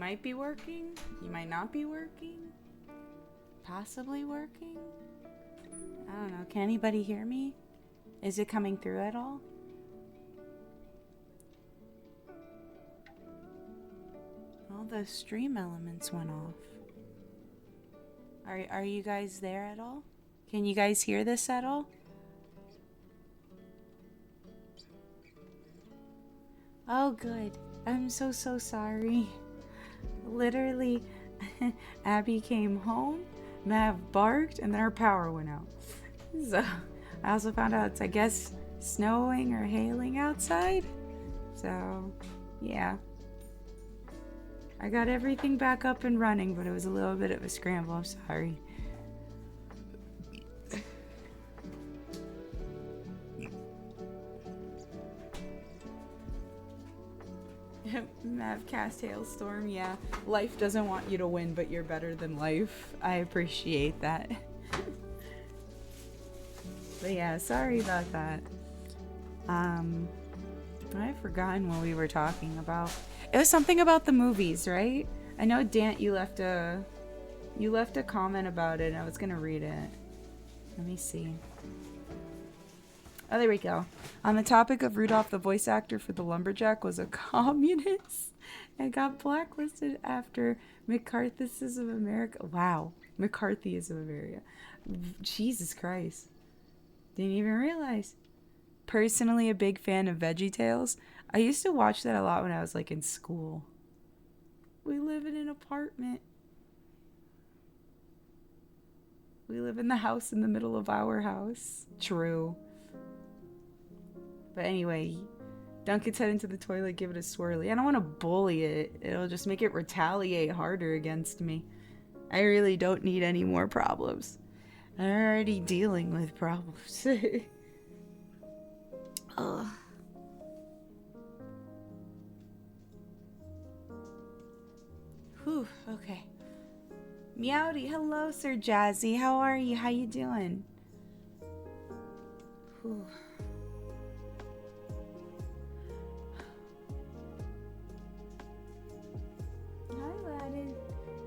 might be working. You might not be working. Possibly working. I don't know. Can anybody hear me? Is it coming through at all? All the stream elements went off. Are you guys there at all? Can you guys hear this at all? Oh, good. I'm so sorry. Literally, Abby came home, Mav barked, and then our power went out. So, I also found out it's, I guess, snowing or hailing outside. So, yeah. I got everything back up and running, but it was a little bit of a scramble. I'm sorry. Mav cast Hailstorm, yeah. Life doesn't want you to win, but you're better than life. I appreciate that. But yeah, sorry about that. I've forgotten what we were talking about. It was something about the movies, right? I know, Dan, you left a comment about it, and I was gonna read it. Let me see. Oh, there we go. On the topic of Rudolph, the voice actor for the Lumberjack was a communist and got blacklisted after McCarthyism of America. Wow. McCarthyism of America. Jesus Christ. Didn't even realize. Personally a big fan of VeggieTales. I used to watch that a lot when I was like in school. We live in an apartment. We live in the house in the middle of our house. True. But anyway, dunk its head into the toilet, give it a swirly. I don't want to bully it. It'll just make it retaliate harder against me. I really don't need any more problems. I'm already dealing with problems. Ugh. Whew, okay. Meowdy, hello, Sir Jazzy. How are you? How you doing? Whew.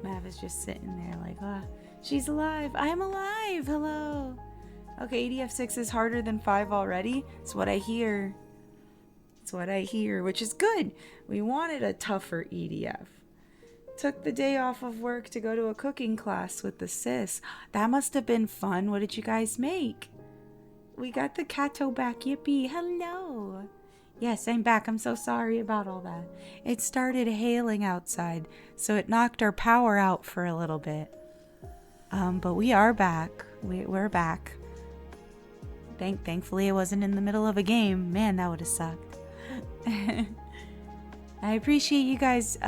Mav is just sitting there like, ah, she's alive. I'm alive. Hello. Okay, EDF6 is harder than 5 already. It's what I hear. It's what I hear, which is good. We wanted a tougher EDF. Took the day off of work to go to a cooking class with the sis. That must have been fun. What did you guys make? We got the Kato back. Yippee. Hello. Yes, I'm back. I'm so sorry about all that. It started hailing outside, so it knocked our power out for a little bit. But we are back. We're back. Thankfully, it wasn't in the middle of a game. Man, that would have sucked. I appreciate you guys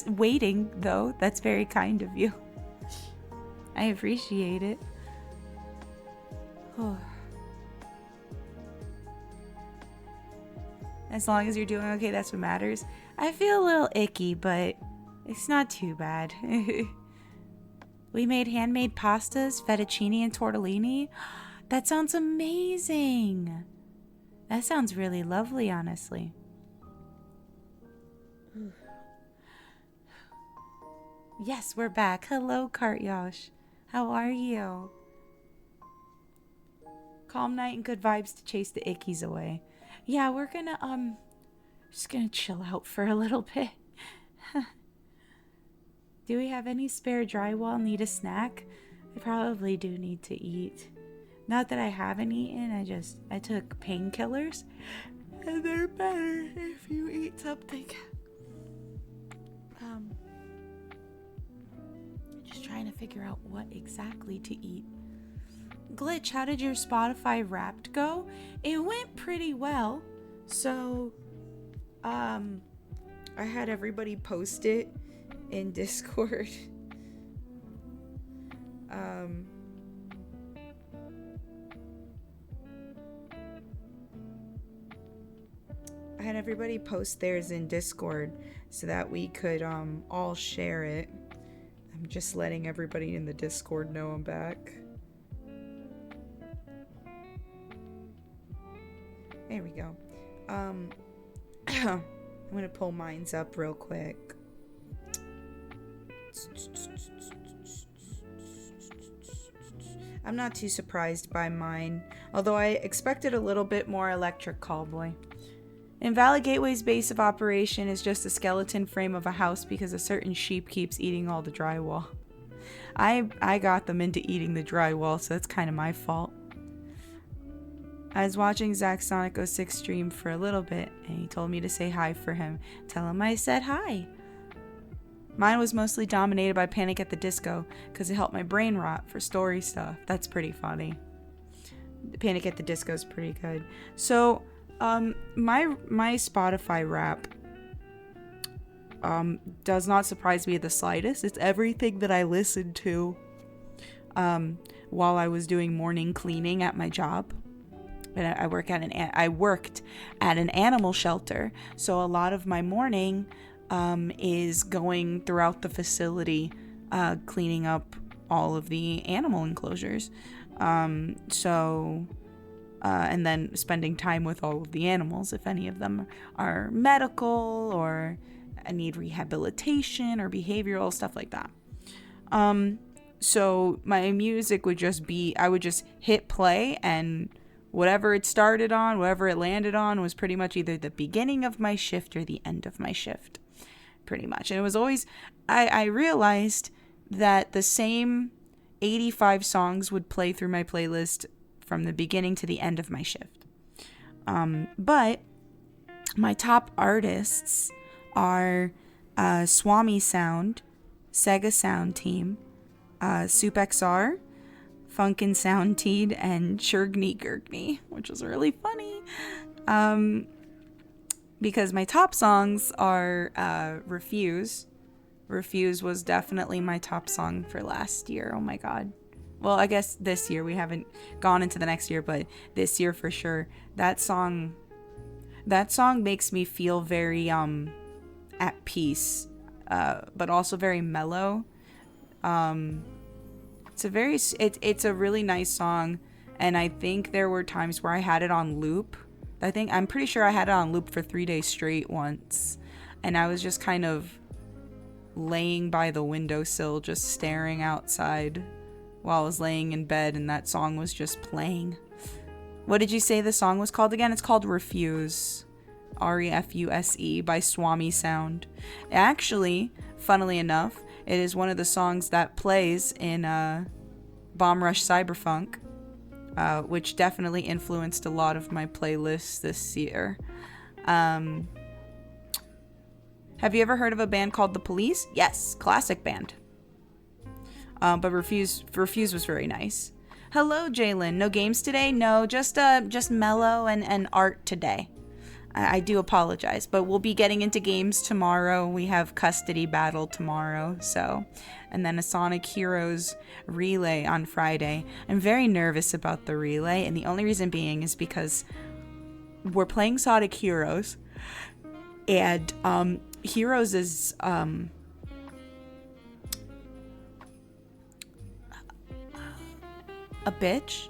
waiting, though. That's very kind of you. I appreciate it. As long as you're doing okay, that's what matters. I feel a little icky, but it's not too bad. We made handmade pastas, fettuccine, and tortellini. That sounds amazing. That sounds really lovely, honestly. Yes, we're back. Hello, Kartyosh. How are you? Calm night and good vibes to chase the ickies away. Yeah, we're gonna, just gonna chill out for a little bit. Do we have any spare drywall? Need a snack? I probably do need to eat. Not that I haven't eaten, I took painkillers. And they're better if you eat something. Just trying to figure out what exactly to eat. Glitch, how did your Spotify Wrapped go? It went pretty well. So, I had everybody post it in Discord. I had everybody post theirs in Discord so that we could all share it. I'm just letting everybody in the Discord know I'm back. There we go. I'm gonna pull mines up real quick. I'm not too surprised by mine, although I expected a little bit more electric callboy. Invalid Gateway's base of operation is just a skeleton frame of a house because a certain sheep keeps eating all the drywall. I got them into eating the drywall, so that's kind of my fault. I was watching Zach Sonic 06 stream for a little bit, and he told me to say hi for him. Tell him I said hi. Mine was mostly dominated by Panic at the Disco, because it helped my brain rot for story stuff. That's pretty funny. Panic at the Disco is pretty good. So, my Spotify rap does not surprise me the slightest. It's everything that I listened to while I was doing morning cleaning at my job. And I worked at an animal shelter, so a lot of my morning is going throughout the facility, cleaning up all of the animal enclosures. And then spending time with all of the animals, if any of them are medical or need rehabilitation or behavioral, stuff like that. So my music would just be, I would just hit play, and whatever it started on, whatever it landed on, was pretty much either the beginning of my shift or the end of my shift. Pretty much. And it was always, I realized that the same 85 songs would play through my playlist from the beginning to the end of my shift. But my top artists are Swami Sound, Sega Sound Team, Soup XR, Funkin' Sound Teed, and Churgny Gurgny, which was really funny. Because my top songs are Refuse. Refuse was definitely my top song for last year. Oh my god. Well, I guess this year. We haven't gone into the next year, but this year for sure. That song makes me feel very at peace, but also very mellow. It's a really nice song, and I think there were times where I had it on loop. I'm pretty sure I had it on loop for 3 days straight once, and I was just kind of laying by the windowsill, just staring outside while I was laying in bed, and that song was just playing. What did you say the song was called again? It's called Refuse. Refuse by Swami Sound. Actually, funnily enough, it is one of the songs that plays in Bomb Rush Cyberfunk, which definitely influenced a lot of my playlists this year. Have you ever heard of a band called The Police? Yes, classic band. But Refuse was very nice. Hello, Jalen. No games today? No, just mellow and art today. I do apologize, but we'll be getting into games tomorrow. We have custody battle tomorrow, and then a Sonic Heroes relay on Friday. I'm very nervous about the relay, and the only reason being is because we're playing Sonic Heroes, and Heroes is a bitch.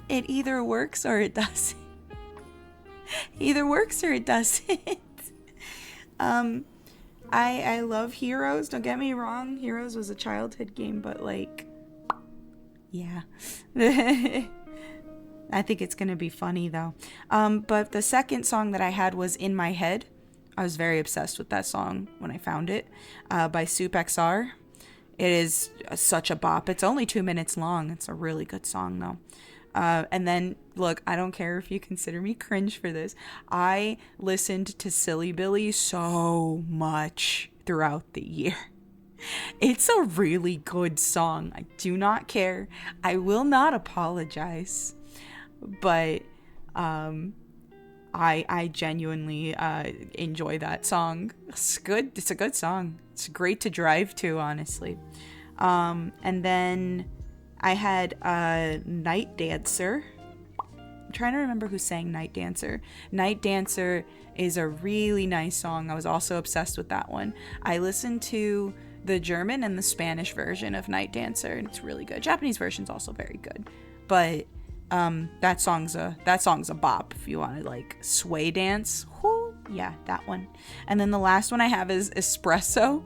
It either works or it doesn't. Either works or it doesn't. I love Heroes, don't get me wrong. Heroes was a childhood game, but yeah. I think it's gonna be funny though. But the second song that I had was In My Head. I was very obsessed with that song when I found it, by Soup XR. It is such a bop. It's only 2 minutes long. It's a really good song, though. And then, look, I don't care if you consider me cringe for this. I listened to Silly Billy so much throughout the year. It's a really good song. I do not care. I will not apologize. But I genuinely enjoy that song. It's good. It's a good song. It's great to drive to, honestly. And then I had Night Dancer. I'm trying to remember who sang Night Dancer. Night Dancer is a really nice song. I was also obsessed with that one. I listened to the German and the Spanish version of Night Dancer, and it's really good. Japanese version's also very good. But That song's a bop if you want to like sway dance. Whoo, yeah, that one. And then the last one I have is Espresso.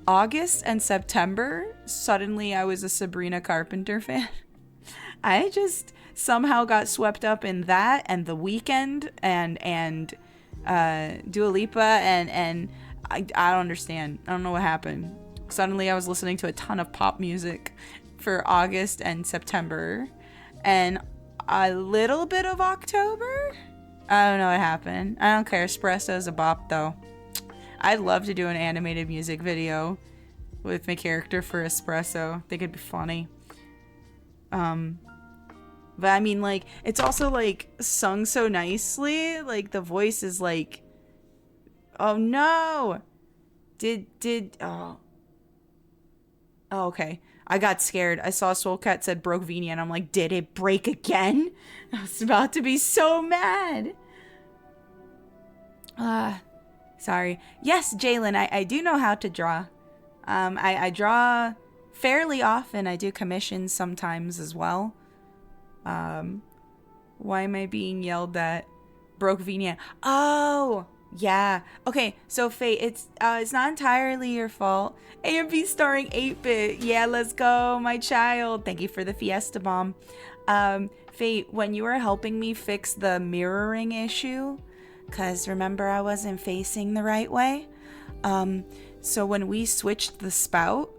August and September, suddenly I was a Sabrina Carpenter fan. I just somehow got swept up in that and The Weeknd and Dua Lipa and I don't understand. I don't know what happened. Suddenly I was listening to a ton of pop music for August and September and a little bit of October. I don't know what happened. I don't care. Espresso's a bop though. I'd love to do an animated music video with my character for Espresso. I think it'd be funny. But I mean, like, it's also like sung so nicely. Like the voice is like, oh no, oh, okay. I got scared. I saw Soulcat said broke Venia, and I'm like, did it break again? I was about to be so mad. Sorry. Yes, Jalen, I do know how to draw. I draw fairly often. I do commissions sometimes as well. Why am I being yelled at? Broke Venia. Oh, yeah. Okay, so Fate, it's not entirely your fault. AMV starring 8-Bit. Yeah, let's go, my child. Thank you for the Fiesta Bomb. Fate, when you were helping me fix the mirroring issue, because remember I wasn't facing the right way, so when we switched the spout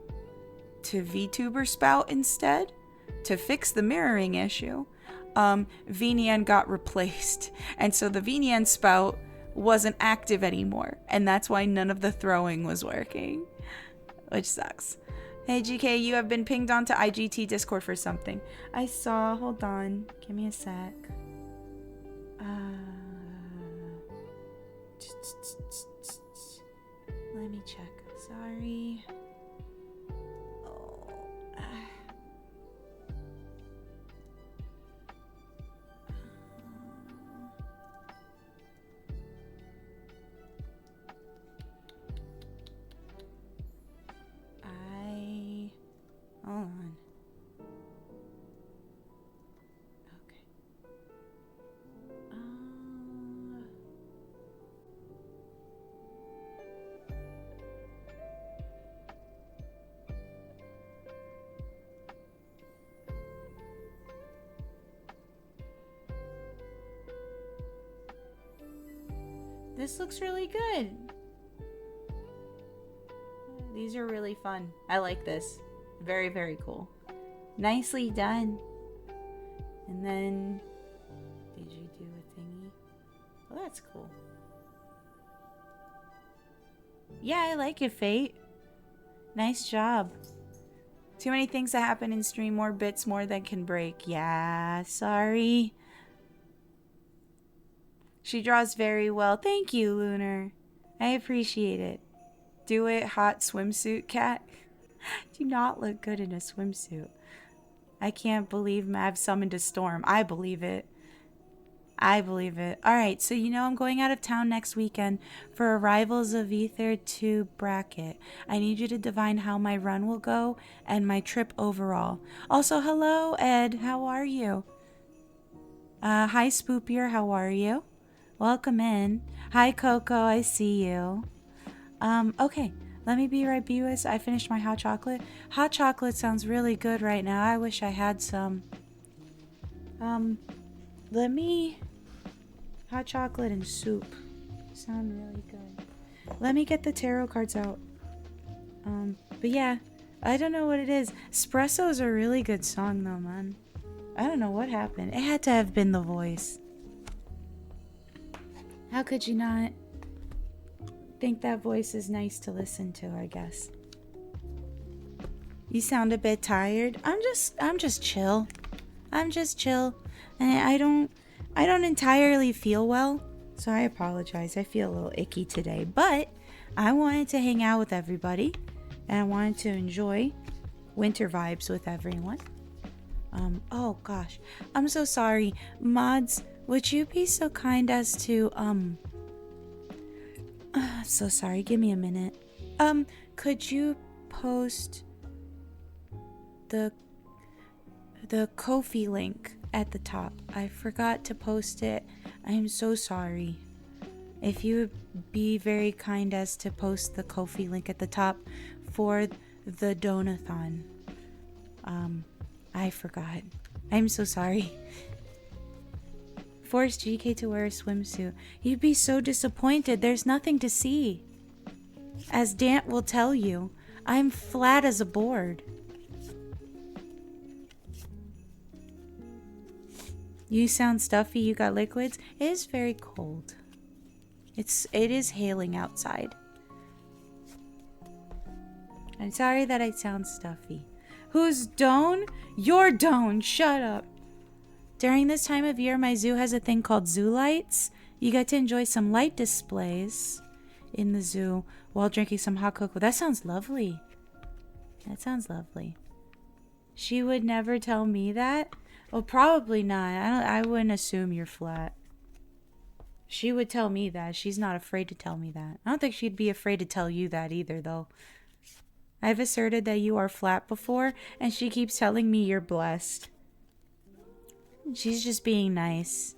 to VTuber spout instead to fix the mirroring issue, Venian got replaced, and so the Venian spout wasn't active anymore, and that's why none of the throwing was working, which sucks. Hey GK, you have been pinged onto IGT Discord for something. I saw, hold on, give me a sec. Let me check. Sorry. Oh. Hold on. Okay. This looks really good. These are really fun. I like this. Very, very cool. Nicely done. And then, did you do a thingy? Oh, that's cool. Yeah, I like it, Fate. Nice job. Too many things that happen in stream, more bits, more than can break. Yeah, sorry. She draws very well. Thank you, Lunar. I appreciate it. Do it, hot swimsuit cat. Do not look good in a swimsuit. I can't believe Mav summoned a storm. I believe it. I believe it. Alright, so you know I'm going out of town next weekend for Arrivals of Ether 2 bracket. I need you to divine how my run will go and my trip overall. Also, hello, Ed. How are you? Hi, Spoopier. How are you? Welcome in. Hi, Coco. I see you. Okay. Let me be right, Bewis. I finished my hot chocolate. Hot chocolate sounds really good right now. I wish I had some. Hot chocolate and soup sound really good. Let me get the tarot cards out. But yeah, I don't know what it is. Espresso is a really good song though, man. I don't know what happened. It had to have been the voice. How could you not think that voice is nice to listen to, I guess. You sound a bit tired. I'm just chill. I'm just chill. And I don't entirely feel well, so I apologize. I feel a little icky today, but I wanted to hang out with everybody and I wanted to enjoy winter vibes with everyone. Oh gosh. I'm so sorry. Mods, would you be so kind as to so sorry, give me a minute. Could you post the Ko-fi link at the top. I forgot to post it. I am so sorry. If you would be very kind as to post the Ko-fi link at the top for the donathon. I forgot. I'm so sorry. Force GK to wear a swimsuit. You'd be so disappointed. There's nothing to see. As Dant will tell you, I'm flat as a board. You sound stuffy. You got liquids. It is very cold. It is hailing outside. I'm sorry that I sound stuffy. Who's Doan? You're Doan. Shut up. During this time of year, my zoo has a thing called zoo lights. You get to enjoy some light displays in the zoo while drinking some hot cocoa. That sounds lovely. That sounds lovely. She would never tell me that. Well, probably not. I wouldn't assume you're flat. She would tell me that. She's not afraid to tell me that. I don't think she'd be afraid to tell you that either, though. I've asserted that you are flat before, and she keeps telling me you're blessed. She's just being nice.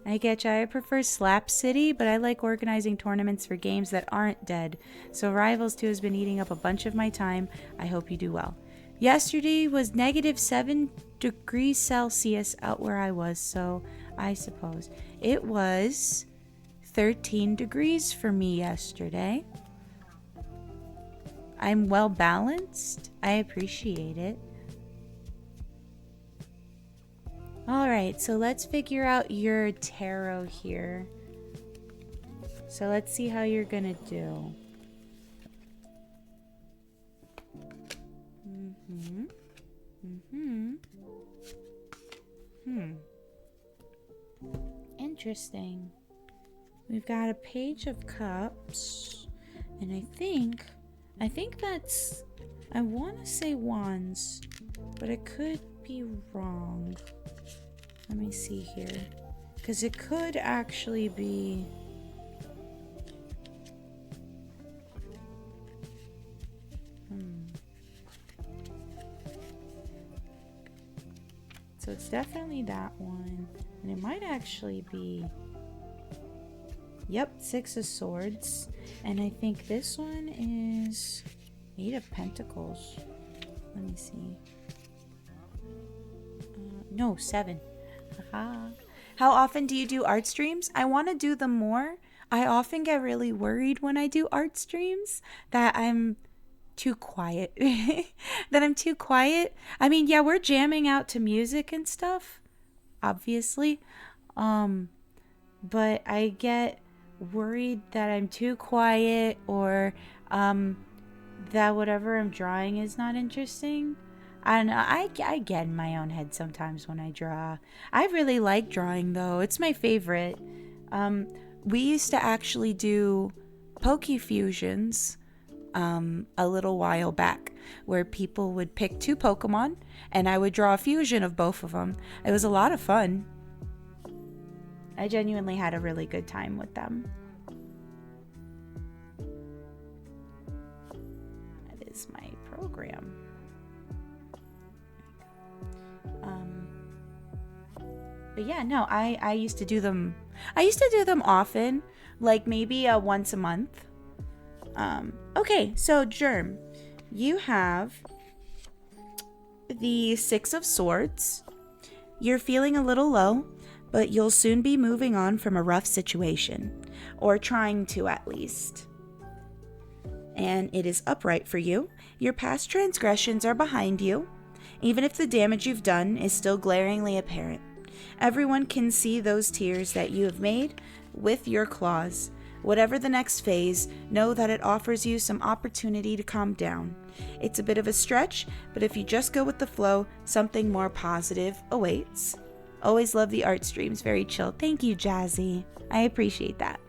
I get you. I prefer Slap City, but I like organizing tournaments for games that aren't dead. So Rivals 2 has been eating up a bunch of my time. I hope you do well. Yesterday was -7 degrees Celsius out where I was, so I suppose. It was 13 degrees for me yesterday. I'm well balanced. I appreciate it. Alright, so let's figure out your tarot here. So let's see how you're gonna do. Interesting. We've got a Page of Cups, and I think that's, I want to say Wands, but I could be wrong. Let me see here, because it could actually be so it's definitely that one, and it might actually be, yep, 6 of Swords, and I think this one is 8 of Pentacles. Let me see. No, 7. Haha. How often do you do art streams? I want to do them more. I often get really worried when I do art streams that I'm too quiet. That I'm too quiet. I mean, yeah, we're jamming out to music and stuff, obviously. But I get worried that I'm too quiet, or that whatever I'm drawing is not interesting. I don't know. I get in my own head sometimes when I draw. I really like drawing, though. It's my favorite. We used to actually do Poke Fusions a little while back, where people would pick 2 Pokemon, and I would draw a fusion of both of them. It was a lot of fun. I genuinely had a really good time with them. That is my program. But yeah, no, I used to do them. I used to do them often, like maybe once a month. Okay, so Germ, you have the 6 of Swords. You're feeling a little low, but you'll soon be moving on from a rough situation, or trying to at least. And it is upright for you. Your past transgressions are behind you, even if the damage you've done is still glaringly apparent. Everyone can see those tears that you have made with your claws. Whatever the next phase, know that it offers you some opportunity to calm down. It's a bit of a stretch, but if you just go with the flow, something more positive awaits. Always love the art streams, very chill. Thank you, Jazzy. I appreciate that.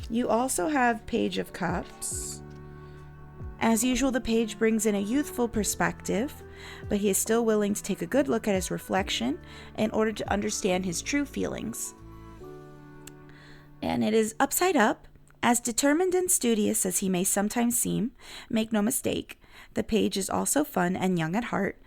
You also have Page of Cups. As usual, the page brings in a youthful perspective, but he is still willing to take a good look at his reflection in order to understand his true feelings. And it is upside up. As determined and studious as he may sometimes seem, make no mistake, the page is also fun and young at heart.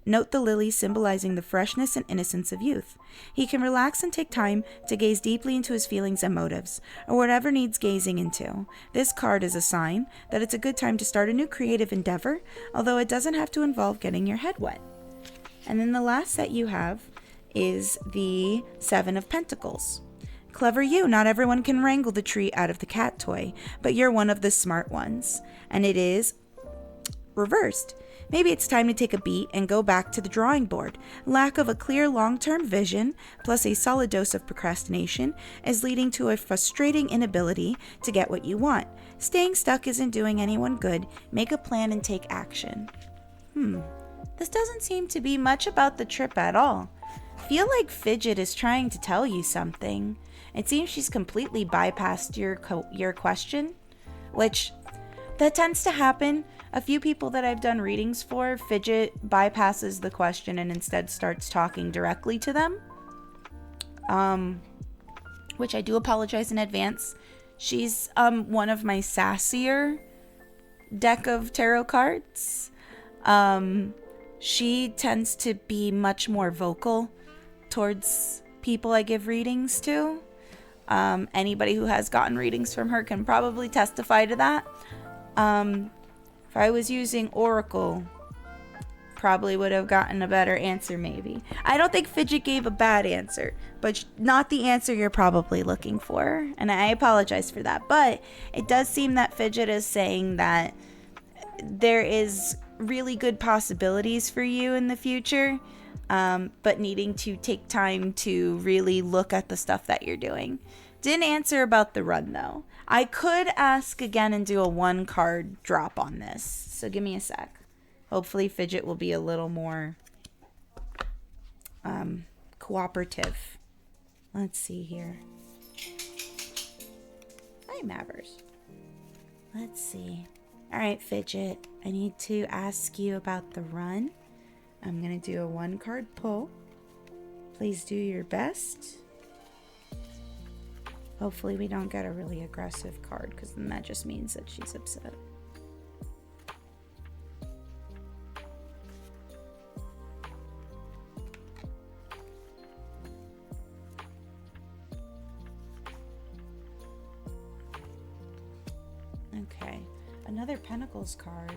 Note the lily symbolizing the freshness and innocence of youth. He can relax and take time to gaze deeply into his feelings and motives, or whatever needs gazing into. This card is a sign that it's a good time to start a new creative endeavor, although it doesn't have to involve getting your head wet. And then the last set you have is the Seven of Pentacles. Clever you, not everyone can wrangle the tree out of the cat toy, but you're one of the smart ones. And it is reversed. Maybe it's time to take a beat and go back to the drawing board. Lack of a clear long-term vision, plus a solid dose of procrastination, is leading to a frustrating inability to get what you want. Staying stuck isn't doing anyone good. Make a plan and take action. This doesn't seem to be much about the trip at all. Feel like Fidget is trying to tell you something. It seems she's completely bypassed your question, which that tends to happen. A few people that I've done readings for, Fidget bypasses the question and instead starts talking directly to them. Which I do apologize in advance. She's one of my sassier deck of tarot cards. She tends to be much more vocal towards people I give readings to. Anybody who has gotten readings from her can probably testify to that. If I was using Oracle, probably would have gotten a better answer maybe. I don't think Fidget gave a bad answer, but not the answer you're probably looking for. And I apologize for that. But it does seem that Fidget is saying that there is really good possibilities for you in the future, but needing to take time to really look at the stuff that you're doing. Didn't answer about the run though. I could ask again and do a 1 card drop on this. So give me a sec. Hopefully Fidget will be a little more cooperative. Let's see here. Hi, Mabbers. Let's see. All right, Fidget. I need to ask you about the run. I'm going to do a 1 card pull. Please do your best. Hopefully we don't get a really aggressive card, because then that just means that she's upset. Okay, another Pentacles card.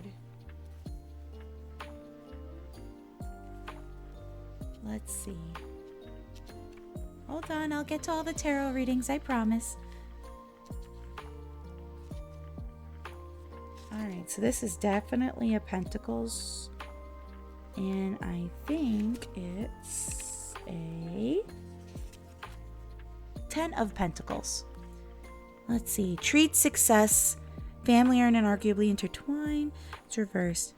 Let's see. Hold on, I'll get to all the tarot readings, I promise. Alright, so this is definitely a Pentacles. And I think it's a 10 of Pentacles. Let's see. Treat, success, family are inarguably intertwined. It's reversed.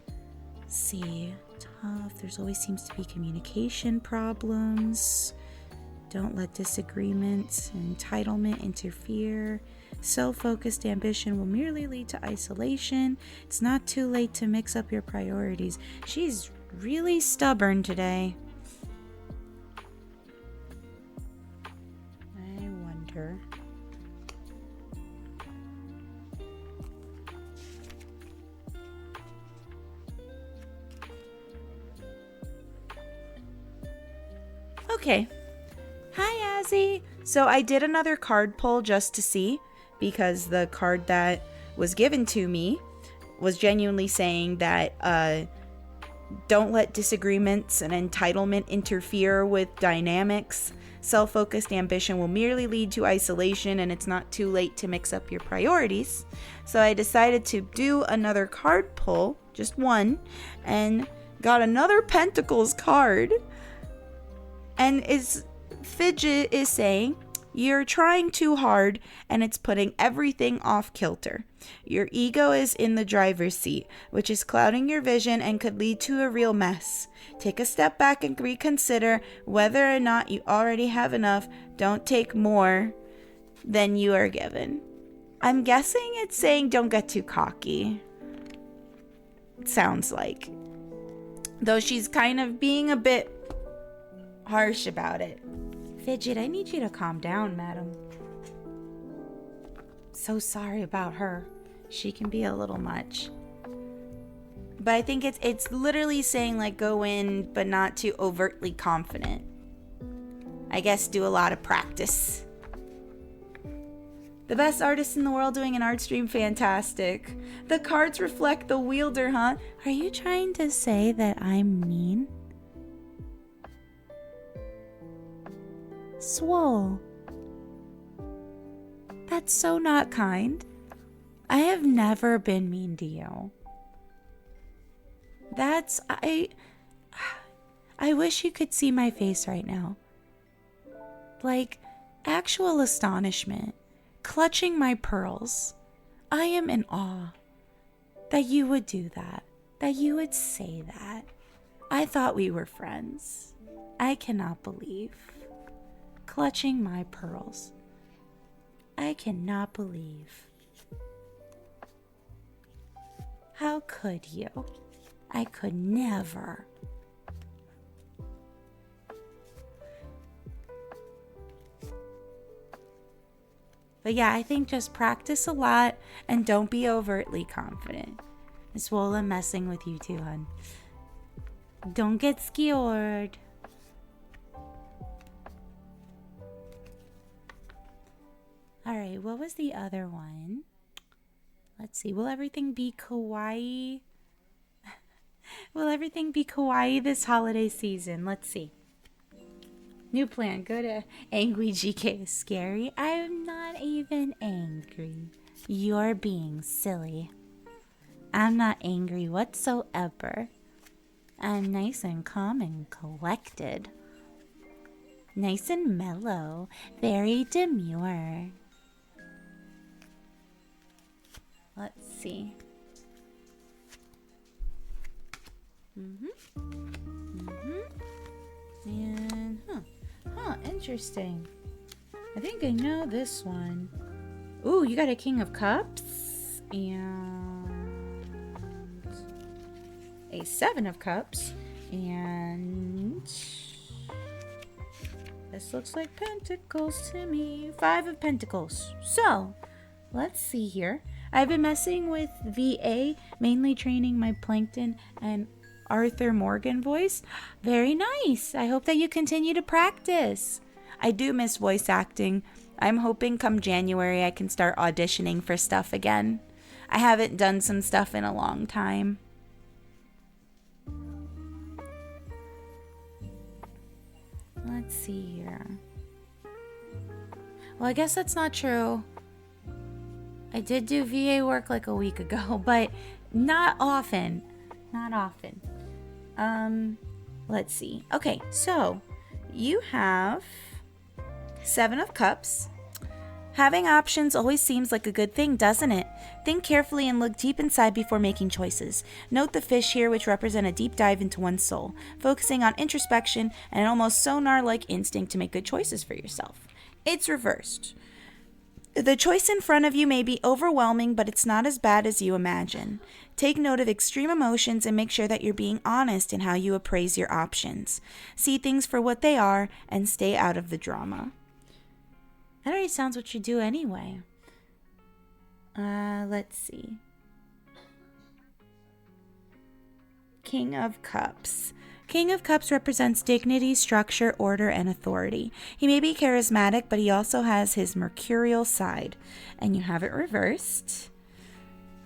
Let's see. Tough. There's always seems to be communication problems. Don't let disagreements and entitlement interfere. Self-focused ambition will merely lead to isolation. It's not too late to mix up your priorities. She's really stubborn today. I wonder. Okay. Hi, Azzy. So I did another card pull just to see, because the card that was given to me was genuinely saying that don't let disagreements and entitlement interfere with dynamics. Self-focused ambition will merely lead to isolation, and it's not too late to mix up your priorities. So I decided to do another card pull, just one, and got another Pentacles card. And Fidget is saying, you're trying too hard and it's putting everything off kilter. Your ego is in the driver's seat, which is clouding your vision and could lead to a real mess. Take a step back and reconsider whether or not you already have enough. Don't take more than you are given. I'm guessing it's saying don't get too cocky. It sounds like. Though she's kind of being a bit harsh about it. Fidget, I need you to calm down, madam. So sorry about her. She can be a little much. But I think it's literally saying like go in, but not too overtly confident. I guess do a lot of practice. The best artist in the world doing an art stream, fantastic. The cards reflect the wielder, huh? Are you trying to say that I'm mean? Swole. That's so not kind. I have never been mean to you. I wish you could see my face right now. Like, actual astonishment. Clutching my pearls. I am in awe that you would do that. That you would say that. I thought we were friends. I cannot believe. Clutching my pearls. I cannot believe. How could you? I could never. But yeah, I think just practice a lot and don't be overtly confident. Miss Wola messing with you too, hun. Don't get scared. Alright, what was the other one? Let's see. Will everything be kawaii? Will everything be kawaii this holiday season? Let's see. New plan. Go to angry GK is scary. I'm not even angry. You're being silly. I'm not angry whatsoever. I'm nice and calm and collected. Nice and mellow. Very demure. Let's see. And, interesting. I think I know this one. Ooh, you got a King of Cups. And a Seven of Cups. And this looks like Pentacles to me. Five of Pentacles. So, let's see here. I've been messing with VA, mainly training my Plankton and Arthur Morgan voice. Very nice. I hope that you continue to practice. I do miss voice acting. I'm hoping come January I can start auditioning for stuff again. I haven't done some stuff in a long time. Let's see here. Well, I guess that's not true. I did do VA work like a week ago, but not often. Not often. Let's see. Okay, so you have Seven of Cups. Having options always seems like a good thing, doesn't it? Think carefully and look deep inside before making choices. Note the fish here, which represent a deep dive into one's soul, focusing on introspection and an almost sonar-like instinct to make good choices for yourself. It's reversed. The choice in front of you may be overwhelming, but it's not as bad as you imagine. Take note of extreme emotions and make sure that you're being honest in how you appraise your options. See things for what they are and stay out of the drama. That already sounds what you do anyway. Let's see. King of Cups. King of Cups represents dignity, structure, order, and authority. He may be charismatic, but he also has his mercurial side. And you have it reversed.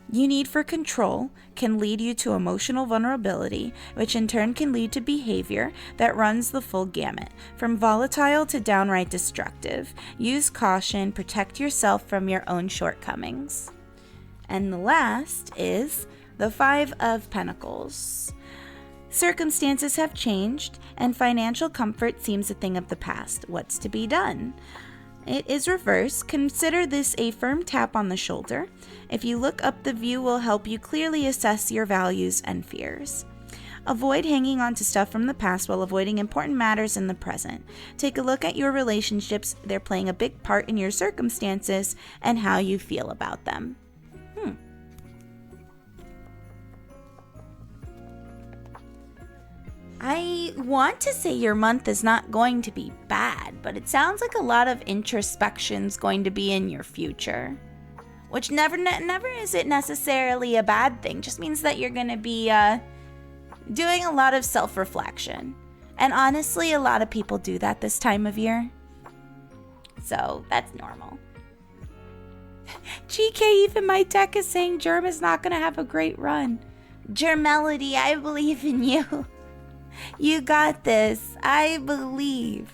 You need for control can lead you to emotional vulnerability, which in turn can lead to behavior that runs the full gamut, from volatile to downright destructive. Use caution, protect yourself from your own shortcomings. And the last is the Five of Pentacles. Circumstances have changed, and financial comfort seems a thing of the past. What's to be done? It is reversed. Consider this a firm tap on the shoulder. If you look up, the view will help you clearly assess your values and fears. Avoid hanging on to stuff from the past while avoiding important matters in the present. Take a look at your relationships. They're playing a big part in your circumstances and how you feel about them. I want to say your month is not going to be bad, but it sounds like a lot of introspection's going to be in your future. which never is it necessarily a bad thing. Just means that you're going to be doing a lot of self-reflection. And honestly, a lot of people do that this time of year. So that's normal. GK, even my deck is saying Germ is not going to have a great run. Germelody, I believe in you. You got this. I believe.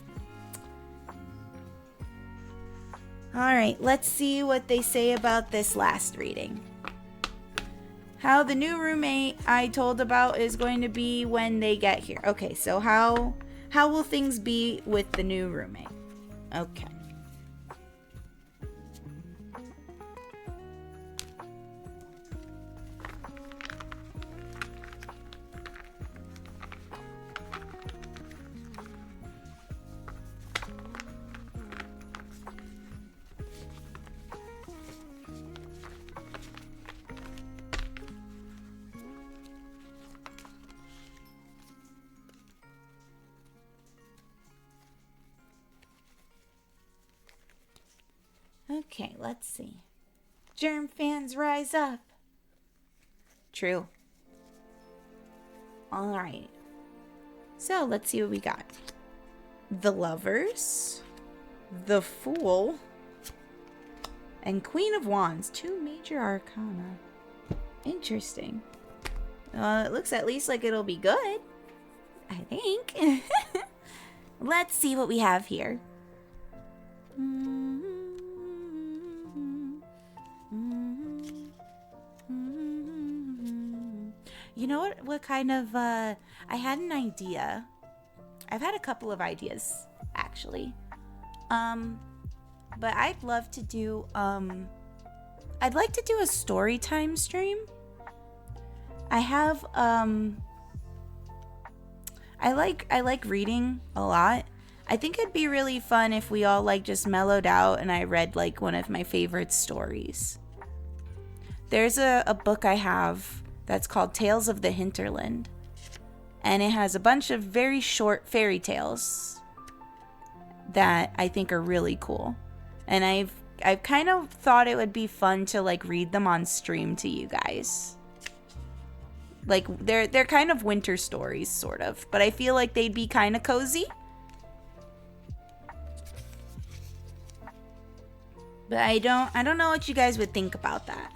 Alright, let's see what they say about this last reading. How the new roommate I told about is going to be when they get here. Okay, so how will things be with the new roommate? Okay. Okay, let's see. Germ fans rise up. True. Alright. So, let's see what we got. The Lovers, the Fool, and Queen of Wands. 2 major arcana. Interesting. It looks at least like it'll be good. I think. Let's see what we have here. You know what kind of, I had an idea. I've had a couple of ideas, actually. But I'd love to do, I'd like to do a story time stream. I have, I like reading a lot. I think it'd be really fun if we all, like, just mellowed out and I read, like, one of my favorite stories. There's a book I have that's called Tales of the Hinterland. And it has a bunch of very short fairy tales that I think are really cool. And I've kind of thought it would be fun to, like, read them on stream to you guys. Like, they're kind of winter stories, sort of. But I feel like they'd be kind of cozy. But I don't know what you guys would think about that.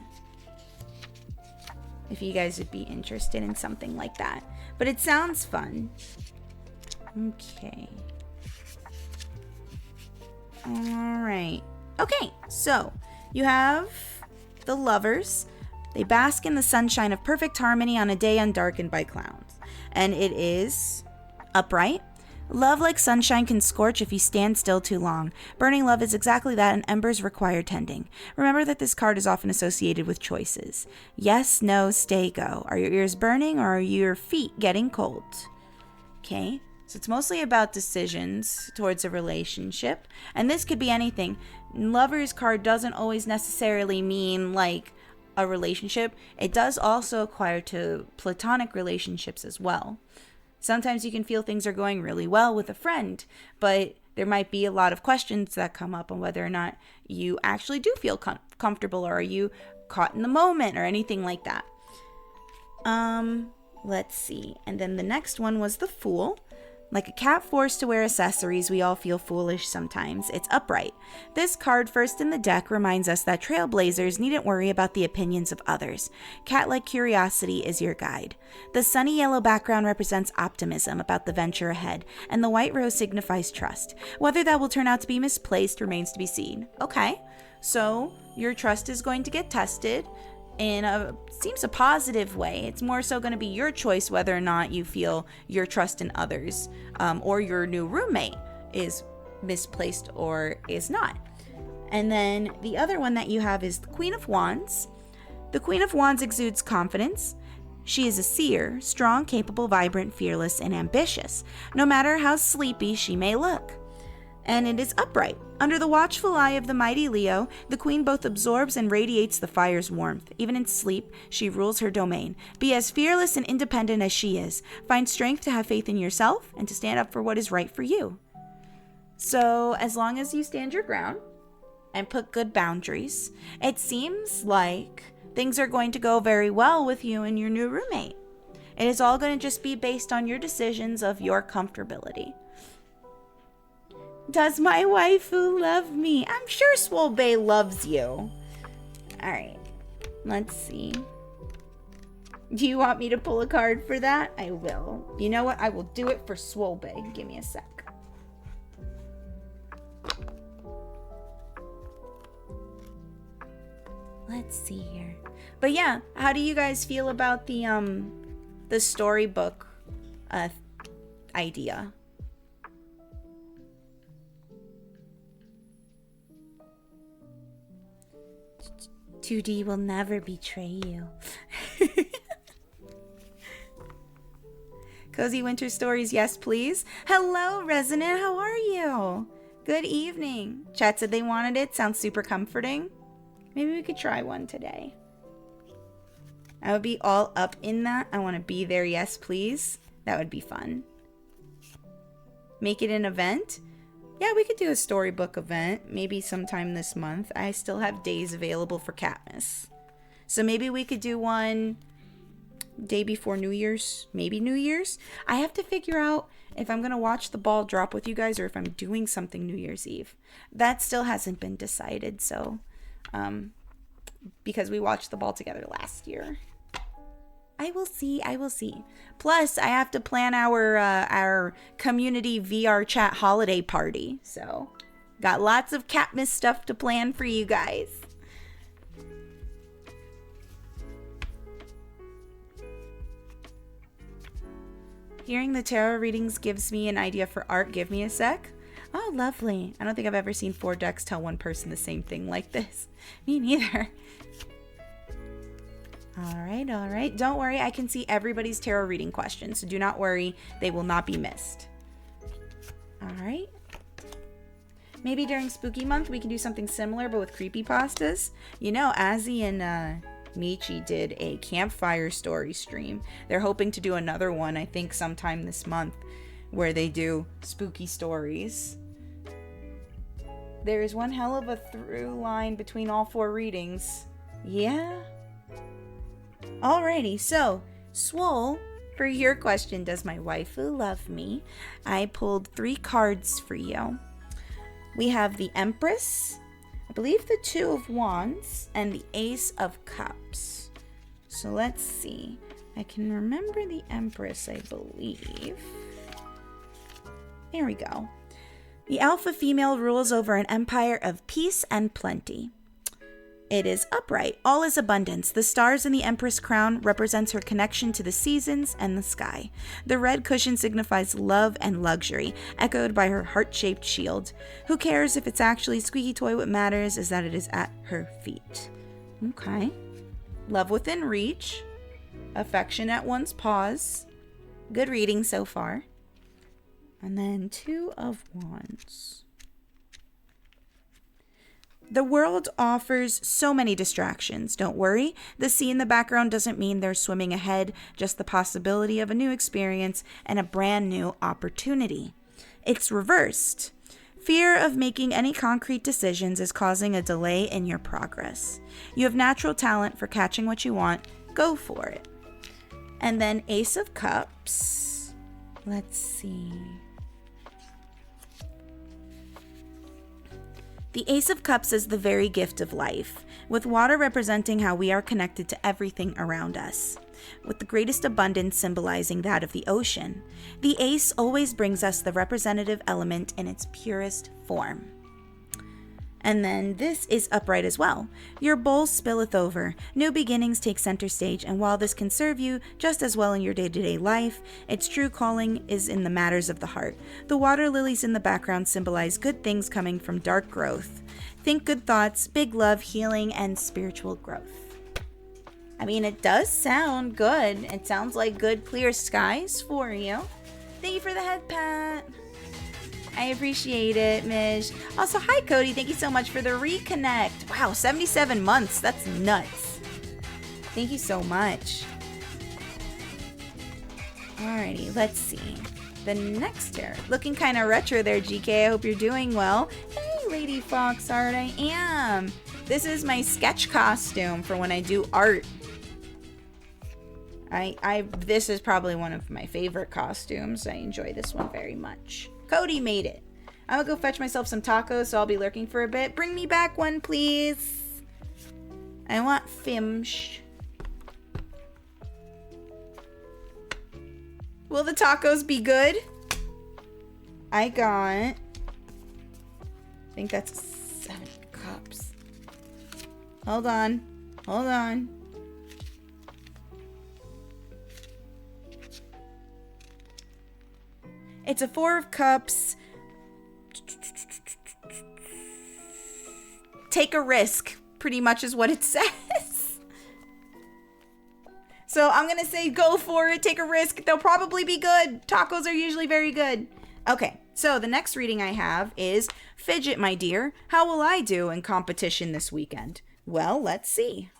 If you guys would be interested in something like that. But it sounds fun. Okay. Alright. Okay, so you have the Lovers. They bask in the sunshine of perfect harmony on a day undarkened by clouds. And it is upright. Love like sunshine can scorch if you stand still too long. Burning love is exactly that, and embers require tending. Remember that this card is often associated with choices. Yes, no, stay, go. Are your ears burning or are your feet getting cold? Okay, so it's mostly about decisions towards a relationship. And this could be anything. Lover's card doesn't always necessarily mean like a relationship. It does also acquire to platonic relationships as well. Sometimes you can feel things are going really well with a friend, but there might be a lot of questions that come up on whether or not you actually do feel comfortable, or are you caught in the moment or anything like that. Let's see. And then the next one was the Fool. Like a cat forced to wear accessories, we all feel foolish sometimes. It's upright. This card, first in the deck, reminds us that trailblazers needn't worry about the opinions of others. Cat-like curiosity is your guide. The sunny yellow background represents optimism about the venture ahead, and the white rose signifies trust. Whether that will turn out to be misplaced remains to be seen. Okay, so your trust is going to get tested in seems a positive way. It's more so going to be your choice whether or not you feel your trust in others or your new roommate is misplaced or is not. And then the other one that you have is the Queen of Wands. The Queen of Wands exudes confidence. She is a seer, strong, capable, vibrant, fearless, and ambitious, no matter how sleepy she may look. And it is upright. Under the watchful eye of the mighty Leo, the queen both absorbs and radiates the fire's warmth. Even in sleep, she rules her domain. Be as fearless and independent as she is. Find strength to have faith in yourself and to stand up for what is right for you. So, as long as you stand your ground and put good boundaries. It seems like things are going to go very well with you and your new roommate. It is all going to just be based on your decisions of your comfortability. Does my waifu love me? I'm sure Swole Bay loves you. Alright, let's see. Do you want me to pull a card for that? I will. You know what? I will do it for Swole Bay. Give me a sec. Let's see here. But yeah, how do you guys feel about the storybook idea? "2D will never betray you." Cozy Winter Stories, yes please. Hello Resonant, how are you? Good evening. Chat said they wanted it. Sounds super comforting. Maybe we could try one today. I would be all up in that. I want to be there, yes please. That would be fun. Make it an event? Yeah, we could do a storybook event. Maybe sometime this month. I still have days available for Katniss. So maybe we could do one day before New Year's. Maybe New Year's. I have to figure out if I'm going to watch the ball drop with you guys or if I'm doing something New Year's Eve. That still hasn't been decided, so... because we watched the ball together last year. I will see. Plus, I have to plan our community VR chat holiday party. So, got lots of Katniss stuff to plan for you guys. Hearing the tarot readings gives me an idea for art. Give me a sec. Oh, lovely. I don't think I've ever seen 4 decks tell one person the same thing like this. Me neither. All right. Don't worry. I can see everybody's tarot reading questions, so do not worry. They will not be missed. All right. Maybe during Spooky Month, we can do something similar, but with creepypastas. You know, Azzy and Michi did a campfire story stream. They're hoping to do another one, I think, sometime this month, where they do spooky stories. There is one hell of a through line between all 4 readings. Yeah. Alrighty, so, Swole, for your question, does my waifu love me? I pulled 3 cards for you. We have the Empress, I believe the 2 of Wands, and the Ace of Cups. So let's see. I can remember the Empress, I believe. There we go. The alpha female rules over an empire of peace and plenty. It is upright. All is abundance. The stars in the Empress crown represents her connection to the seasons and the sky. The red cushion signifies love and luxury, echoed by her heart-shaped shield. Who cares if it's actually a squeaky toy? What matters is that it is at her feet. Okay. Love within reach. Affection at one's paws. Good reading so far. And then 2 of Wands. The world offers so many distractions. Don't worry. The sea in the background doesn't mean they're swimming ahead, just the possibility of a new experience and a brand new opportunity. It's reversed. Fear of making any concrete decisions is causing a delay in your progress. You have natural talent for catching what you want. Go for it. And then Ace of Cups. Let's see. The Ace of Cups is the very gift of life, with water representing how we are connected to everything around us, with the greatest abundance symbolizing that of the ocean. The ace always brings us the representative element in its purest form. And then this is upright as well. Your bowl spilleth over. New beginnings take center stage, and while this can serve you just as well in your day-to-day life, its true calling is in the matters of the heart. The water lilies in the background symbolize good things coming from dark growth. Think good thoughts, big love, healing, and spiritual growth. I mean, it does sound good. It sounds like good, clear skies for you. Thank you for the head pat. I appreciate it, Mish. Also, hi, Cody. Thank you so much for the reconnect. Wow, 77 months. That's nuts. Thank you so much. Alrighty, let's see. The next tarot. Looking kind of retro there, GK. I hope you're doing well. Hey, Lady Fox Art. I am. This is my sketch costume for when I do art. This is probably one of my favorite costumes. I enjoy this one very much. Cody made it. I'm gonna go fetch myself some tacos, so I'll be lurking for a bit. Bring me back one, please. I want fish. Will the tacos be good? I think that's 7 cups. Hold on. It's a 4 of cups. Take a risk, pretty much is what it says. So I'm gonna say go for it, take a risk. They'll probably be good. Tacos are usually very good. Okay, so the next reading I have is Fidget, my dear. How will I do in competition this weekend? Well, let's see.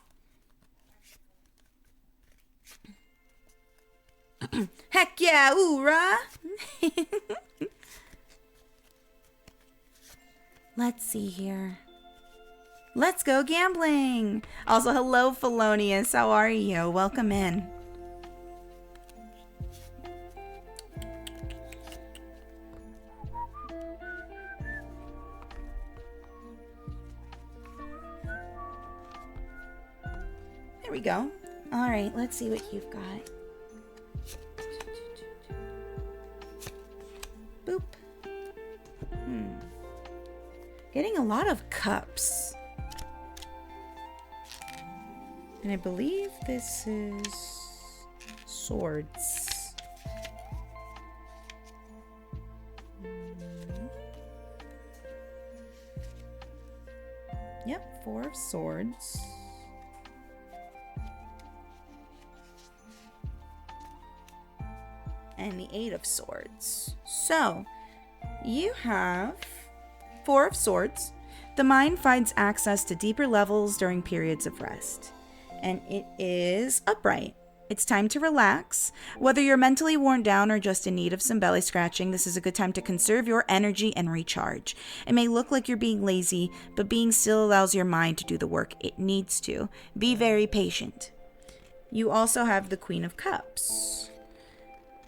Heck yeah, oorah! Let's see here. Let's go gambling! Also, hello, Felonious. How are you? Welcome in. There we go. All right, let's see what you've got. Boop. Getting a lot of cups. And I believe this is swords. Yep, 4 of swords. And the 8 of swords. So, you have 4 of swords. The mind finds access to deeper levels during periods of rest. And it is upright. It's time to relax. Whether you're mentally worn down or just in need of some belly scratching, this is a good time to conserve your energy and recharge. It may look like you're being lazy, but being still allows your mind to do the work it needs to. Be very patient. You also have the Queen of Cups.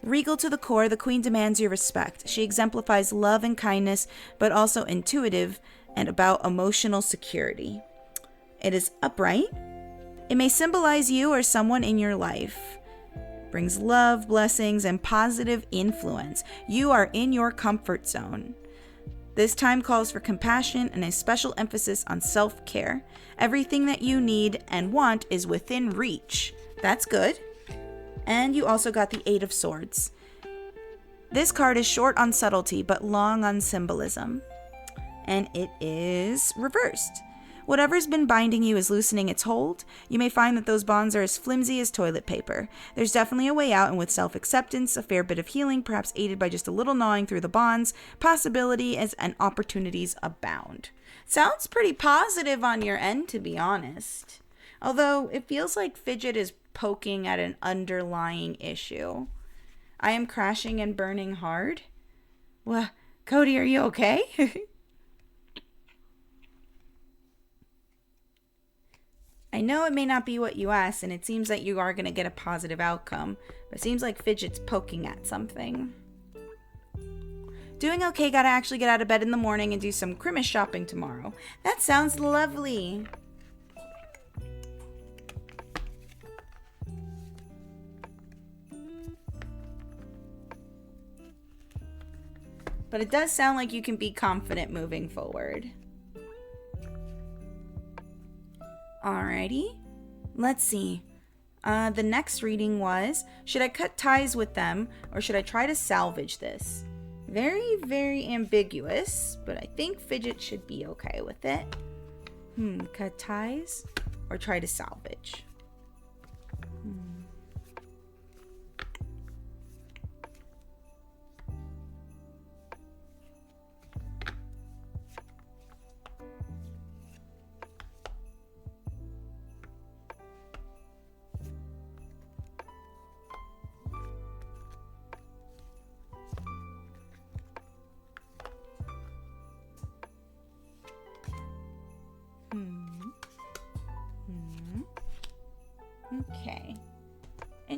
Regal to the core, the Queen demands your respect. She exemplifies love and kindness, but also intuitive and about emotional security. It is upright. It may symbolize you or someone in your life. It brings love, blessings, and positive influence. You are in your comfort zone. This time calls for compassion and a special emphasis on self-care. Everything that you need and want is within reach. That's good. And you also got the 8 of Swords. This card is short on subtlety, but long on symbolism. And it is reversed. Whatever's been binding you is loosening its hold. You may find that those bonds are as flimsy as toilet paper. There's definitely a way out, and with self-acceptance, a fair bit of healing, perhaps aided by just a little gnawing through the bonds, possibilities and opportunities abound. Sounds pretty positive on your end, to be honest. Although, it feels like Fidget is poking at an underlying issue. I am crashing and burning hard. Well, Cody, are you okay? I know it may not be what you asked, and it seems that you are going to get a positive outcome, but it seems like Fidget's poking at something. Doing okay, gotta actually get out of bed in the morning and do some Christmas shopping tomorrow. That sounds lovely. But it does sound like you can be confident moving forward. Alrighty, let's see. The next reading was, should I cut ties with them or should I try to salvage this? Very, very ambiguous, but I think Fidget should be okay with it. Cut ties or try to salvage?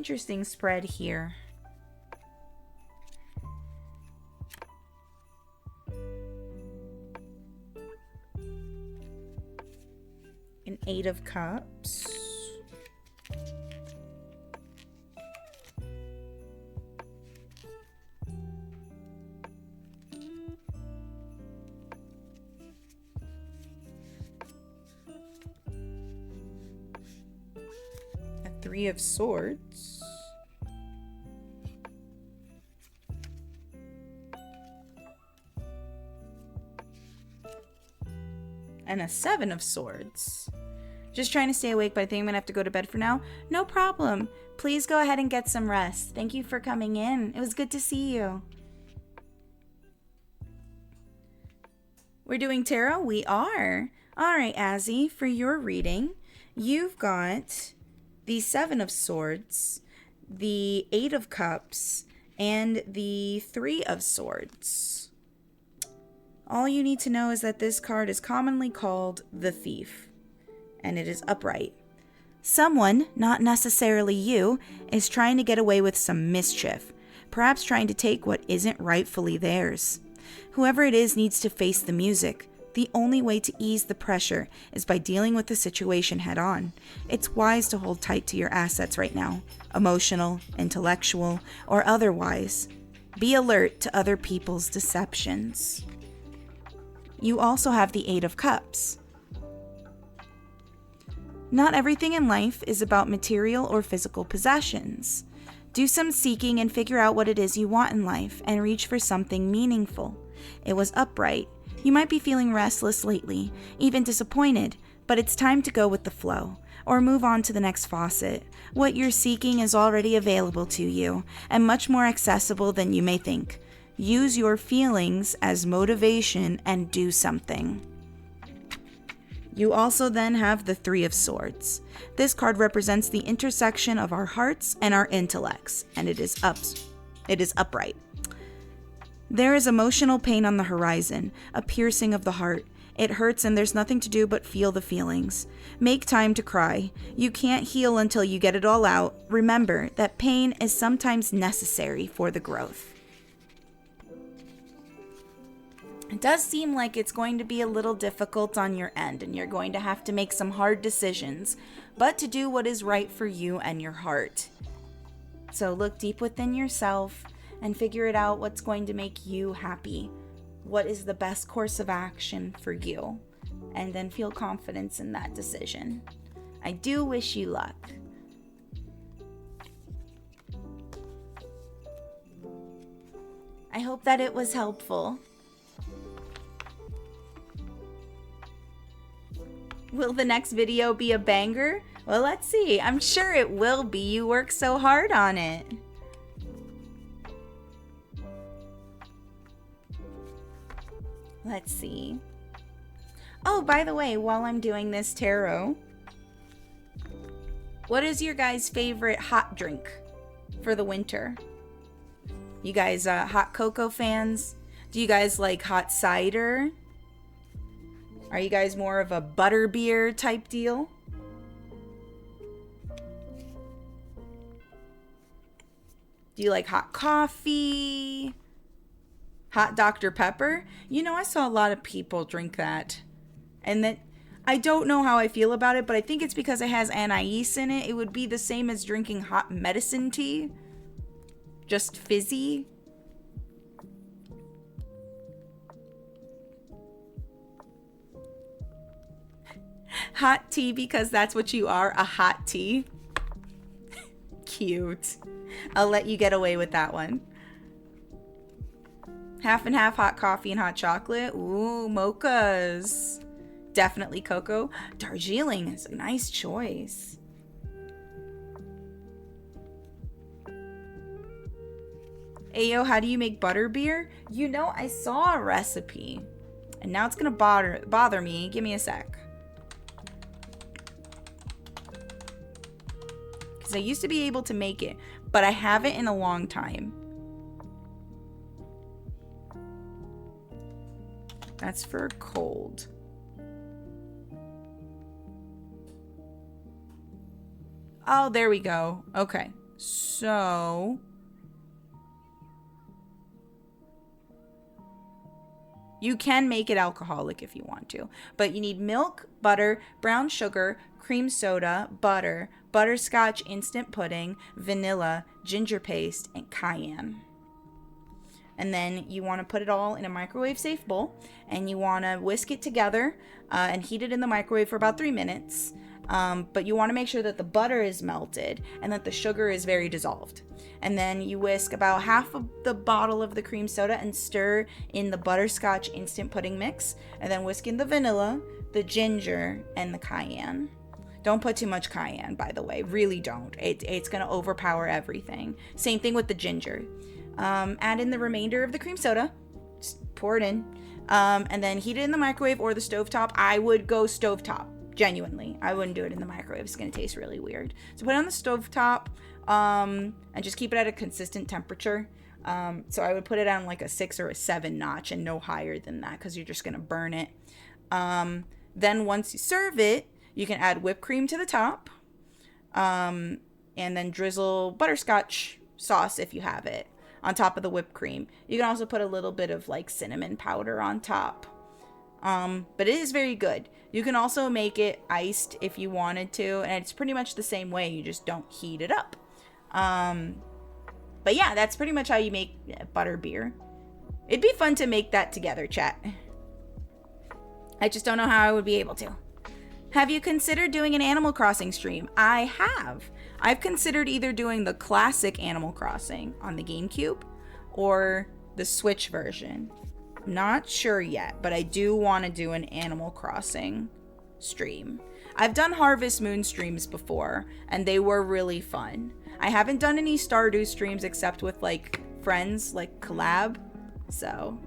interesting spread here. An 8 of Cups. A 3 of Swords. And a 7 of Swords. Just trying to stay awake, but I think I'm going to have to go to bed for now. No problem. Please go ahead and get some rest. Thank you for coming in. It was good to see you. We're doing tarot? We are. All right, Azzy, for your reading, you've got the 7 of Swords, the 8 of Cups, and the 3 of Swords. All you need to know is that this card is commonly called the Thief, and it is upright. Someone, not necessarily you, is trying to get away with some mischief, perhaps trying to take what isn't rightfully theirs. Whoever it is needs to face the music. The only way to ease the pressure is by dealing with the situation head on. It's wise to hold tight to your assets right now, emotional, intellectual, or otherwise. Be alert to other people's deceptions. You also have the 8 of Cups. Not everything in life is about material or physical possessions. Do some seeking and figure out what it is you want in life and reach for something meaningful. It was upright. You might be feeling restless lately, even disappointed, but it's time to go with the flow or move on to the next faucet. What you're seeking is already available to you and much more accessible than you may think. Use your feelings as motivation and do something. You also then have the 3 of Swords. This card represents the intersection of our hearts and our intellects, and it is upright. There is emotional pain on the horizon, a piercing of the heart. It hurts and there's nothing to do but feel the feelings. Make time to cry. You can't heal until you get it all out. Remember that pain is sometimes necessary for the growth. It does seem like it's going to be a little difficult on your end, and you're going to have to make some hard decisions, but to do what is right for you and your heart. So look deep within yourself and figure it out what's going to make you happy. What is the best course of action for you? And then feel confidence in that decision. I do wish you luck. I hope that it was helpful. Will the next video be a banger? Well, let's see. I'm sure it will be. You work so hard on it. Let's see. Oh, by the way, while I'm doing this tarot, what is your guys' favorite hot drink for the winter? You guys hot cocoa fans? Do you guys like hot cider? Are you guys more of a butterbeer type deal? Do you like hot coffee? Hot Dr. Pepper? You know, I saw a lot of people drink that. And that, I don't know how I feel about it, but I think it's because it has anise in it. It would be the same as drinking hot medicine tea. Just fizzy. Hot tea because that's what you are, a hot tea. Cute. I'll let you get away with that one. Half and half hot coffee and hot chocolate. Ooh, mochas. Definitely cocoa. Darjeeling is a nice choice. Ayo, how do you make butterbeer? You know, I saw a recipe. And now it's gonna bother me. Give me a sec. Because I used to be able to make it, but I haven't in a long time. That's for cold. Oh, there we go. Okay. So you can make it alcoholic if you want to, but you need milk, butter, brown sugar, cream soda, butter, butterscotch instant pudding, vanilla, ginger paste, and cayenne. And then you want to put it all in a microwave safe bowl, and you want to whisk it together and heat it in the microwave for about 3 minutes. But you want to make sure that the butter is melted and that the sugar is very dissolved. And then you whisk about half of the bottle of the cream soda and stir in the butterscotch instant pudding mix, and then whisk in the vanilla, the ginger, and the cayenne. Don't put too much cayenne, by the way. Really don't. It's going to overpower everything. Same thing with the ginger. Add in the remainder of the cream soda. Just pour it in. And then heat it in the microwave or the stovetop. I would go stovetop. Genuinely. I wouldn't do it in the microwave. It's going to taste really weird. So put it on the stovetop and just keep it at a consistent temperature. So I would put it on like a 6 or a 7 notch and no higher than that because you're just going to burn it. Then once you serve it, you can add whipped cream to the top. And then drizzle butterscotch sauce if you have it on top of the whipped cream. You can also put a little bit of like cinnamon powder on top. But it is very good. You can also make it iced if you wanted to, and it's pretty much the same way. You just don't heat it up. But yeah, that's pretty much how you make butter beer. It'd be fun to make that together, chat. I just don't know how I would be able to. Have you considered doing an Animal Crossing stream? I have. I've considered either doing the classic Animal Crossing on the GameCube or the Switch version. I'm not sure yet, but I do want to do an Animal Crossing stream. I've done Harvest Moon streams before, and they were really fun. I haven't done any Stardew streams except with, like, friends, like, collab. So,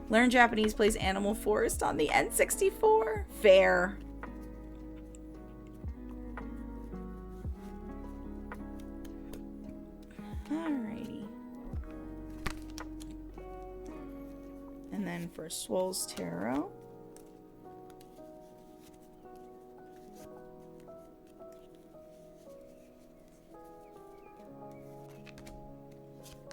Learn Japanese plays Animal Forest on the N64. Fair. Alrighty. And then for Swole's Tarot.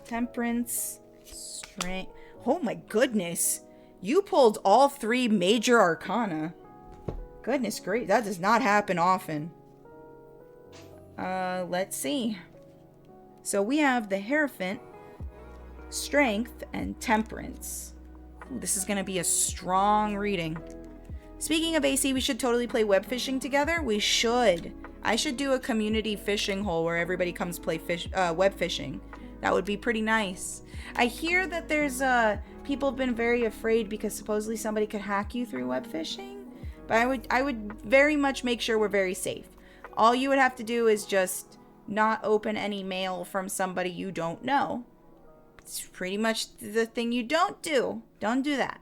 Temperance. Strength. Oh my goodness. You pulled all 3 major arcana. Goodness great. That does not happen often. Let's see. So we have the Hierophant, Strength, and Temperance. Ooh, this is going to be a strong reading. Speaking of AC, we should totally play web fishing together. We should. I should do a community fishing hole where everybody comes play web fishing. That would be pretty nice. I hear that there's people have been very afraid because supposedly somebody could hack you through web fishing. But I would very much make sure we're very safe. All you would have to do is just not open any mail from somebody you don't know. It's pretty much the thing you don't do. Don't do that.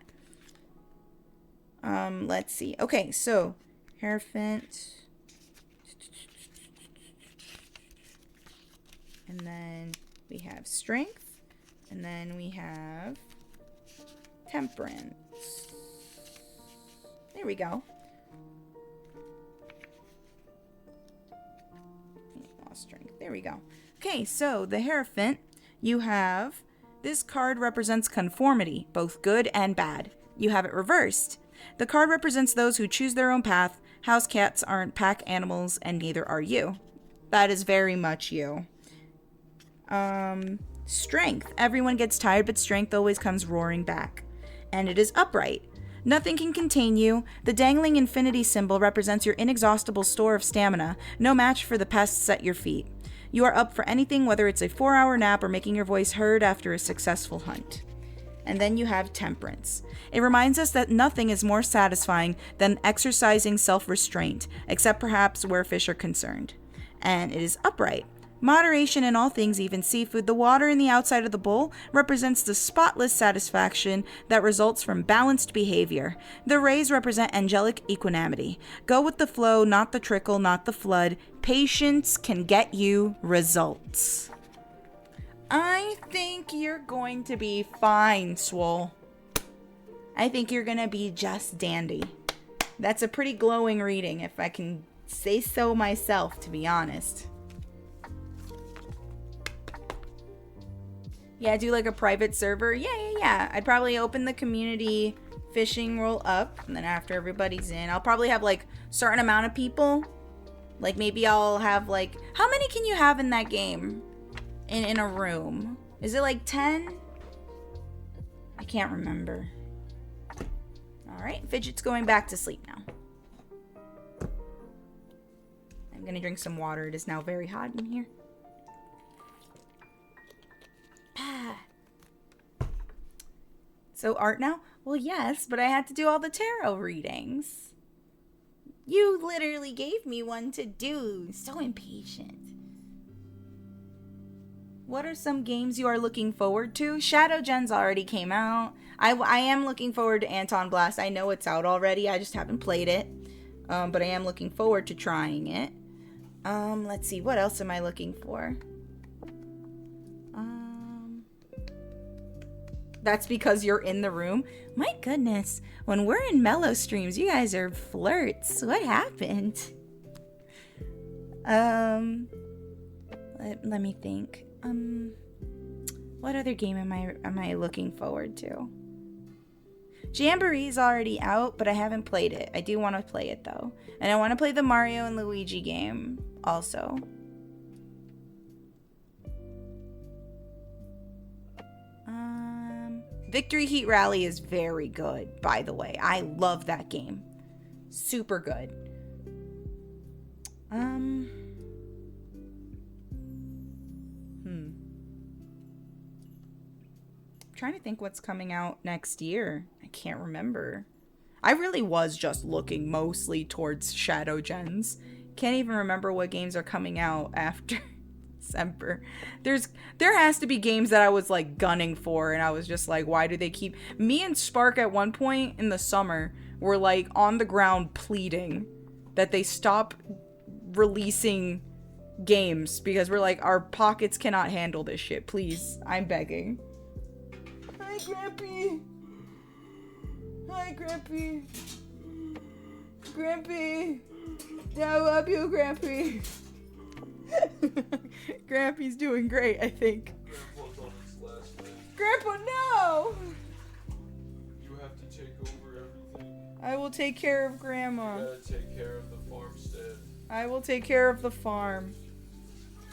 Let's see. Okay, so Hierophant. And then we have Strength. And then we have Temperance. There we go. Strength. There we go. Okay, so the Hierophant, you have this card represents conformity, both good and bad. You have it reversed. The card represents those who choose their own path. House cats aren't pack animals, and neither are you. That is very much you. Strength. Everyone gets tired, but strength always comes roaring back. And it is upright. Nothing can contain you. The dangling infinity symbol represents your inexhaustible store of stamina, no match for the pests at your feet. You are up for anything, whether it's a 4-hour nap or making your voice heard after a successful hunt. And then you have Temperance. It reminds us that nothing is more satisfying than exercising self-restraint, except perhaps where fish are concerned. And it is upright. Moderation in all things, even seafood. The water in the outside of the bowl represents the spotless satisfaction that results from balanced behavior. The rays represent angelic equanimity. Go with the flow, not the trickle, not the flood. Patience can get you results. I think you're going to be fine, Swole. I think you're going to be just dandy. That's a pretty glowing reading, if I can say so myself, to be honest. Yeah, do like a private server. Yeah. I'd probably open the community fishing roll up, and then after everybody's in, I'll probably have like certain amount of people. Like maybe I'll have like, how many can you have in that game? In a room? Is it like 10? I can't remember. Alright, Fidget's going back to sleep now. I'm gonna drink some water. It is now very hot in here. So art now? Well, yes, but I had to do all the tarot readings. You literally gave me one to do. So impatient. What are some games you are looking forward to? Shadow Gens already came out. I am looking forward to Anton Blast. I know it's out already. I just haven't played it. But I am looking forward to trying it. Let's see. What else am I looking for? That's because you're in the room? My goodness. When we're in mellow streams, you guys are flirts. What happened? Let me think. What other game am I looking forward to? Jamboree's already out, but I haven't played it. I do want to play it though. And I want to play the Mario and Luigi game also. Victory Heat Rally is very good, by the way. I love that game. Super good. Trying to think what's coming out next year. I can't remember. I really was just looking mostly towards Shadow Gens. Can't even remember what games are coming out after December. There has to be games that I was like gunning for, and I was just like, why do they keep... Me and Spark at one point in the summer were like on the ground pleading that they stop releasing games because we're like, our pockets cannot handle this shit. Please, I'm begging. Hi, Grampy. Hi, Grampy. Grampy. I love you, Grampy. Grampy's doing great, I think. Grandpa's on his last leg. Grandpa, no! You have to take over everything. I will take care of Grandma. You gotta take care of the farmstead. I will take care of the farm.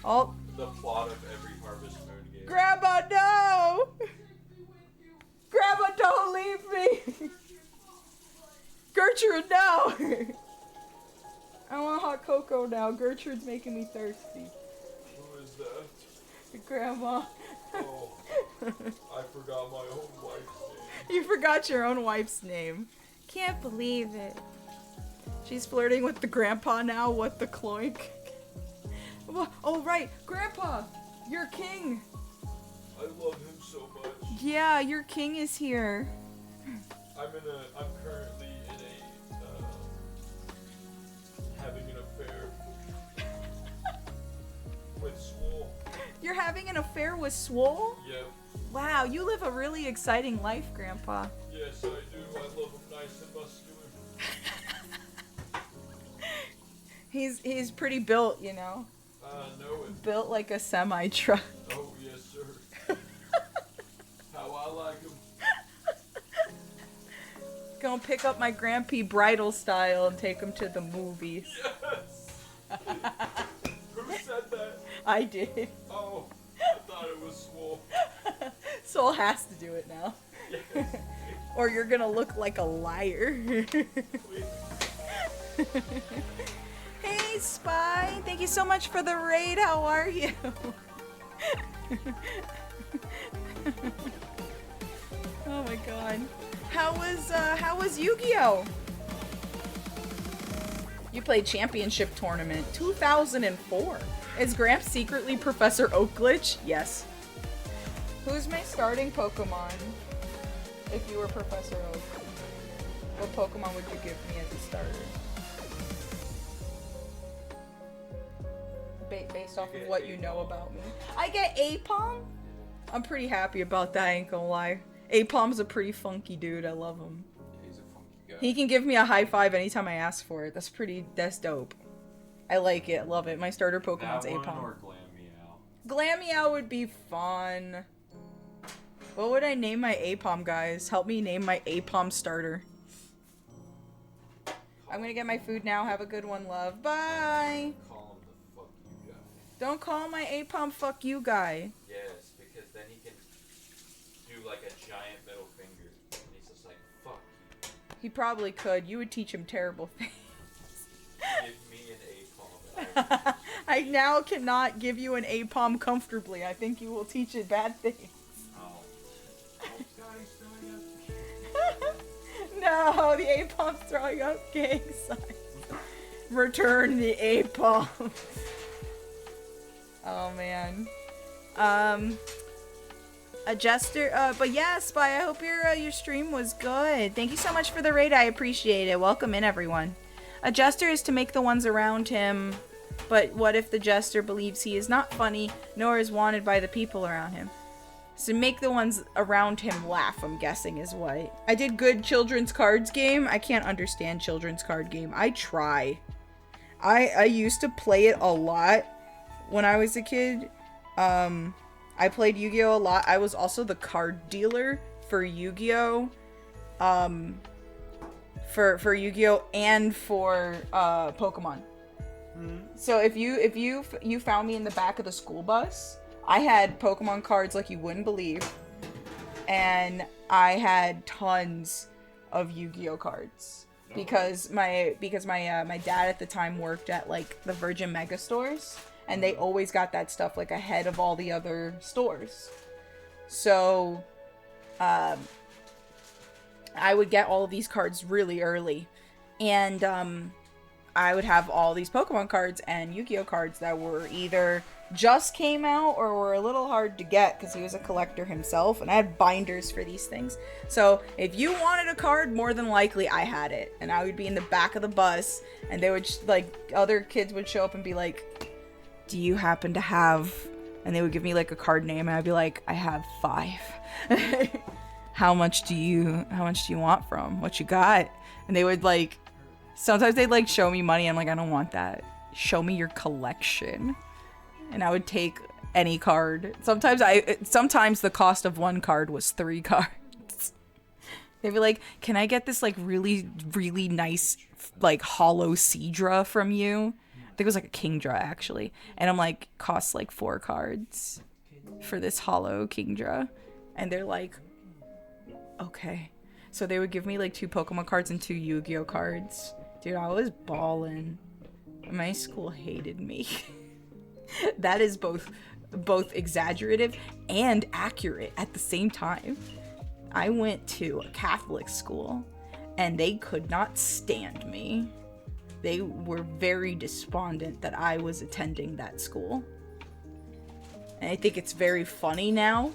All The plot of every Harvest Moon game. Grandma, no! Grandma, don't leave me! Gertrude, no! I want hot cocoa now. Gertrude's making me thirsty. Who is that? Grandma. Oh, I forgot my own wife's name. You forgot your own wife's name. Can't believe it. She's flirting with the grandpa now. What the cloink? Oh, right. Grandpa, your king. I love him so much. Yeah, your king is here. I'm currently in a, having an affair with Swole. You're having an affair with Swole? Yep. Wow, you live a really exciting life, Grandpa. Yes, I do. I love him nice and muscular. He's pretty built, you know. Know it. Built like a semi-truck. Oh, yes, sir. How I like him. Gonna pick up my Grampy bridal style and take him to the movies. Yes! Who said that? I did. Oh, I thought it was Swole. Soul has to do it now. Yes. Or you're gonna look like a liar. Hey, Spy! Thank you so much for the raid. How are you? Oh my god. How was Yu-Gi-Oh? You played championship tournament 2004. Is Gramps secretly Professor Oakglitch? Yes. Who's my starting Pokemon? If you were Professor Oak, what Pokemon would you give me as a starter? Based off of what you know about me. I get Apom? I'm pretty happy about that, I ain't gonna lie. Apom's a pretty funky dude, I love him. Yeah, he's a funky guy. He can give me a high five anytime I ask for it. That's dope. I like it, love it. My starter Pokemon's that one Apom. or Glammeow? Glammeow would be fun. What would I name my APOM, guys? Help me name my APOM starter. I'm gonna get my food now. Have a good one, love. Bye! Call him the fuck you guy. Don't call my APOM fuck you guy. Yes, because then he can do like a giant middle finger. And he's just like, fuck you. He probably could. You would teach him terrible things. Give me an APOM. I now cannot give you an APOM comfortably. I think you will teach it bad things. No, the APOM's throwing up gang signs. Return the APOM. Oh man. A jester, but yeah, Spy, I hope your stream was good. Thank you so much for the raid, I appreciate it. Welcome in, everyone. A jester is to make the ones around him, but what if the jester believes he is not funny, nor is wanted by the people around him? So make the ones around him laugh, I'm guessing is what. I did good children's cards game. I can't understand children's card game. I try. I used to play it a lot when I was a kid. I played Yu-Gi-Oh! A lot. I was also the card dealer for Yu-Gi-Oh! For Yu-Gi-Oh! And for Pokemon. So if you found me in the back of the school bus, I had Pokemon cards like you wouldn't believe, and I had tons of Yu-Gi-Oh cards because my dad at the time worked at like the Virgin Mega stores, and they always got that stuff like ahead of all the other stores. So, I would get all of these cards really early, and I would have all these Pokemon cards and Yu-Gi-Oh cards that were either just came out or were a little hard to get because he was a collector himself, and I had binders for these things. So if you wanted a card, more than likely I had it, and I would be in the back of the bus, and they would like other kids would show up and be like, do you happen to have, and they would give me like a card name, and I'd be like, I have 5. How much do you want from what you got? And they would like, sometimes they'd like show me money. I'm like, I don't want that. Show me your collection. And I would take any card. Sometimes the cost of one card was 3 cards. They'd be like, can I get this like really, really nice like hollow Seadra from you? I think it was like a Kingdra actually. And I'm like, costs like 4 cards for this hollow Kingdra. And they're like, okay. So they would give me like 2 Pokemon cards and 2 Yu-Gi-Oh cards. Dude, I was ballin'. My school hated me. That is both exaggerative and accurate at the same time. I went to a Catholic school, and they could not stand me. They were very despondent that I was attending that school. And I think it's very funny now,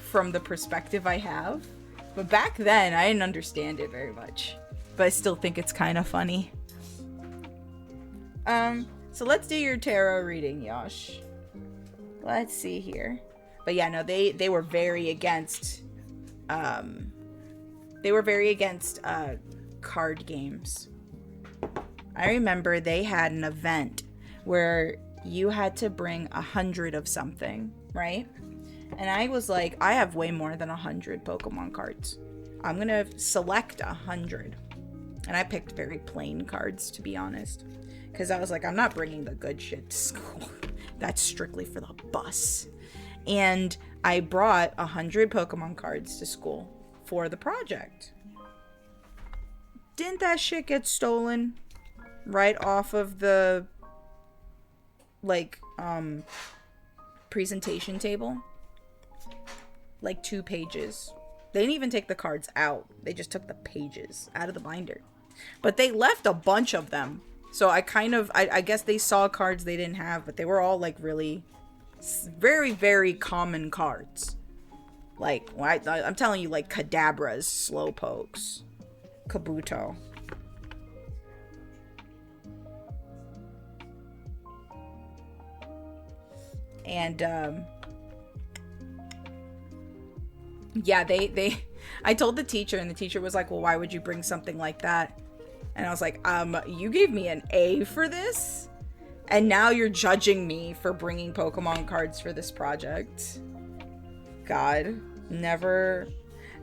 from the perspective I have. But back then, I didn't understand it very much. But I still think it's kind of funny. So let's do your tarot reading, Yosh. Let's see here. But yeah, no, they were very against, card games. I remember they had an event where you had to bring 100 of something, right? And I was like, I have way more than 100 Pokemon cards. I'm gonna select 100. And I picked very plain cards, to be honest. Because I was like, I'm not bringing the good shit to school. That's strictly for the bus. And I brought 100 Pokemon cards to school for the project. Didn't that shit get stolen right off of the, like, presentation table? Like 2 pages. They didn't even take the cards out. They just took the pages out of the binder. But they left a bunch of them. So I guess they saw cards they didn't have, but they were all like really very, very common cards. Like, I'm telling you, like Kadabras, Slowpokes, Kabuto. And, yeah, I told the teacher, and the teacher was like, well, why would you bring something like that? And I was like, you gave me an A for this? And now you're judging me for bringing Pokemon cards for this project. God. Never.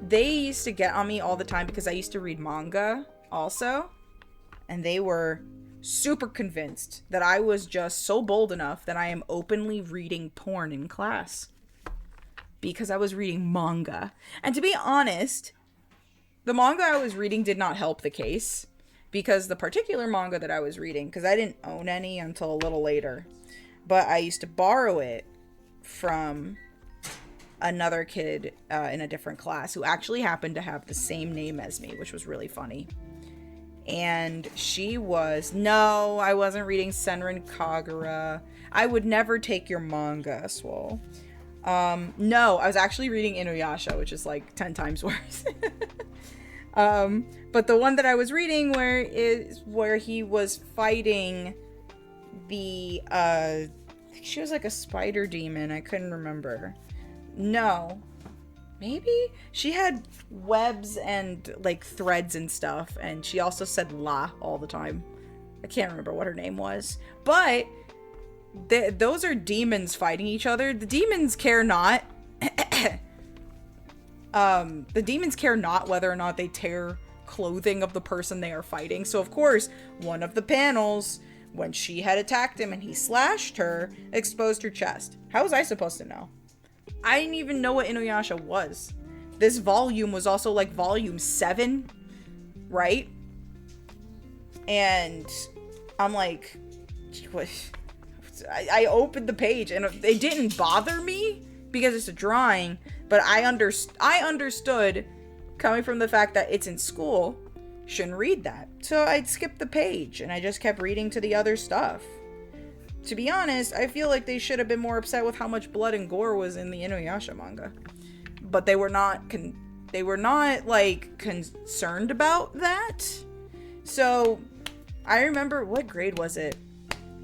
They used to get on me all the time because I used to read manga also. And they were super convinced that I was just so bold enough that I am openly reading porn in class. Because I was reading manga. And to be honest, the manga I was reading did not help the case. Because the particular manga that I was reading, because I didn't own any until a little later, but I used to borrow it from another kid in a different class who actually happened to have the same name as me, which was really funny. And she was, no, I wasn't reading Senran Kagura. I would never take your manga, Swole. No, I was actually reading Inuyasha, which is like 10 times worse. But the one that I was reading where he was fighting the, I think she was like a spider demon. I couldn't remember. No. Maybe? She had webs and like threads and stuff. And she also said la all the time. I can't remember what her name was. But those are demons fighting each other. The demons care not. The demons care not whether or not they tear clothing of the person they are fighting. So of course, one of the panels, when she had attacked him and he slashed her, exposed her chest. How was I supposed to know? I didn't even know what Inuyasha was. This volume was also like volume 7, right? And I'm like, what? I opened the page and it didn't bother me because it's a drawing, but I understood coming from the fact that it's in school, shouldn't read that. So I'd skip the page and I just kept reading to the other stuff. To be honest, I feel like they should have been more upset with how much blood and gore was in the Inuyasha manga. But they were not like concerned about that. So I remember, what grade was it?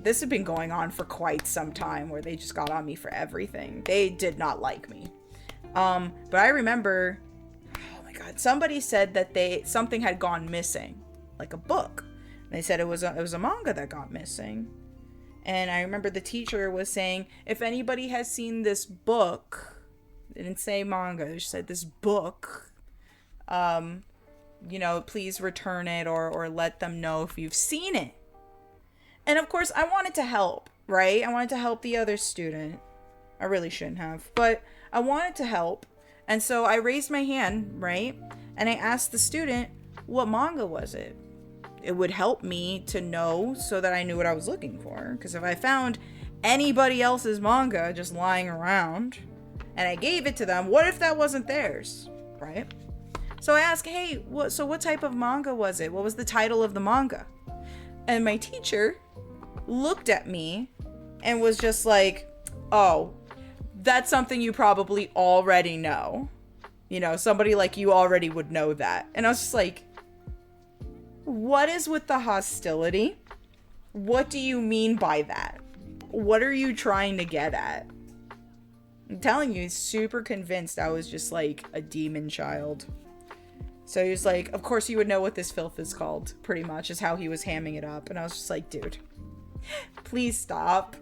This had been going on for quite some time where they just got on me for everything. They did not like me. But I remember, oh my god, somebody said that something had gone missing, like a book. And they said it was a manga that got missing. And I remember the teacher was saying, if anybody has seen this book, they didn't say manga, they just said this book, please return it or let them know if you've seen it. And of course, I wanted to help, right? I wanted to help the other student. I really shouldn't have, but I wanted to help. And so I raised my hand, right? And I asked the student, what manga was it? It would help me to know so that I knew what I was looking for. Because if I found anybody else's manga just lying around and I gave it to them, what if that wasn't theirs, right? So I asked, hey, what type of manga was it? What was the title of the manga? And my teacher looked at me and was just like, oh, that's something you probably already know. You know, somebody like you already would know that. And I was just like, what is with the hostility? What do you mean by that? What are you trying to get at? I'm telling you, he's super convinced I was just like a demon child. So he was like, of course you would know what this filth is called, pretty much, is how he was hamming it up. And I was just like, dude, please stop.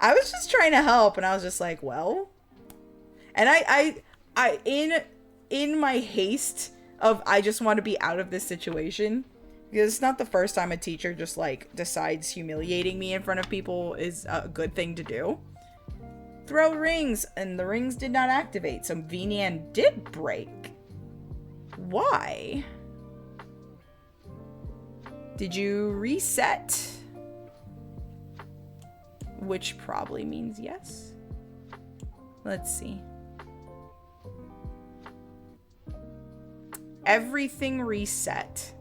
I was just trying to help, and I was just like, well. And I in my haste of I just want to be out of this situation, because it's not the first time a teacher just like decides humiliating me in front of people is a good thing to do. Throw rings, and the rings did not activate, so VNan did break. Why? Did you reset? Which probably means yes. Let's see. Everything reset.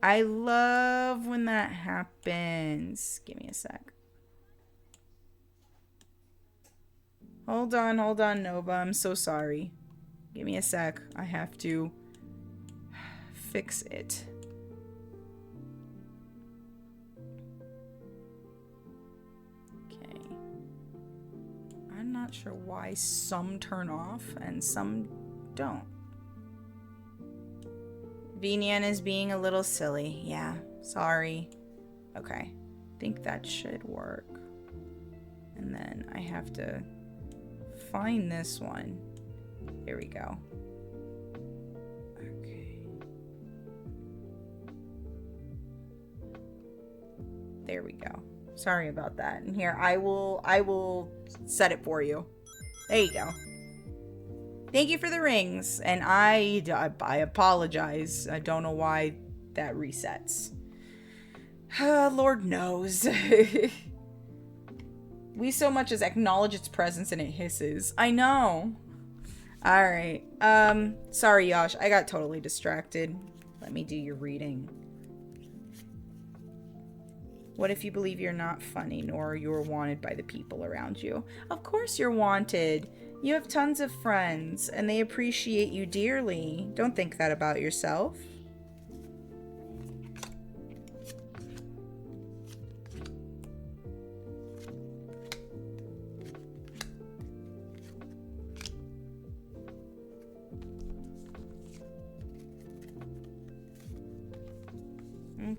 I love when that happens. Give me a sec. Hold on, Nova. I'm so sorry. Give me a sec. I have to fix it. Okay. I'm not sure why some turn off and some don't. VNan is being a little silly. Yeah, sorry. Okay. I think that should work. And then I have to find this one. Here There we go. Okay. There we go. Sorry about that. And here, I will set it for you. There you go. Thank you for the rings. And I apologize. I don't know why that resets. Lord knows. We so much as acknowledge its presence and it hisses. I know. Alright. Sorry, Yash. I got totally distracted. Let me do your reading. What if you believe you're not funny, nor you're wanted by the people around you? Of course you're wanted. You have tons of friends, and they appreciate you dearly. Don't think that about yourself.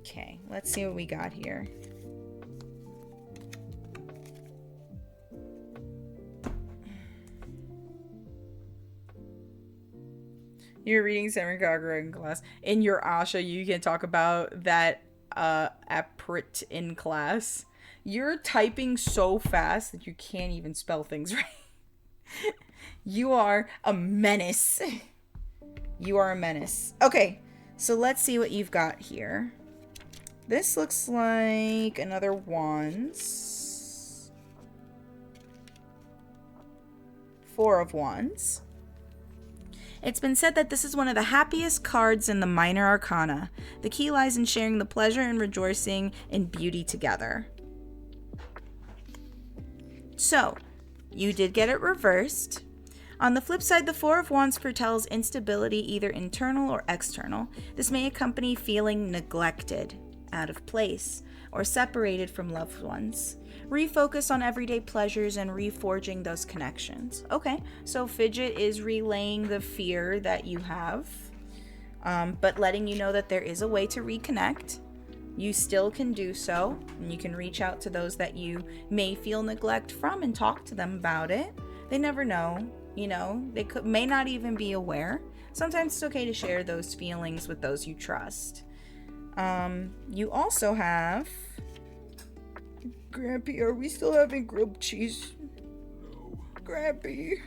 Okay, let's see what we got here. You're reading Samurai Kagura in class. In your Asha, you can talk about that aprit in class. You're typing so fast that you can't even spell things right. You are a menace. You are a menace. Okay, so let's see what you've got here. This looks like another wands. 4 of wands. It's been said that this is one of the happiest cards in the minor arcana. The key lies in sharing the pleasure and rejoicing in beauty together. So, you did get it reversed. On the flip side, the 4 of Wands foretells instability, either internal or external. This may accompany feeling neglected, out of place, or separated from loved ones. Refocus on everyday pleasures and reforging those connections. Okay, so Fidget is relaying the fear that you have, but letting you know that there is a way to reconnect. You still can do so, and you can reach out to those that you may feel neglect from and talk to them about it. They never know, you know, they may not even be aware. Sometimes it's okay to share those feelings with those you trust. You also have... Grampy, are we still having grilled cheese? No. Grampy.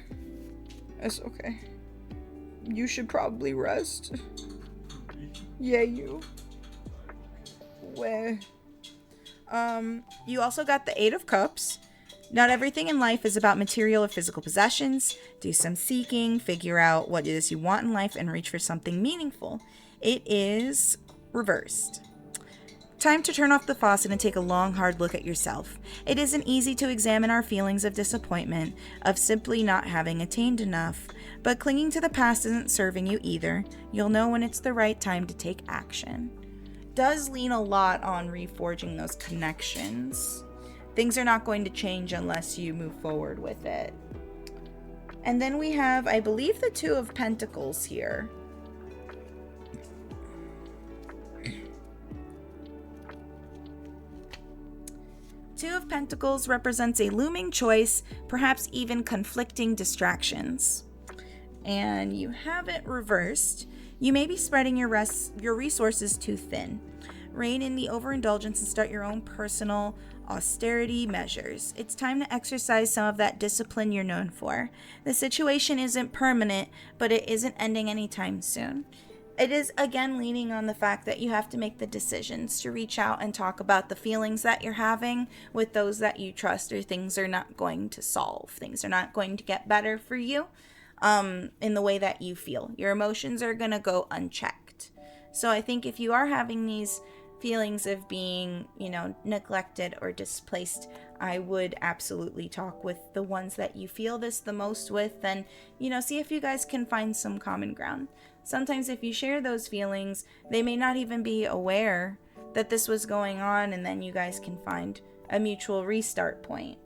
That's okay. You should probably rest. Yeah, you. Where? You also got the 8 of Cups. Not everything in life is about material or physical possessions. Do some seeking, figure out what it is you want in life, and reach for something meaningful. It is reversed. Time to turn off the faucet and take a long, hard look at yourself. It isn't easy to examine our feelings of disappointment, of simply not having attained enough, but clinging to the past isn't serving you either. You'll know when it's the right time to take action. Does lean a lot on reforging those connections. Things are not going to change unless you move forward with it. And then we have, I believe, the 2 of Pentacles here. Two of Pentacles represents a looming choice, perhaps even conflicting distractions. And you have it reversed. You may be spreading your resources too thin. Rein in the overindulgence and start your own personal austerity measures. It's time to exercise some of that discipline you're known for. The situation isn't permanent, but it isn't ending anytime soon. It is, again, leaning on the fact that you have to make the decisions to reach out and talk about the feelings that you're having with those that you trust, or things are not going to solve. Things are not going to get better for you in the way that you feel. Your emotions are going to go unchecked. So I think if you are having these feelings of being, neglected or displaced, I would absolutely talk with the ones that you feel this the most with, and, see if you guys can find some common ground. Sometimes if you share those feelings, they may not even be aware that this was going on, and then you guys can find a mutual restart point.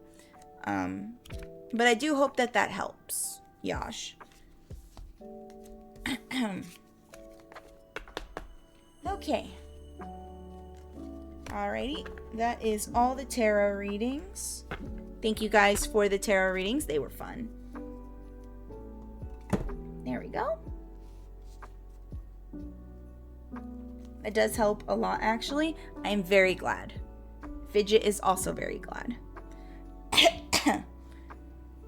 But I do hope that helps, Yash. Okay. Alrighty, that is all the tarot readings. Thank you guys for the tarot readings. They were fun. There we go. It does help a lot, actually. I'm very glad. Fidget is also very glad.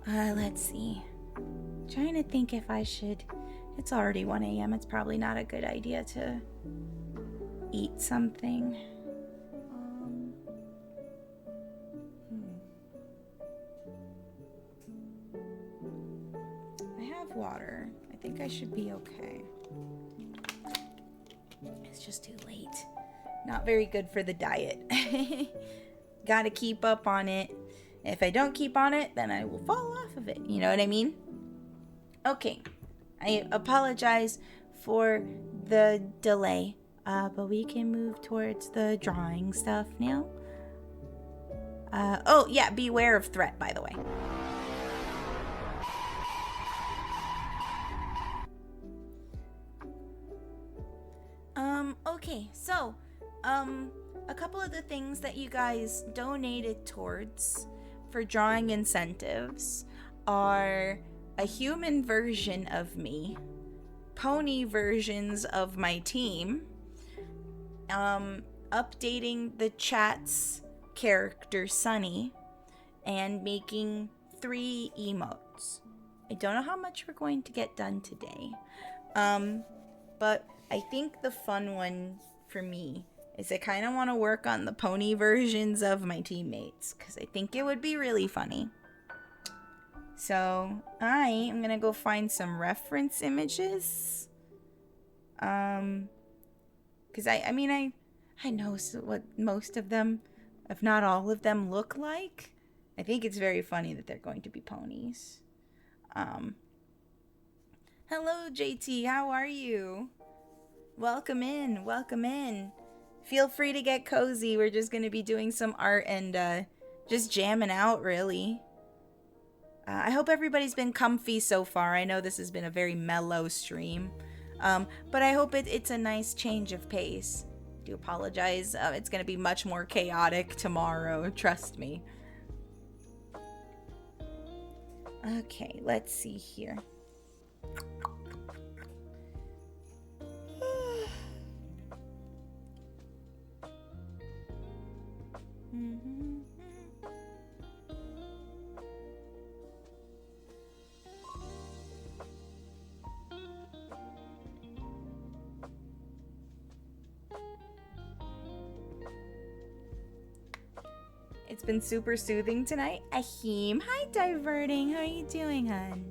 Let's see. Trying to think if I should... It's already 1 a.m. It's probably not a good idea to eat something. I have water. I think I should be okay. It's just too late. Not very good for the diet. Gotta keep up on it. If I don't keep on it, then I will fall off of it. You know what I mean? Okay. I apologize for the delay. But we can move towards the drawing stuff now. Oh, yeah, beware of threat, by the way. Okay, so, a couple of the things that you guys donated towards for drawing incentives are a human version of me, pony versions of my team, updating the chat's character Sunny, and making 3 emotes. I don't know how much we're going to get done today, but I think the fun one for me is I kind of want to work on the pony versions of my teammates, because I think it would be really funny. So I am gonna go find some reference images, because I know what most of them, if not all of them, look like. I think it's very funny that they're going to be ponies. Hello, JT. How are you? Welcome in. Welcome in. Feel free to get cozy. We're just going to be doing some art and just jamming out, really. I hope everybody's been comfy so far. I know this has been a very mellow stream. But I hope it's a nice change of pace. I do apologize. It's going to be much more chaotic tomorrow. Trust me. Okay, let's see here. It's been super soothing tonight. Ahim, hi Diverting. How are you doing, hun?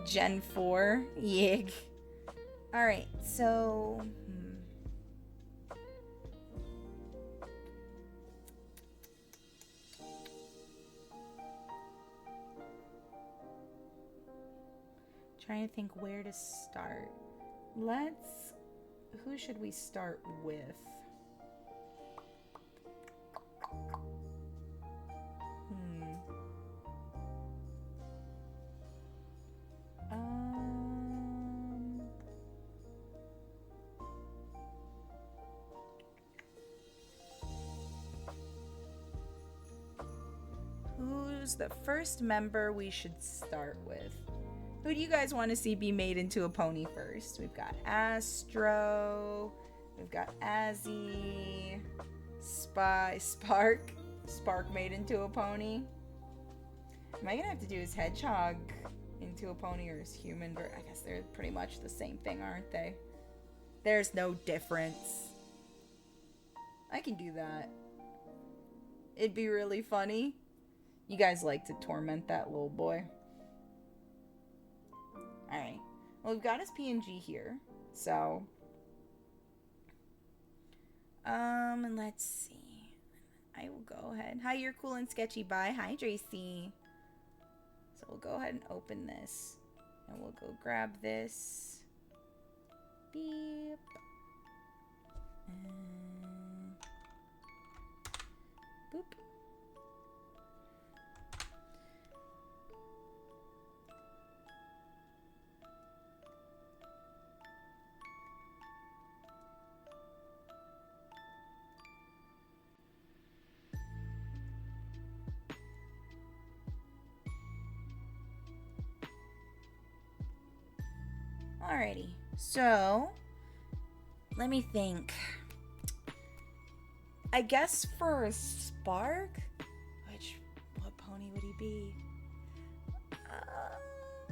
Gen 4, yig. Alright, so... Trying to think where to start. Who should we start with? Who's the first member we should start with? Who do you guys want to see be made into a pony first? We've got Astro, we've got Azzy, Spark made into a pony. Am I gonna have to do his hedgehog into a pony or his human? I guess they're pretty much the same thing, aren't they? There's no difference. I can do that. It'd be really funny. You guys like to torment that little boy. Alright. Well, we've got his PNG here. So. And let's see. I will go ahead. Hi, you're cool and sketchy. Bye. Hi, Tracy. So we'll go ahead and open this. And we'll go grab this. Beep. And boop. Alrighty. So, let me think. I guess for a Spark, what pony would he be?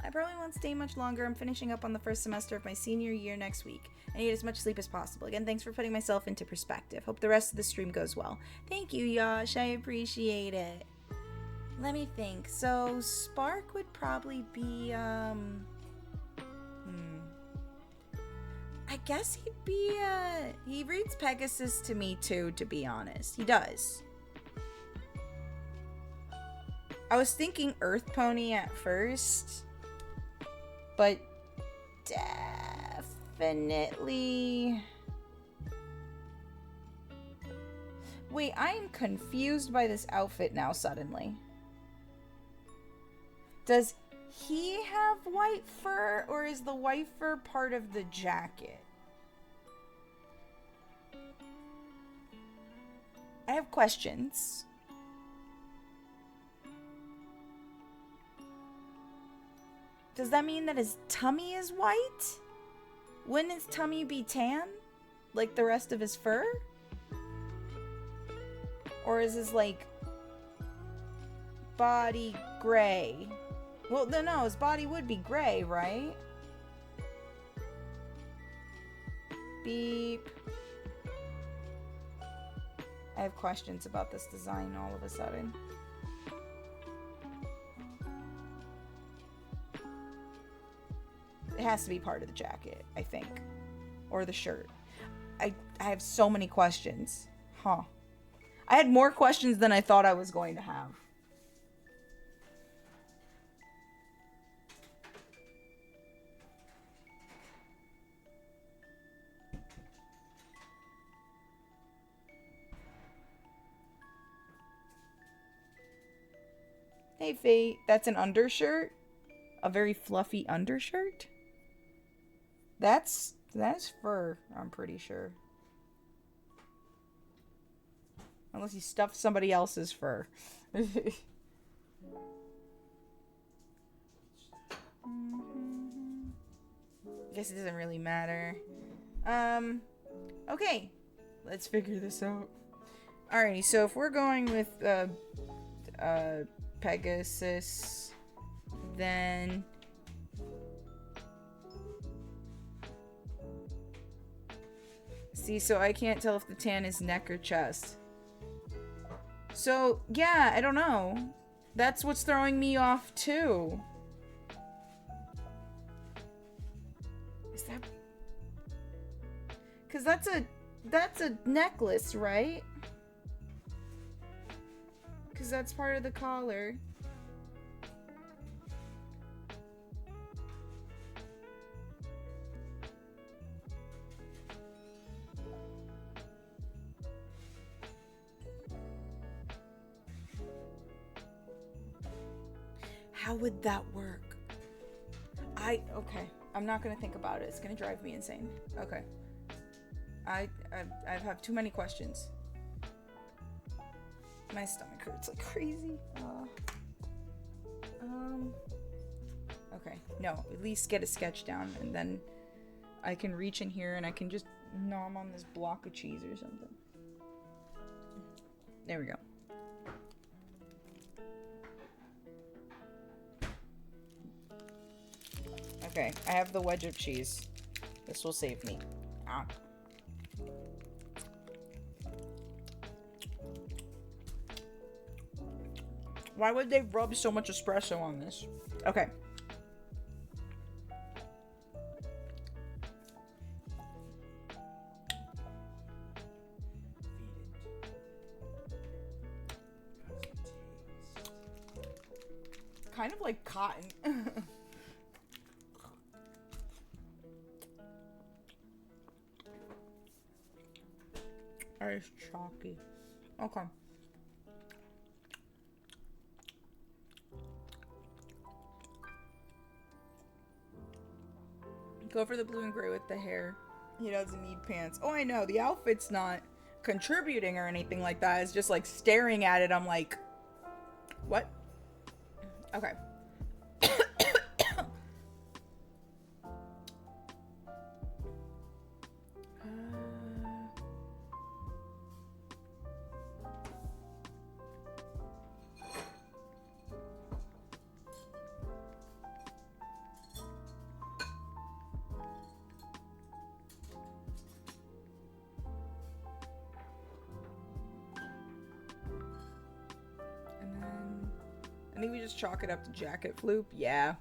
I probably won't stay much longer. I'm finishing up on the first semester of my senior year next week. I need as much sleep as possible. Again, thanks for putting myself into perspective. Hope the rest of the stream goes well. Thank you, Yash. I appreciate it. Let me think. So, Spark would probably be, I guess he'd be, he reads Pegasus to me too, to be honest. He does. I was thinking Earth Pony at first, but definitely... Wait, I am confused by this outfit now suddenly. Does he have white fur, or is the white fur part of the jacket? I have questions. Does that mean that his tummy is white? Wouldn't his tummy be tan? Like the rest of his fur? Or is his, like, body gray? Well, no, his body would be gray, right? Beep. I have questions about this design all of a sudden. It has to be part of the jacket, I think. Or the shirt. I have so many questions. Huh. I had more questions than I thought I was going to have. Hey, Faye. That's an undershirt? A very fluffy undershirt? That's fur, I'm pretty sure. Unless he stuffed somebody else's fur. I guess it doesn't really matter. Okay. Let's figure this out. Alrighty, so if we're going with, Pegasus, then... See, so I can't tell if the tan is neck or chest. So, yeah, I don't know. That's what's throwing me off, too. Is that... Because that's a necklace, right? Because that's part of the collar. How would that work? Okay. I'm not gonna think about it. It's gonna drive me insane. Okay. I have too many questions. My stomach hurts like crazy. Okay. No, at least get a sketch down, and then I can reach in here and I can just nom on this block of cheese or something. There we go. Okay, I have the wedge of cheese. This will save me. Ow. Why would they rub so much espresso on this? Okay. Kind of like cotton. It's chalky. Okay. Go for the blue and gray with the hair. He doesn't need pants. Oh, I know. The outfit's not contributing or anything like that. It's just like staring at it. I'm like, what? Okay. think we just chalk it up to jacket floop. Yeah.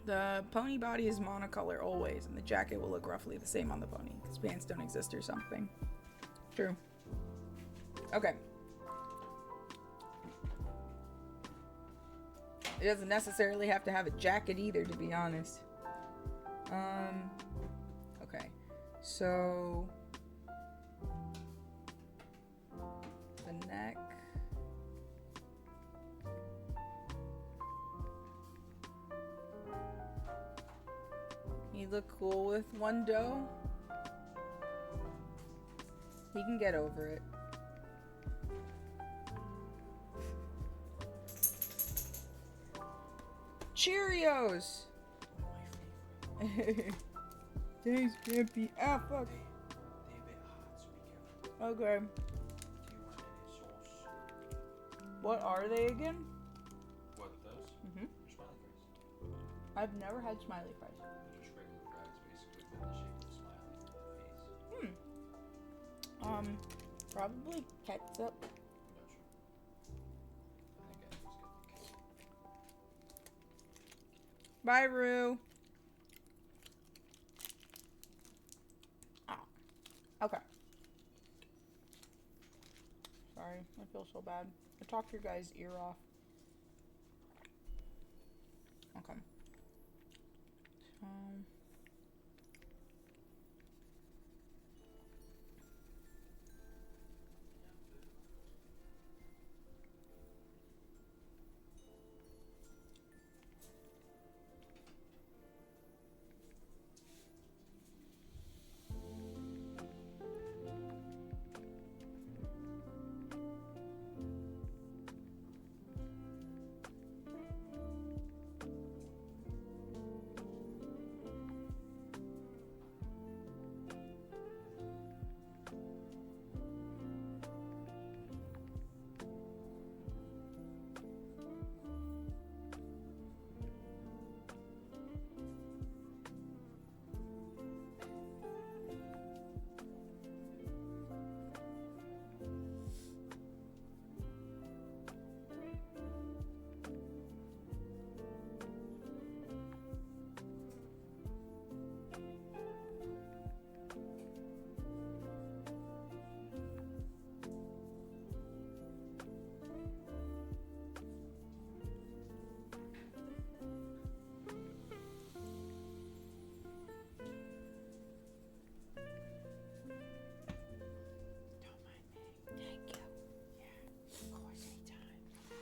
The pony body is monocolor always, and the jacket will look roughly the same on the pony, because pants don't exist or something. True. Okay. It doesn't necessarily have to have a jacket either, to be honest. Okay. So... the neck... You look cool with one doe? He can get over it. Cheerios! Thanks, Grampy. Ah, fuck. They're a bit hot, so be careful. Okay. Do you want any sauce? What are they again? What, those? Mm-hmm. They're smiley fries. I've never had smiley fries. They're just regular fries, basically, but in the shape of a smiley face. Probably ketchup. I'm not sure. I think I just get the ketchup. Bye, Rue. Oh. Okay. Sorry, I feel so bad. I talked your guy's ear off. Okay.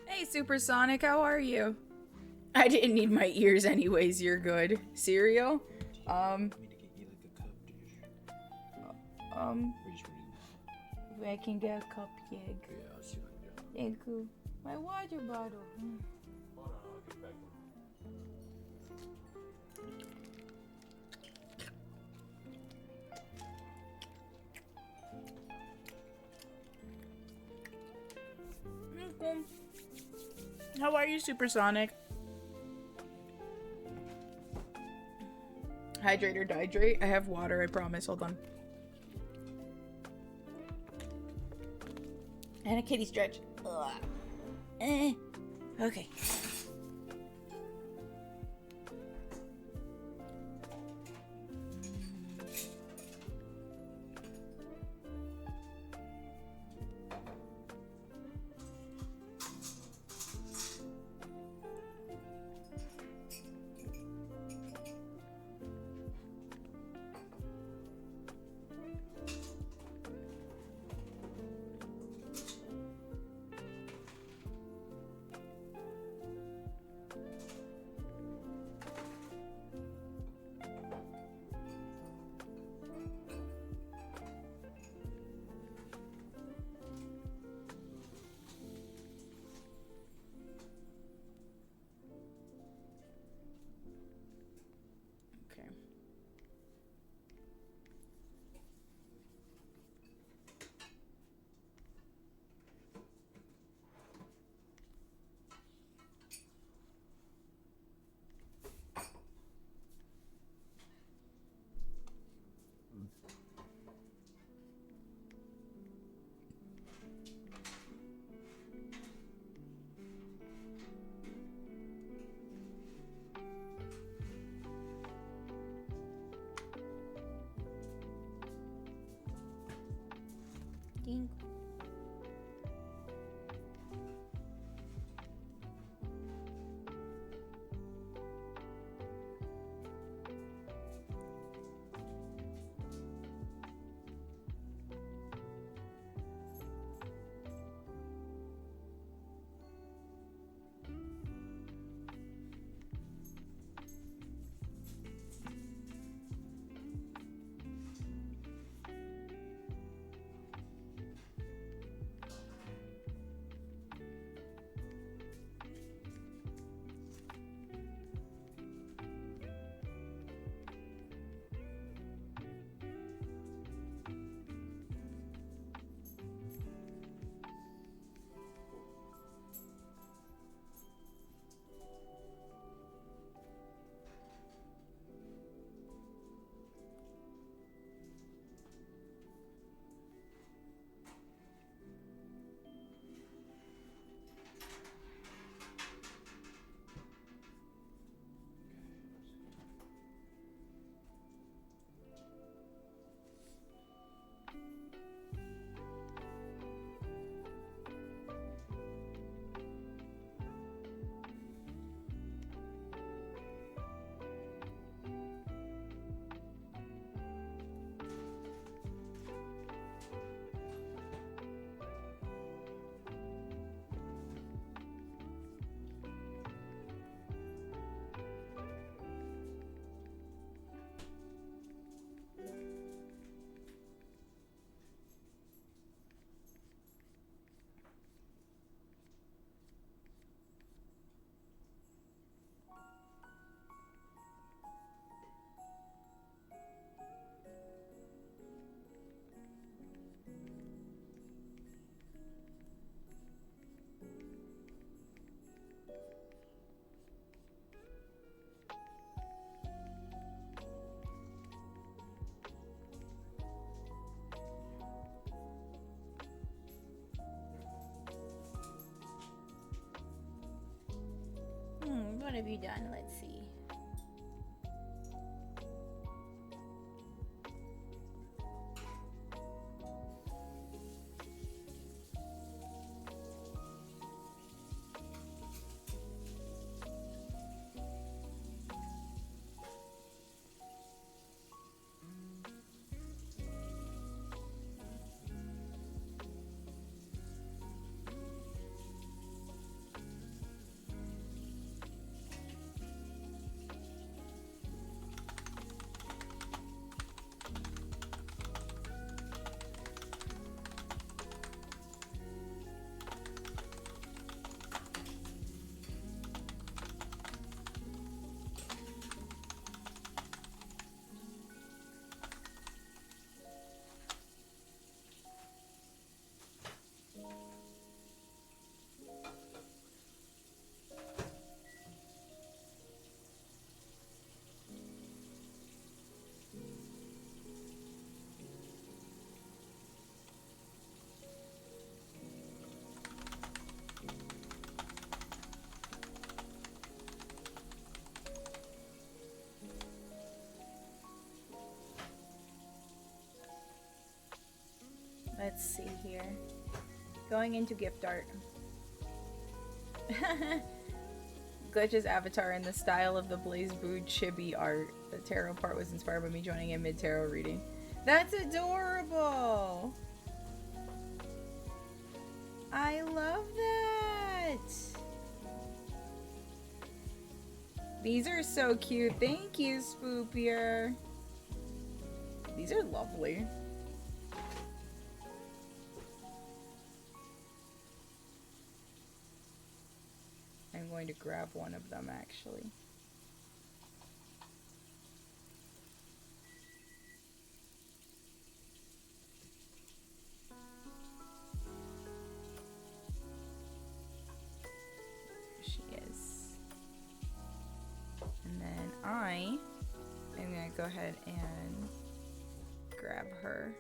Hey, Supersonic, how are you? I didn't need my ears anyways, you're good. Cereal? Me to get you like a cup dish. Or just reading. I can get a cupcake. Yeah, I'll see what I can do. Thank you. My water bottle. Hold on, I'll get back. How are you, Supersonic? Hydrate or dihydrate? I have water, I promise. Hold on. And a kitty stretch. Ugh. Okay. one have you done? Let's see. Let's see here. Going into gift art. Glitch's avatar in the style of the Blaze Boo chibi art. The tarot part was inspired by me joining a mid-tarot reading. That's adorable! I love that! These are so cute. Thank you, Spoopier. These are lovely. I'm going to grab one of them, actually. There she is. And then I'm going to go ahead and grab her.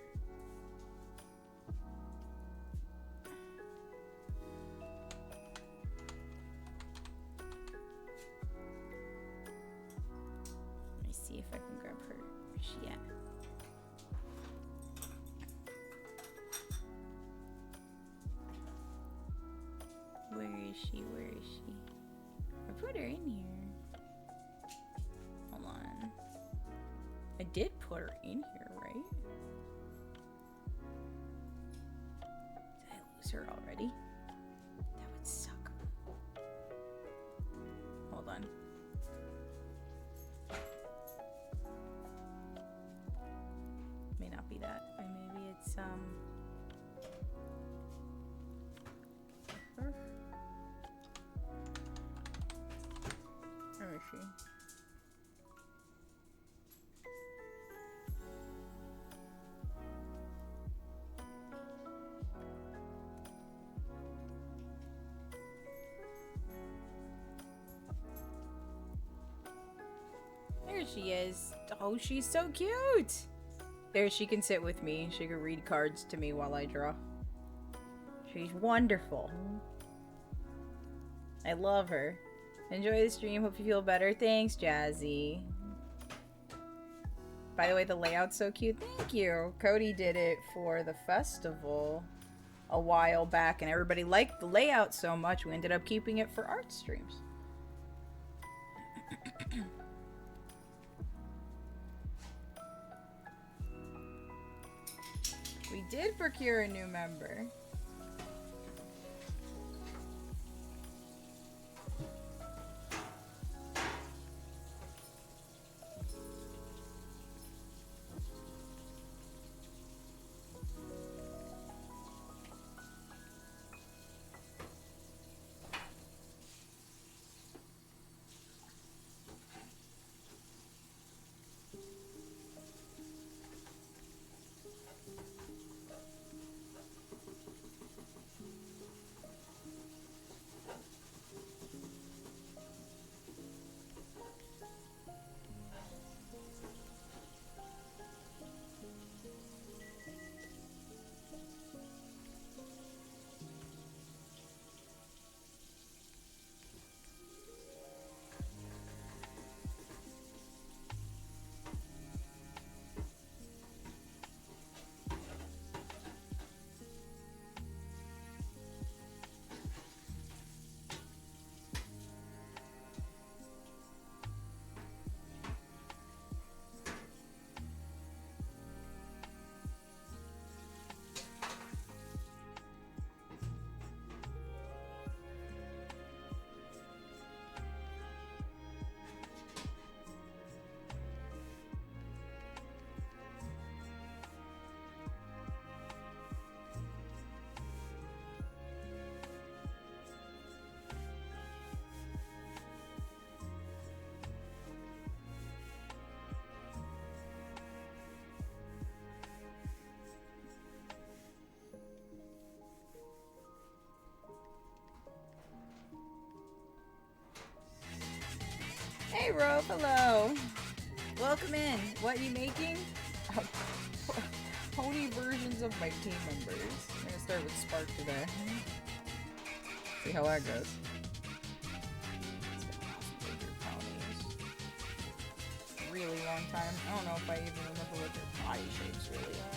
See if I can grab her. Where's she at? Where is she? Where is she? I put her in here. Hold on. I did put her in here, right? Did I lose her already? That would suck. Hold on. May not be that. Or maybe it's her. Where is she? There she is. Oh, she's so cute. There, she can sit with me. She can read cards to me while I draw. She's wonderful. I love her. Enjoy the stream. Hope you feel better. Thanks, Jazzy. By the way, the layout's so cute. Thank you. Cody did it for the festival a while back, and everybody liked the layout so much, we ended up keeping it for art streams. We did procure a new member. Rove, hello. Welcome in. What are you making? Pony versions of my team members. I'm gonna start with Spark today. See how that goes. Really long time. I don't know if I even remember what their body shapes really are.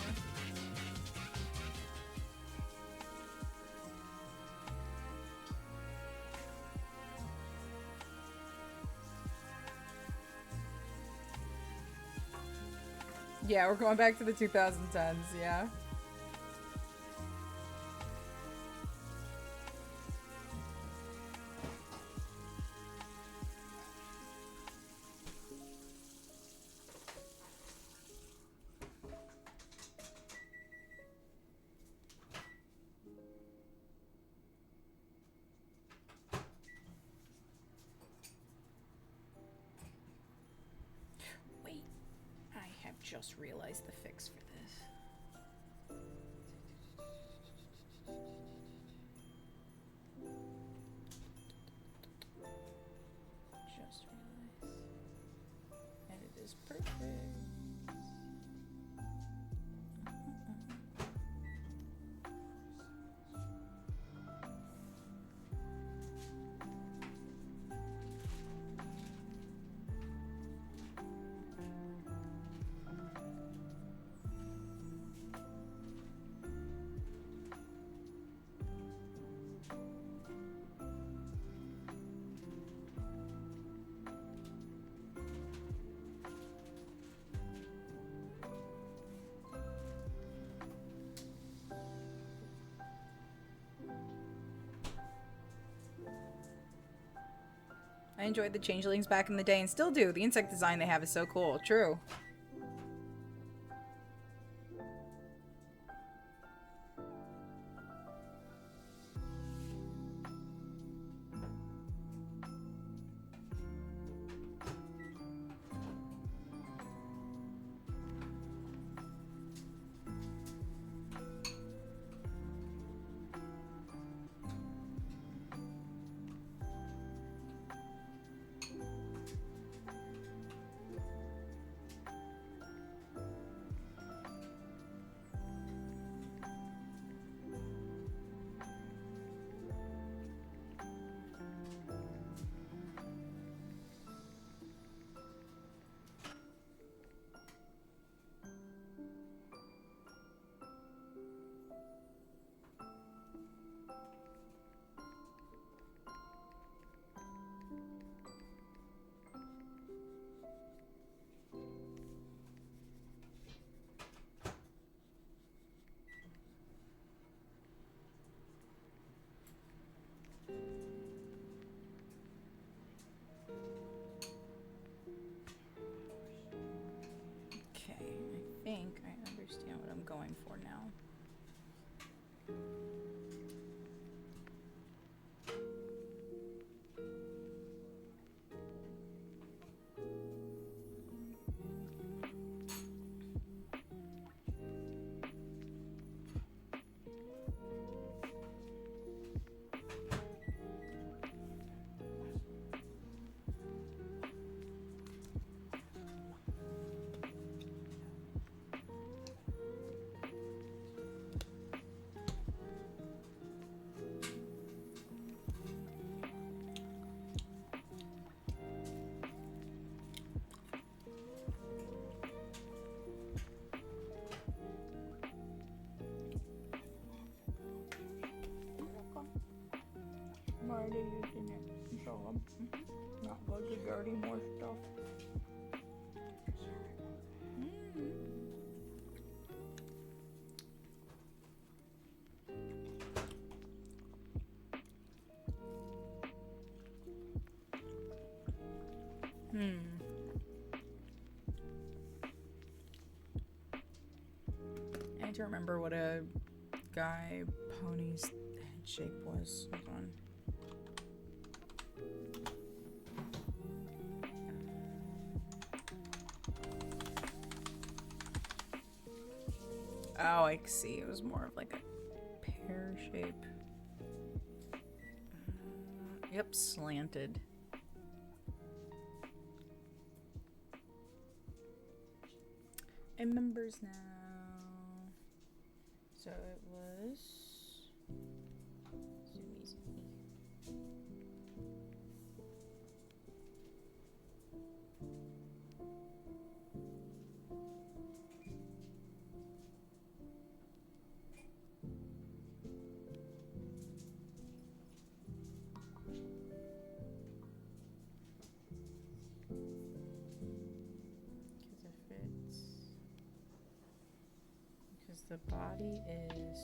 Yeah, we're going back to the 2010s, yeah. Wait, I have just realized the fix for this. Just realized. And it is perfect. I enjoyed the changelings back in the day and still do. The insect design they have is so cool. True. Okay, I think I understand what I'm going for now. I'm already using it, so I'm not guarding more stuff. I need to remember what a guy pony's head shape was. Hold on. Oh, I see. It was more of like a pear shape. Yep, slanted. It remembers now. So it was zoomy zoomy. Because the body is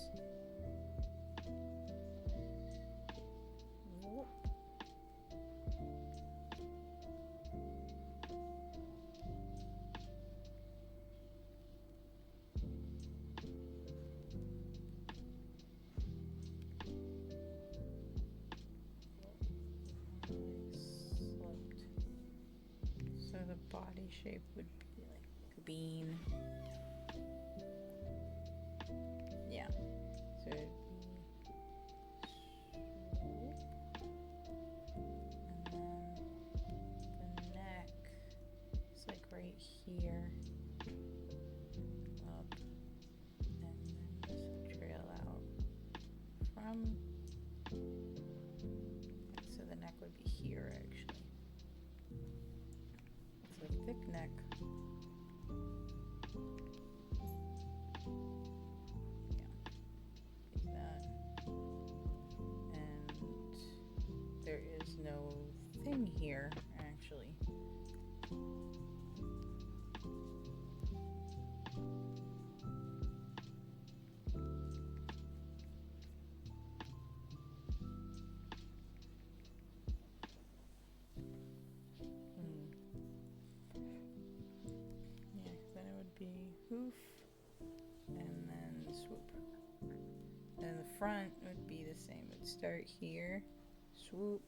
whoop. Sloped. So the body shape would be like a bean. Yeah. So it'd be swoop. And then the neck is like right here. Up. And then this will trail out from. So the neck would be here actually. It's a thick neck. There is no thing here, actually. Yeah, then it would be hoof, and then swoop. Then the front would be the same. It would start here. Swoop,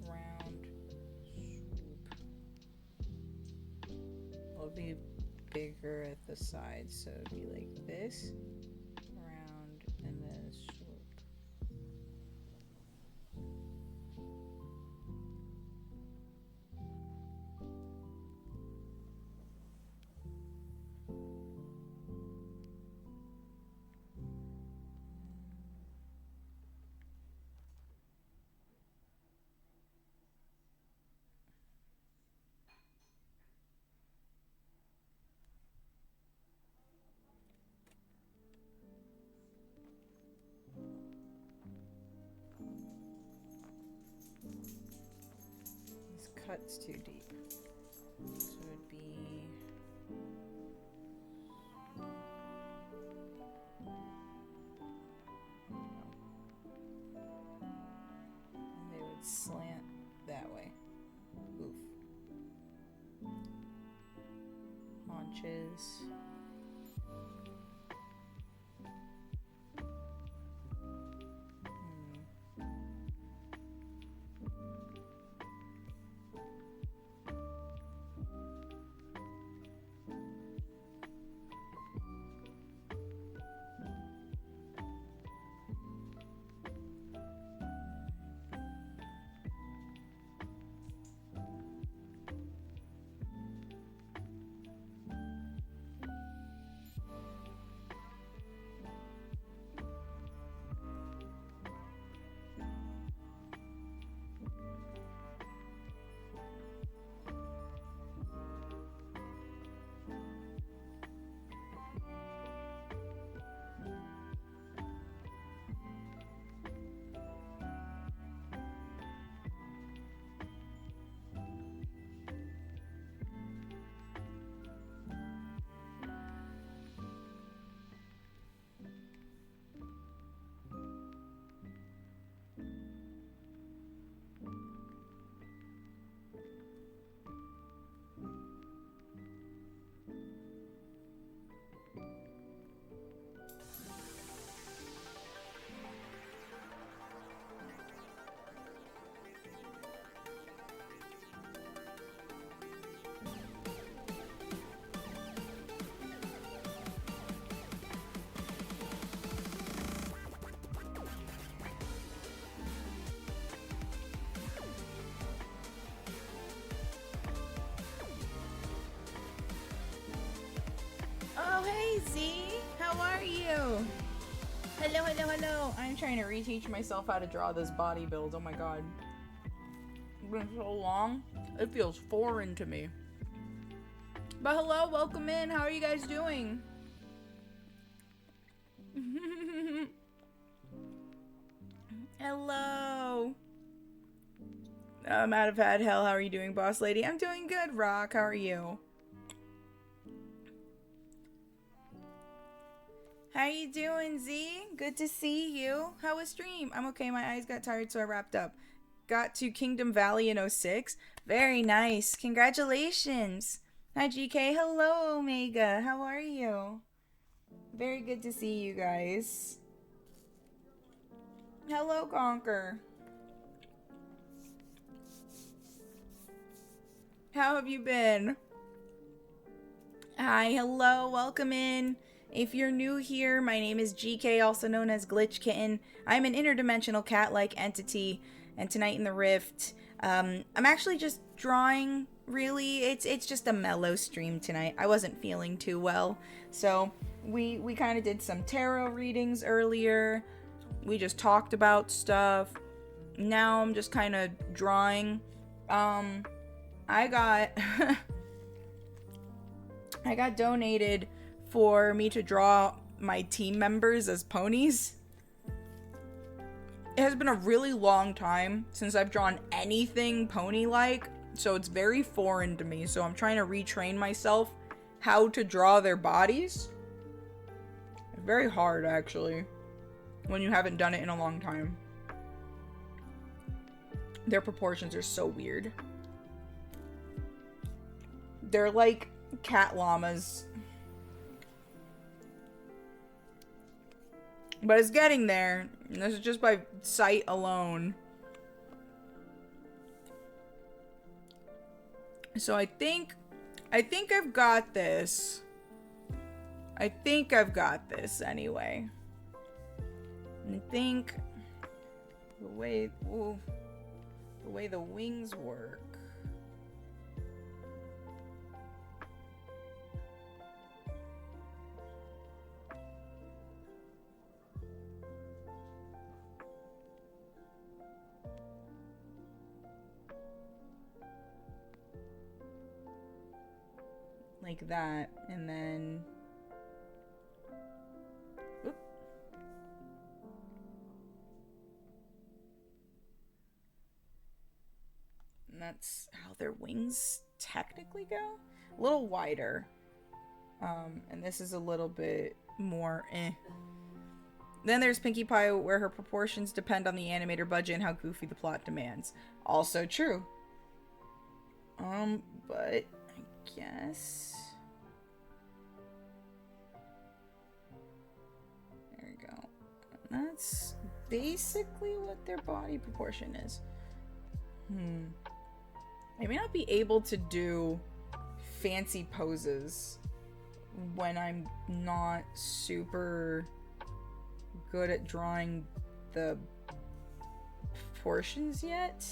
round, swoop. It'll be bigger at the sides, so it'd be like this, round, and then swoop. This cut's too deep. So it'd be and they would slant that way. Oof. Haunches. Hello, hello, hello. I'm trying to reteach myself how to draw this body build. Oh my god. It's been so long. It feels foreign to me. But hello, welcome in. How are you guys doing? Hello. I'm out of bad hell. How are you doing, boss lady? I'm doing good, Rock. How are you? How you doing, Z? Good to see you. How was stream? I'm okay. My eyes got tired, so I wrapped up. Got to Kingdom Valley in 06. Very nice. Congratulations. Hi, GK. Hello, Omega. How are you? Very good to see you guys. Hello, Conquer. How have you been? Hi, hello, welcome in. If you're new here, my name is GK, also known as Glitch Kitten. I'm an interdimensional cat-like entity, and tonight in the Rift, I'm actually just drawing, really. It's just a mellow stream tonight. I wasn't feeling too well, so we kind of did some tarot readings earlier. We just talked about stuff. Now I'm just kind of drawing. I got I got donated for me to draw my team members as ponies. It has been a really long time since I've drawn anything pony-like, so it's very foreign to me. So I'm trying to retrain myself how to draw their bodies. Very hard, actually, when you haven't done it in a long time. Their proportions are so weird. They're like cat llamas. But it's getting there. And this is just by sight alone. So I think I've got this. I think I've got this anyway. And I think the way the wings work. Like that, and then oop. And that's how their wings technically go. A little wider. And this is a little bit more Then there's Pinkie Pie, where her proportions depend on the animator budget and how goofy the plot demands. Also true. But I guess there we go. That's basically what their body proportion is. I may not be able to do fancy poses when I'm not super good at drawing the proportions yet.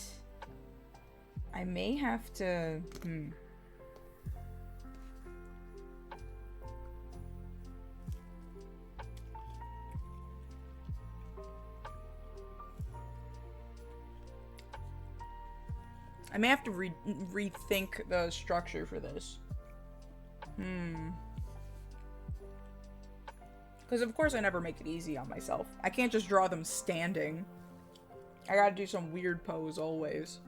I may have to rethink the structure for this. Because of course I never make it easy on myself. I can't just draw them standing. I gotta do some weird pose always.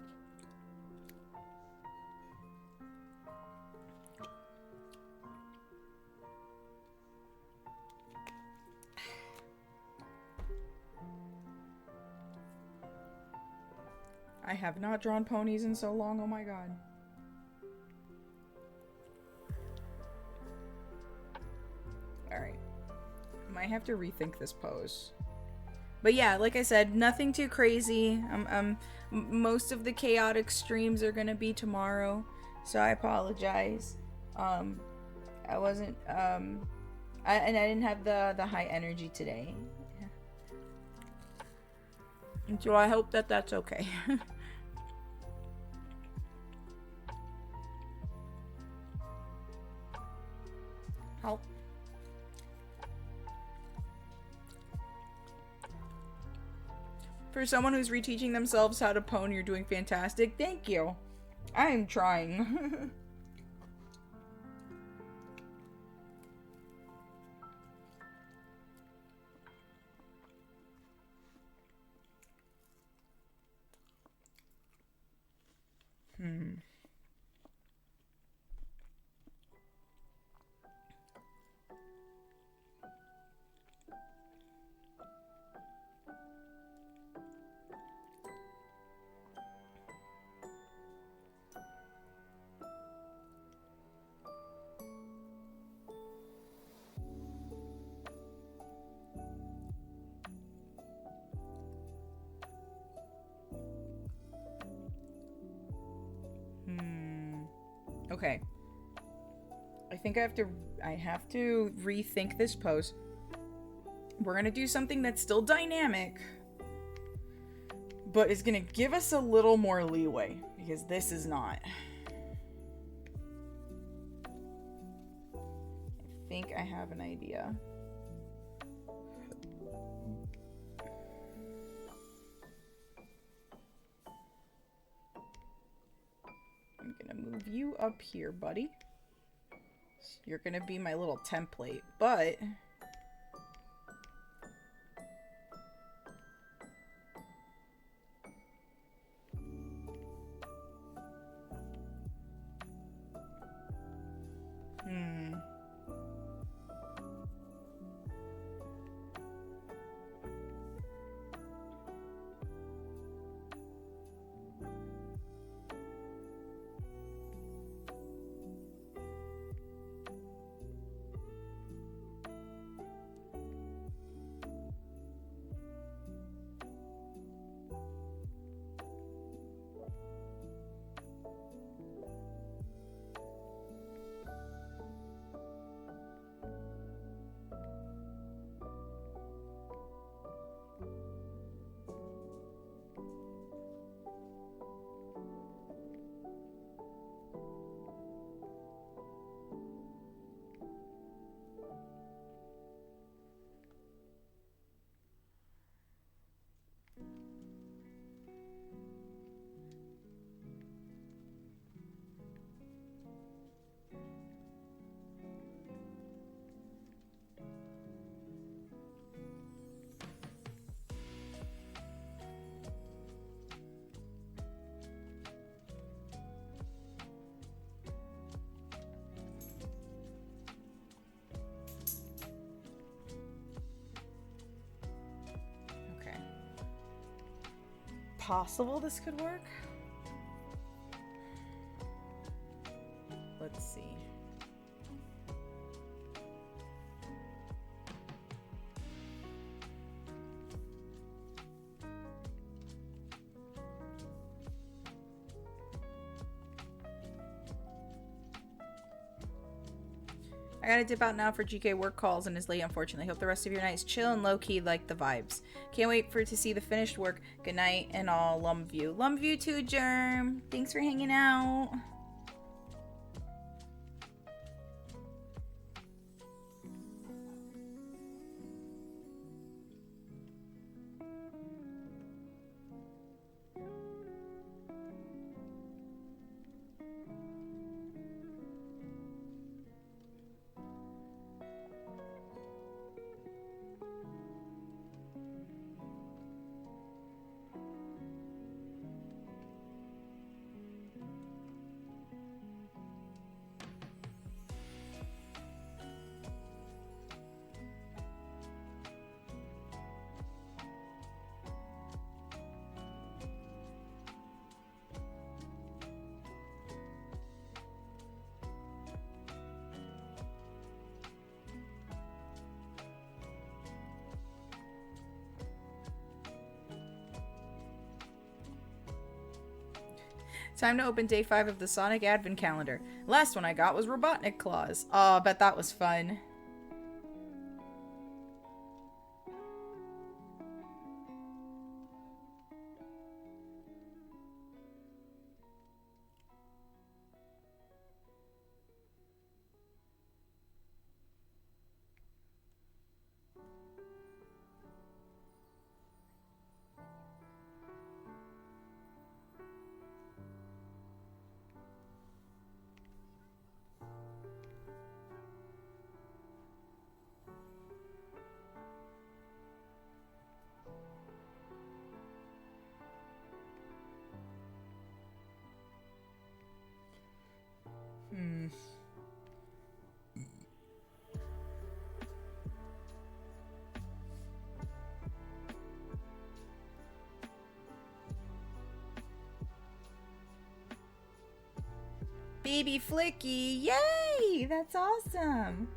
I have not drawn ponies in so long, oh my god. Alright. Might have to rethink this pose. But yeah, like I said, nothing too crazy. Most of the chaotic streams are gonna be tomorrow, so I apologize. I wasn't, and I didn't have the high energy today. Yeah. And so I hope that that's okay. For someone who's reteaching themselves how to pwn, you're doing fantastic. Thank you. I'm trying. Okay. I think I have to rethink this pose. We're gonna do something that's still dynamic, but is gonna give us a little more leeway, because this is not. I think I have an idea. I'm gonna move you up here, buddy. You're gonna be my little template, but possible this could work. Let's see. I gotta dip out now for GK work calls and is late, unfortunately. Hope the rest of your night is chill and low-key like the vibes. Can't wait to see the finished work. Good night and all. Lumview. Lumview too, Germ. Thanks for hanging out. Time to open day 5 of the Sonic Advent Calendar. Last one I got was Robotnik Claus. Oh, I bet that was fun. Baby Flicky. Yay! That's awesome.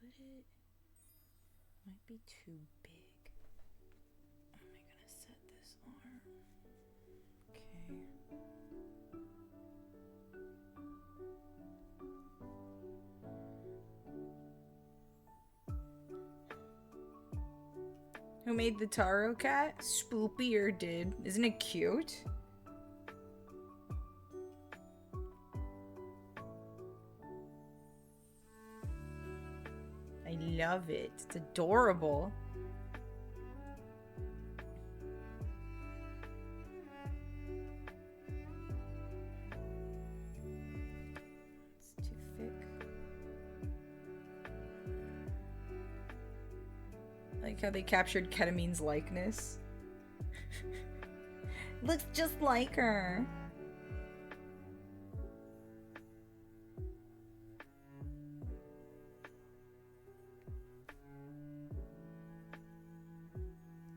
put it? Might be too big. How am I gonna set this arm? Okay. Who made the Taro cat? Spoopy did. Isn't it cute? I love it. It's adorable. It's too thick. I like how they captured Ketamine's likeness. Looks just like her.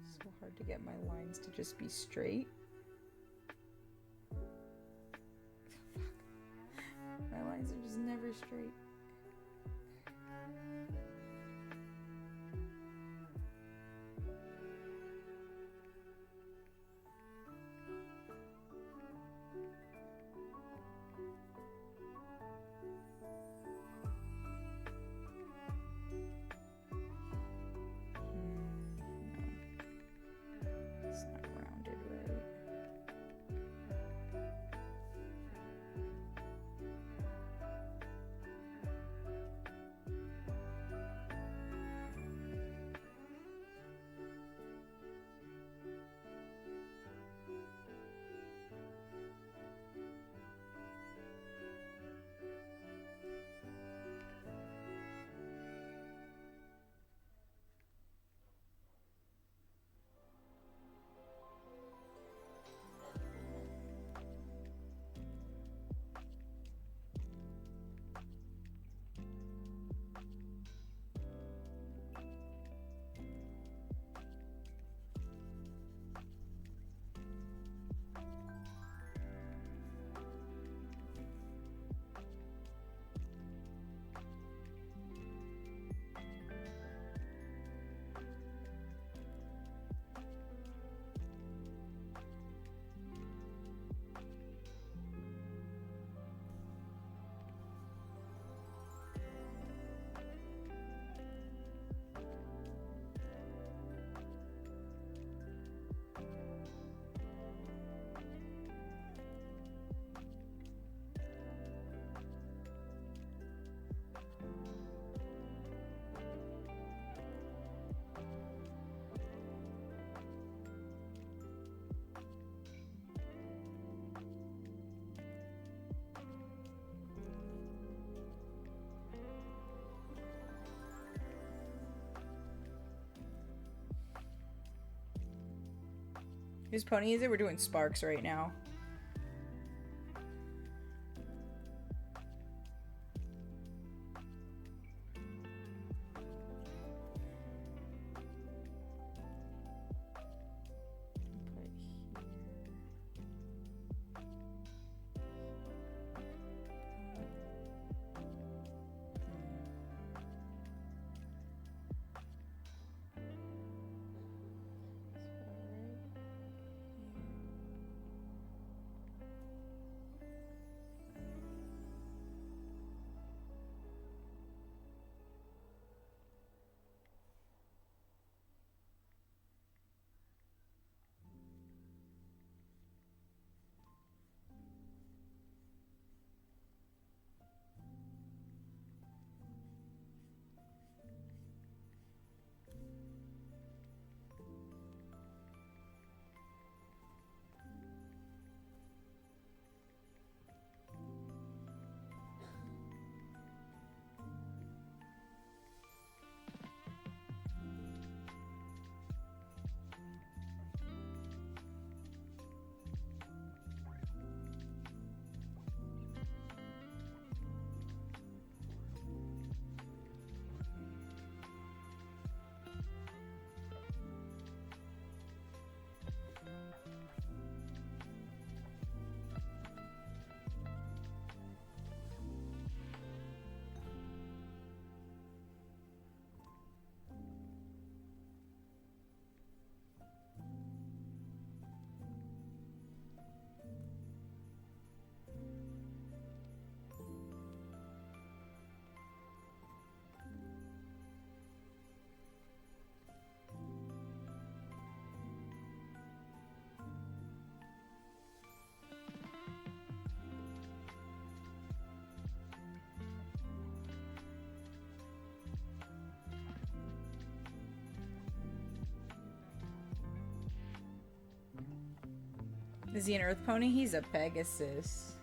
So hard to get my lines to just be straight. My lines are just never straight. It's not rounded right. Whose pony is it? We're doing Sparks right now. Is he an earth pony? He's a Pegasus.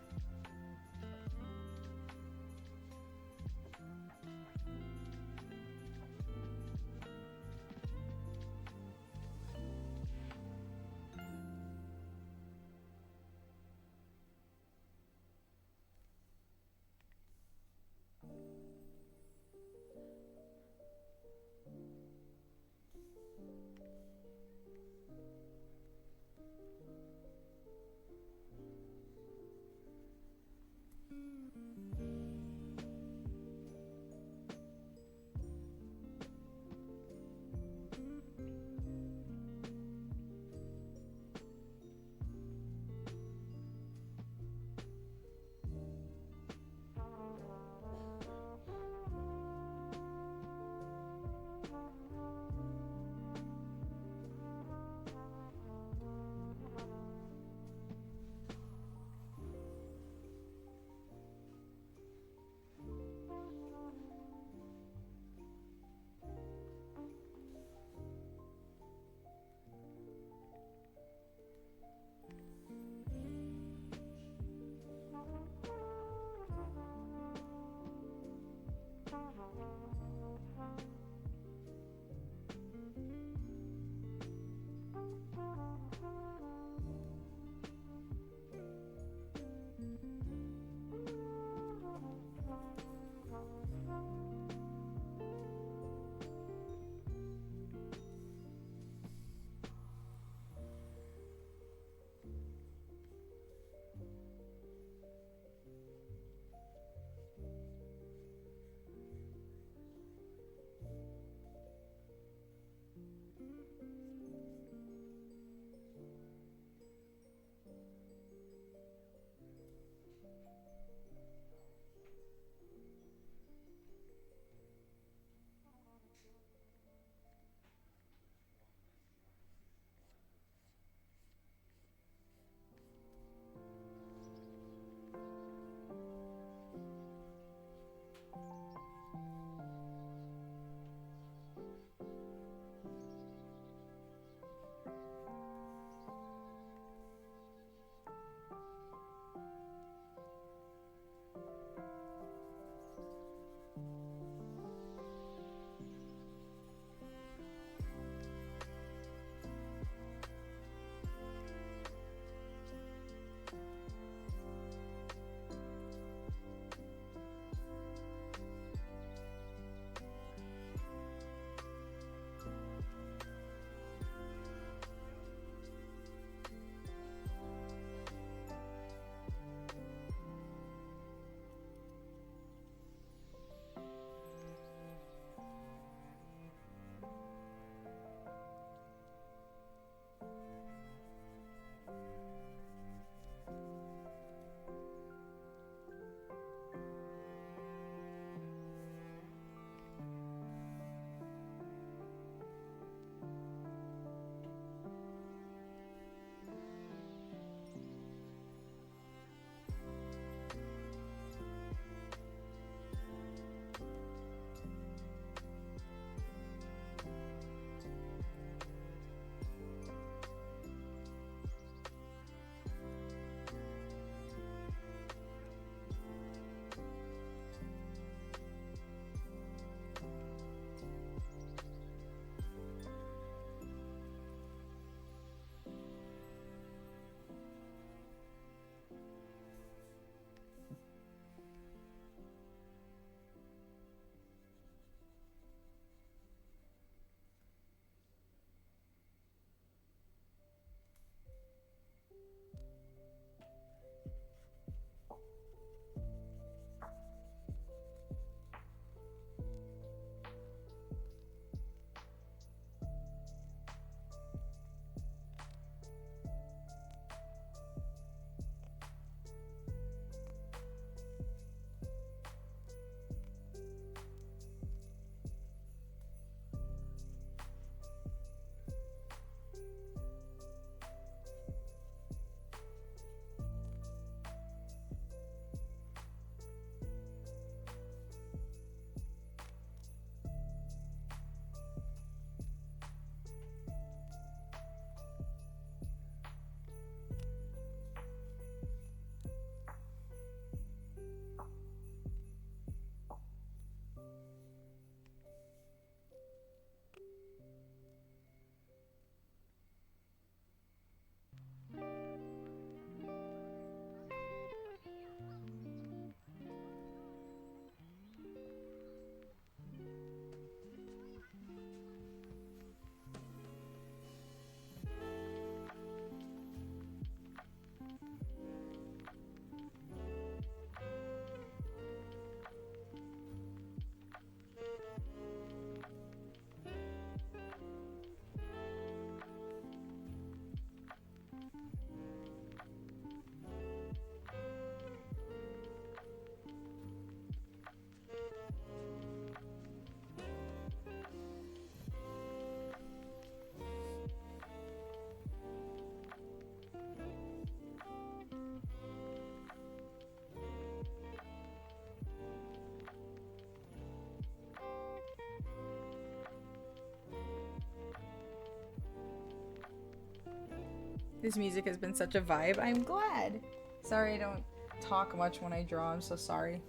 This music has been such a vibe. I'm glad. Sorry I don't talk much when I draw. I'm so sorry.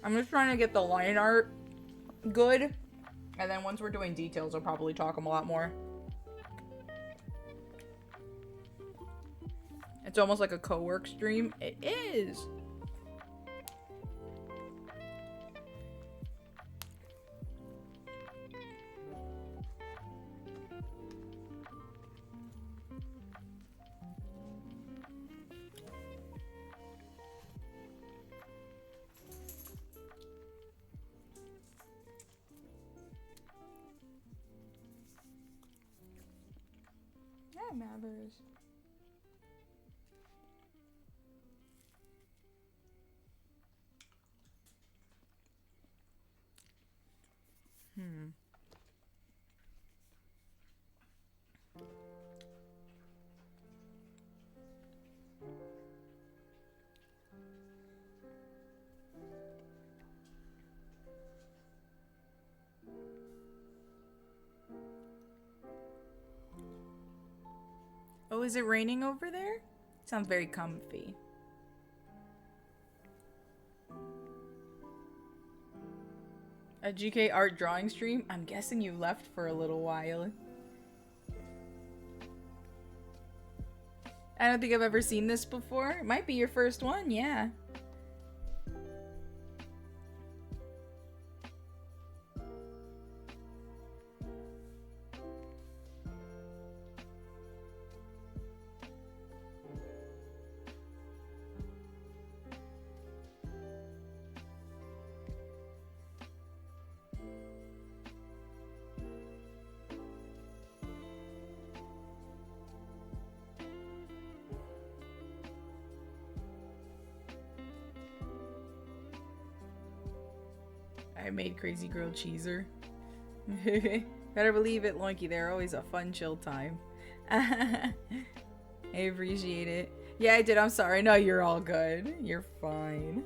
I'm just trying to get the line art good. And then once we're doing details, I'll probably talk a lot more. It's almost like a co-work stream. It is. Yeah, Mabbers. Oh, is it raining over there? Sounds very comfy. A GK art drawing stream? I'm guessing you left for a little while. I don't think I've ever seen this before. It might be your first one, yeah. I made crazy grilled cheeser. Better believe it, Loinky. They're always a fun, chill time. I appreciate it. Yeah, I did. I'm sorry. No, you're all good. You're fine.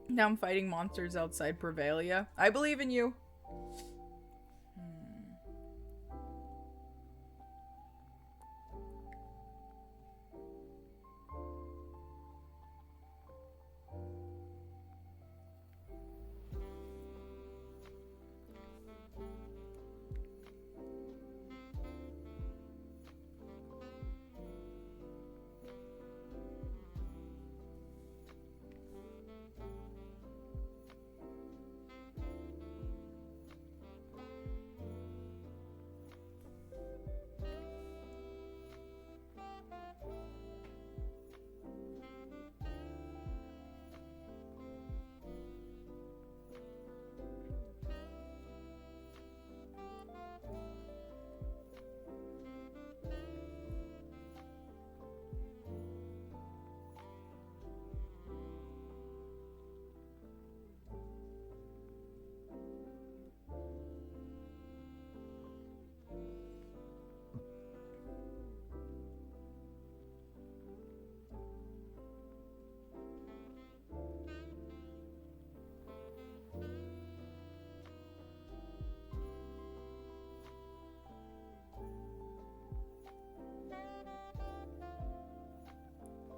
Now I'm fighting monsters outside Prevalia. I believe in you.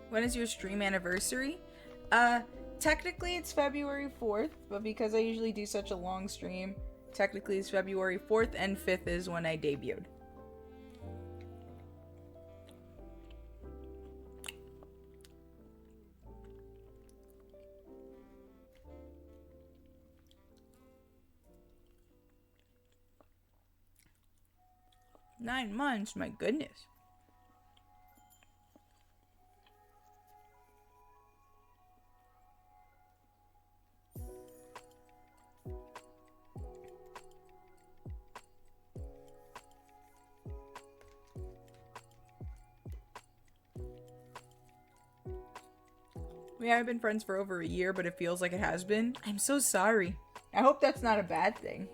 When is your stream anniversary? Technically it's February 4th, but because I usually do such a long stream, technically it's February 4th, and 5th is when I debuted. $9 months, my goodness. We haven't been friends for over a year, but it feels like it has been. I'm so sorry. I hope that's not a bad thing.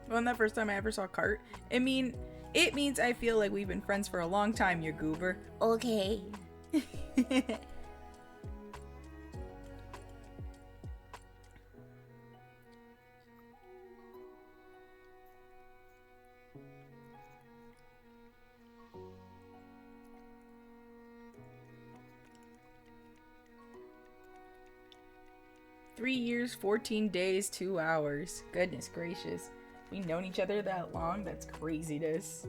When that first time I ever saw Cart, it means I feel like we've been friends for a long time, you goober. Okay. 3 years, 14 days, 2 hours. Goodness gracious. We've known each other that long? That's craziness.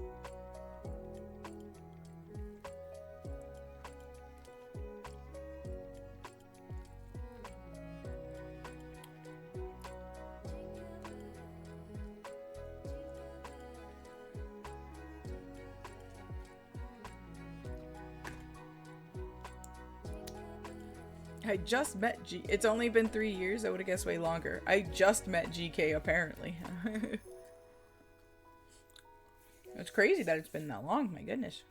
I just met G. It's only been 3 years. I would have guessed way longer. I just met GK apparently. It's crazy that it's been that long. My goodness.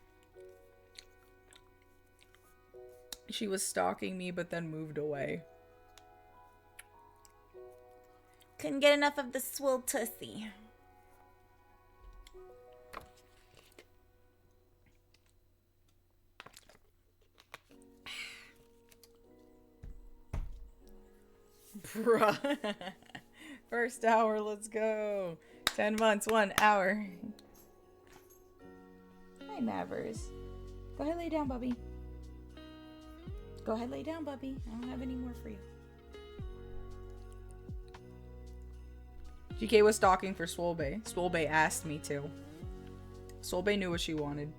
She was stalking me, but then moved away. Couldn't get enough of the swole tussie. Bruh. First hour, let's go. 10 months, 1 hour. Hi, Mavers. Go ahead, lay down, Bubby. Go ahead, lay down, Bubby. I don't have any more for you. GK was stalking for Swolbe. Swolbe asked me to. Swolbe knew what she wanted.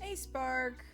Hey, Spark.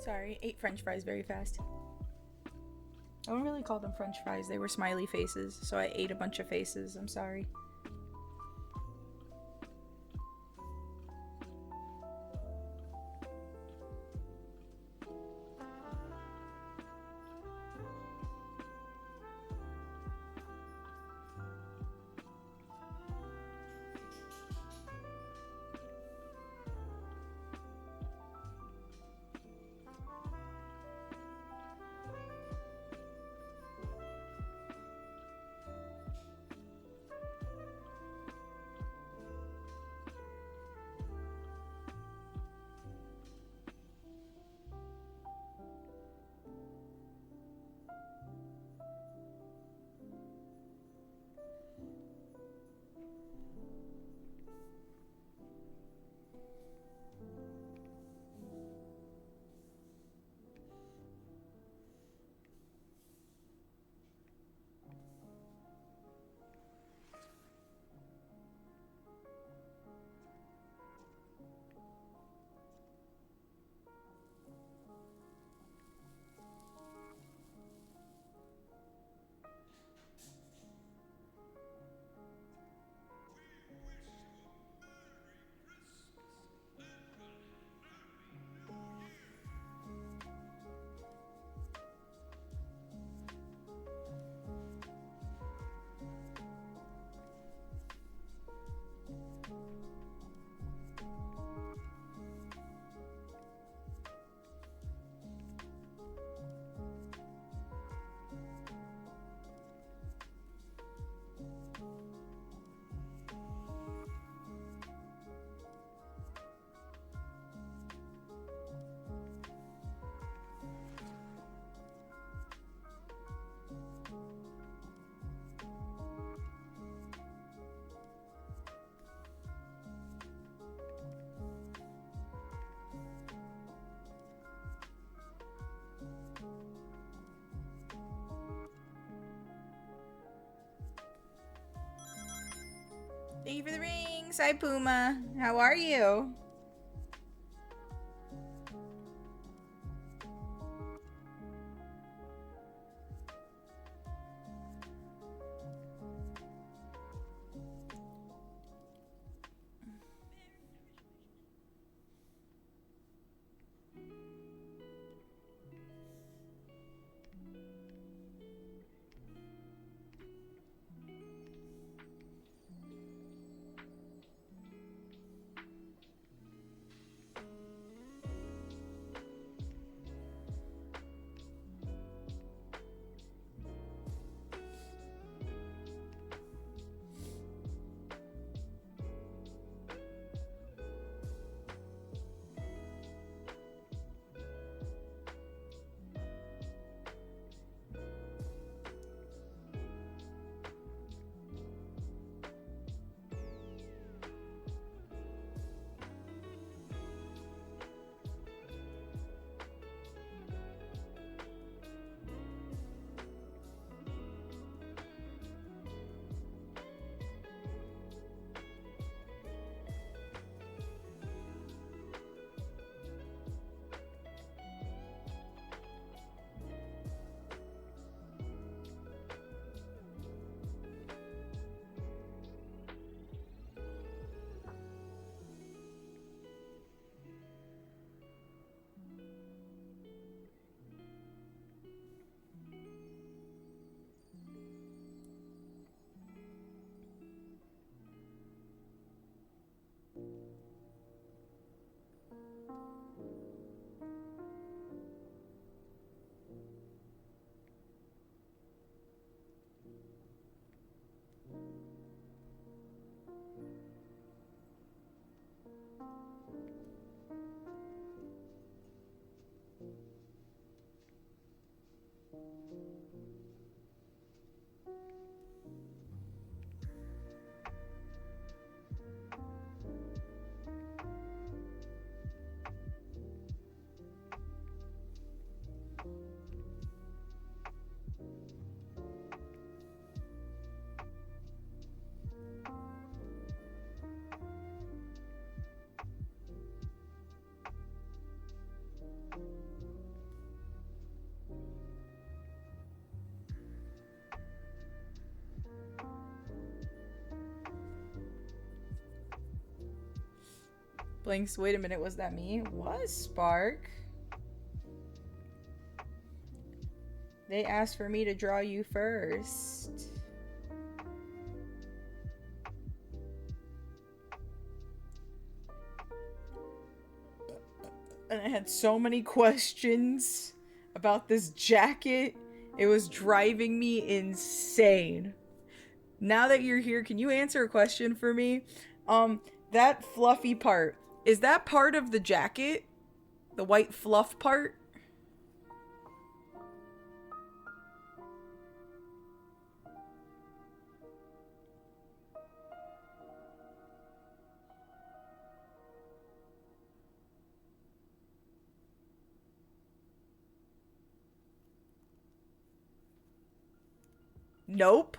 Sorry, ate french fries very fast. I don't really call them French fries. They were smiley faces, so I ate a bunch of faces. I'm sorry. Thank you for the rings. Hi, Puma. How are you? Blinks, wait a minute, was that me? Was Spark? They asked for me to draw you first. And I had so many questions about this jacket. It was driving me insane. Now that you're here, can you answer a question for me? That fluffy part, is that part of the jacket? The white fluff part? Nope.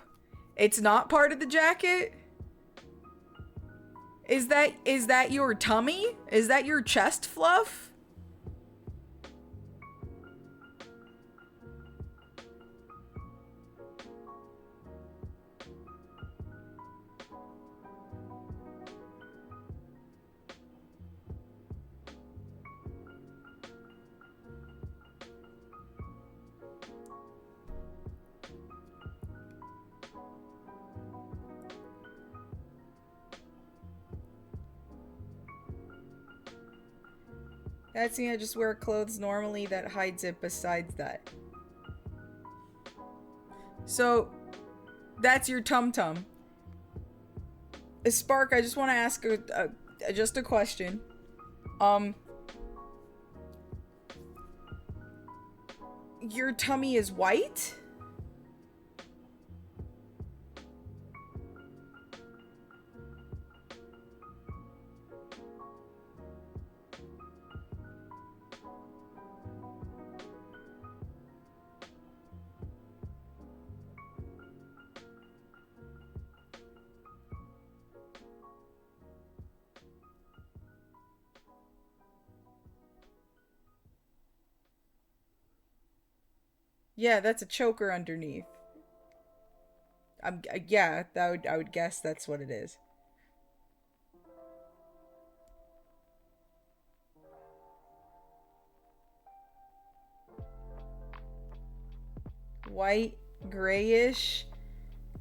It's not part of the jacket? Is that your tummy? Is that your chest fluff? That's me, I just wear clothes normally that hides it besides that. So, that's your tum-tum. Spark, I just want to ask just a question. Your tummy is white? Yeah, that's a choker underneath. Yeah, I would guess that's what it is. White, grayish,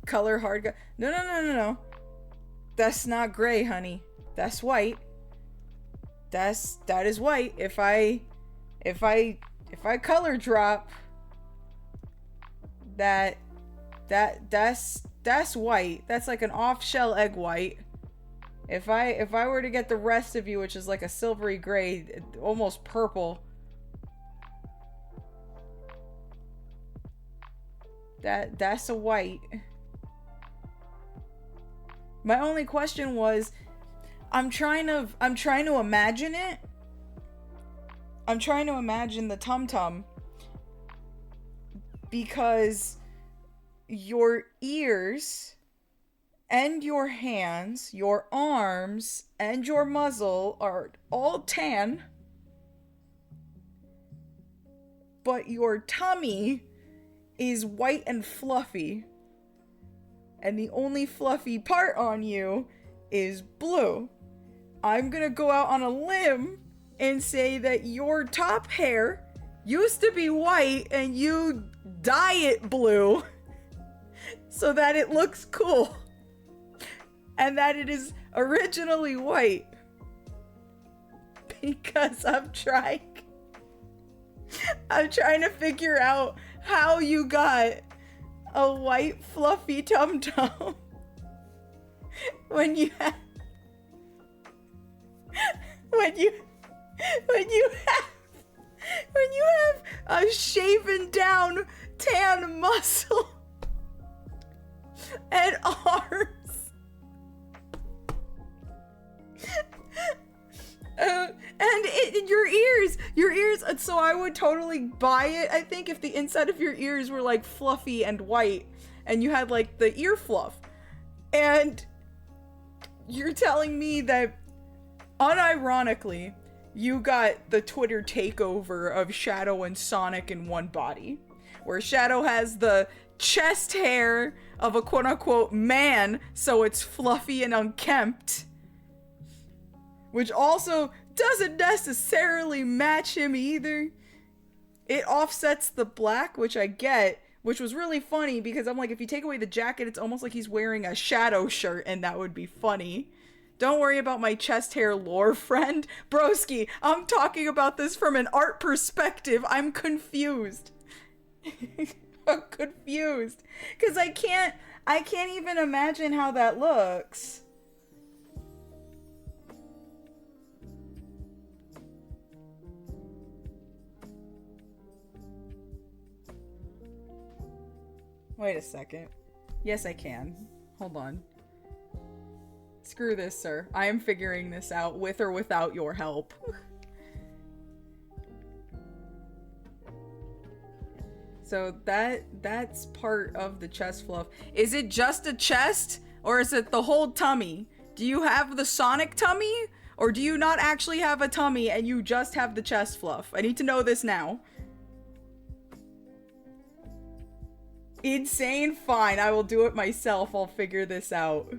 color hard. No. That's not gray, honey. That's white. That is white. If I color drop, that's white. That's like an off-shell egg white. If I were to get the rest of you, which is like a silvery gray, almost purple, that's a white. My only question was, I'm trying to imagine it. I'm trying to imagine the tum-tum, because your ears and your hands, your arms and your muzzle are all tan, but your tummy is white and fluffy, and the only fluffy part on you is blue. I'm gonna go out on a limb and say that your top hair used to be white and you dye it blue so that it looks cool, and that it is originally white, because I'm trying to figure out how you got a white fluffy tum-tum when you have a shaven down tan muscle and arms. And your ears, so I would totally buy it, I think, if the inside of your ears were like fluffy and white and you had like the ear fluff. And you're telling me that unironically you got the Twitter takeover of Shadow and Sonic in one body, where Shadow has the chest hair of a quote-unquote man, so it's fluffy and unkempt, which also doesn't necessarily match him either. It offsets the black, which I get, which was really funny because I'm like, if you take away the jacket, it's almost like he's wearing a shadow shirt, and that would be funny. Don't worry about my chest hair lore, friend. Broski, I'm talking about this from an art perspective. I'm confused. I'm confused. Because I can't even imagine how that looks. Wait a second. Yes, I can. Hold on. Screw this, sir. I am figuring this out with or without your help. So that's part of the chest fluff. Is it just a chest or is it the whole tummy? Do you have the Sonic tummy or do you not actually have a tummy and you just have the chest fluff? I need to know this now. Insane? Fine, I will do it myself. I'll figure this out.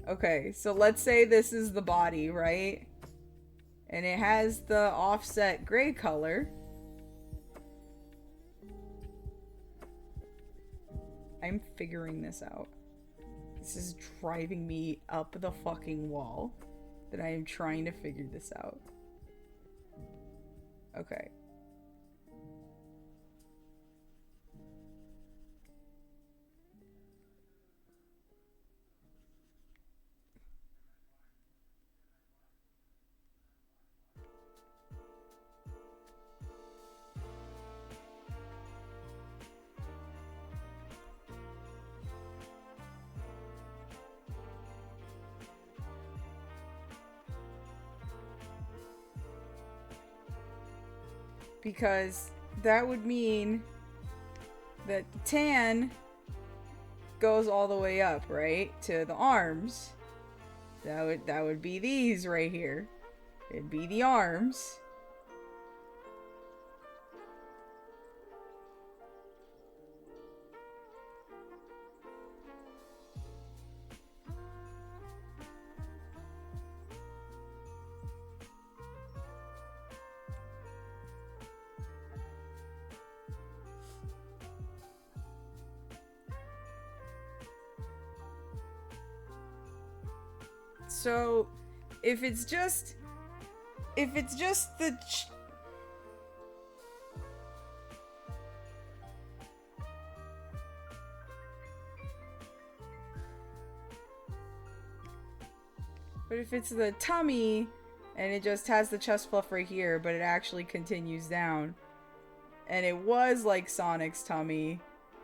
Okay, so let's say this is the body, right? And it has the offset gray color. I'm figuring this out. This is driving me up the fucking wall that I am trying to figure this out. Okay. Because that would mean that the tan goes all the way up, right? To the arms. That would be these right here. It'd be the arms. So, if it's just the but if it's the tummy and it just has the chest fluff right here, but it actually continues down, and it was like Sonic's tummy,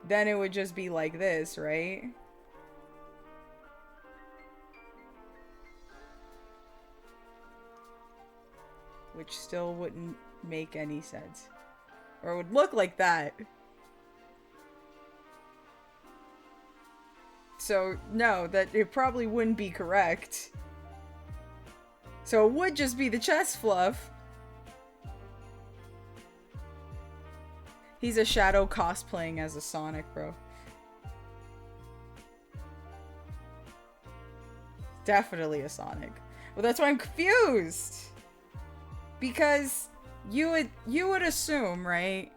then it would just be like this, right? Which still wouldn't make any sense. Or it would look like that. So, no, that it probably wouldn't be correct. So it would just be the chest fluff. He's a Shadow cosplaying as a Sonic, bro. Definitely a Sonic. Well, that's why I'm confused. Because you would assume, right?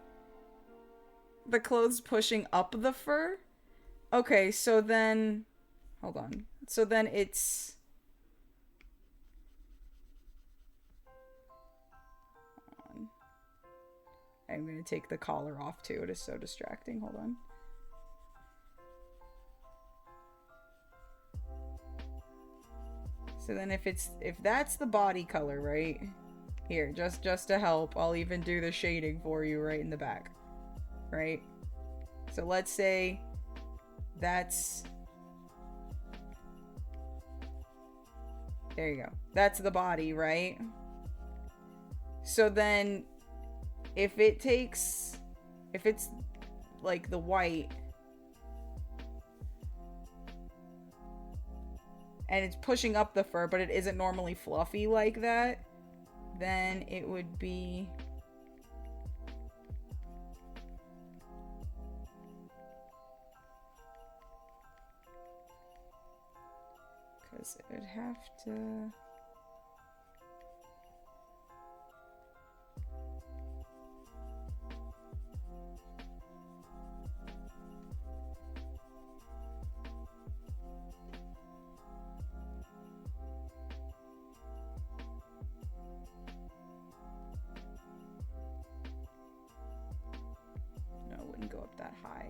The clothes pushing up the fur? Okay, so then... Hold on. So then it's... Hold on. I'm gonna take the collar off too. It is so distracting. Hold on. So then if that's the body color, right? Here, just to help, I'll even do the shading for you right in the back. Right? So let's say that's... There you go. That's the body, right? So then if it's like the white and it's pushing up the fur, but it isn't normally fluffy like that, then it would be... Because it would have to... No, it wouldn't go up that high.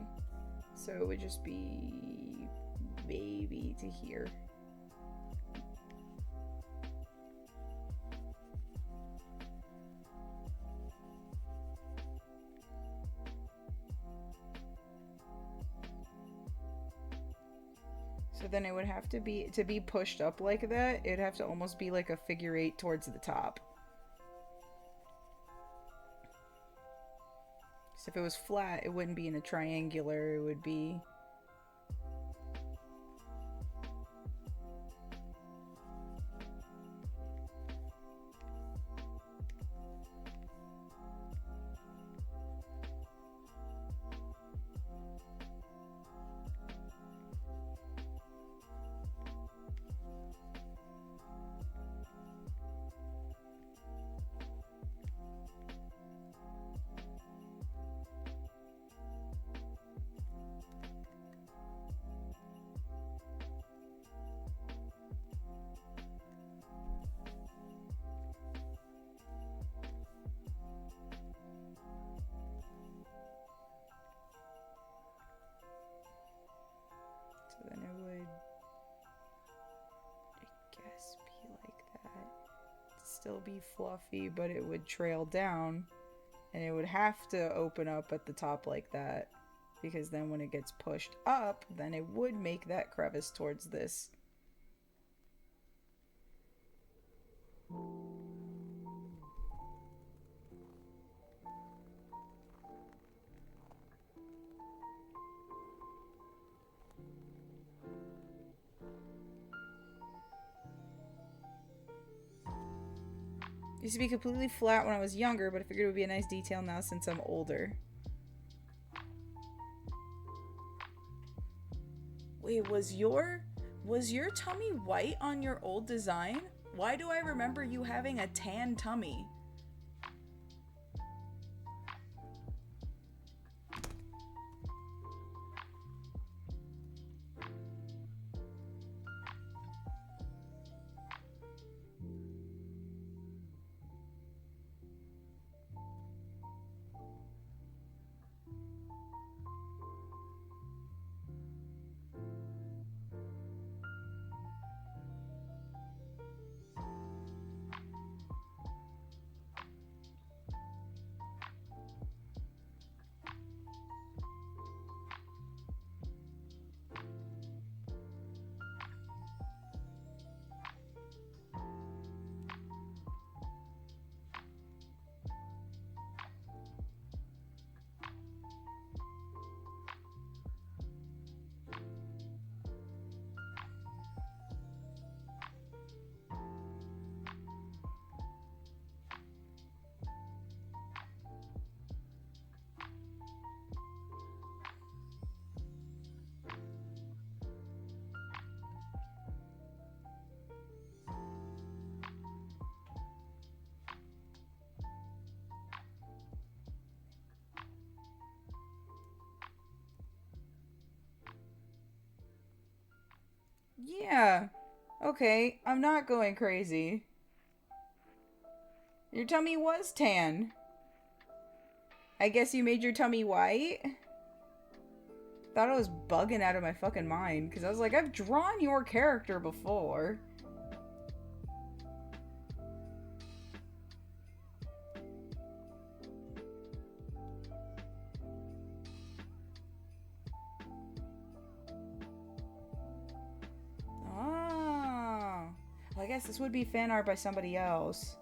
So it would just be maybe to here. So then it would have to be pushed up like that, it'd have to almost be like a figure 8 towards the top. So if it was flat, it wouldn't be in a triangular, it would be... So then it would, I guess, be like that. It'd still be fluffy, but it would trail down. And it would have to open up at the top like that. Because then when it gets pushed up, then it would make that crevice towards this. Used to be completely flat when I was younger, but I figured it would be a nice detail now since I'm older. Wait, was your tummy white on your old design? Why do I remember you having a tan tummy? Yeah. Okay, I'm not going crazy. Your tummy was tan. I guess you made your tummy white? Thought I was bugging out of my fucking mind, because I was like, I've drawn your character before. Oh. Well, I guess this would be fan art by somebody else.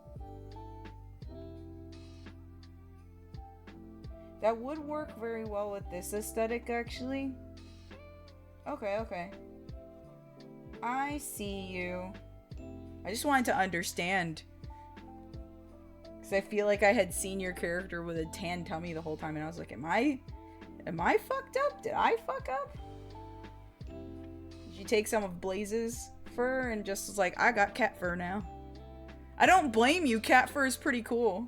That would work very well with this aesthetic, actually. Okay, okay. I see you. I just wanted to understand. Because I feel like I had seen your character with a tan tummy the whole time, and I was like, am I fucked up? Did I fuck up? Did you take some of Blaze's fur and just was like, I got cat fur now. I don't blame you. Cat fur is pretty cool.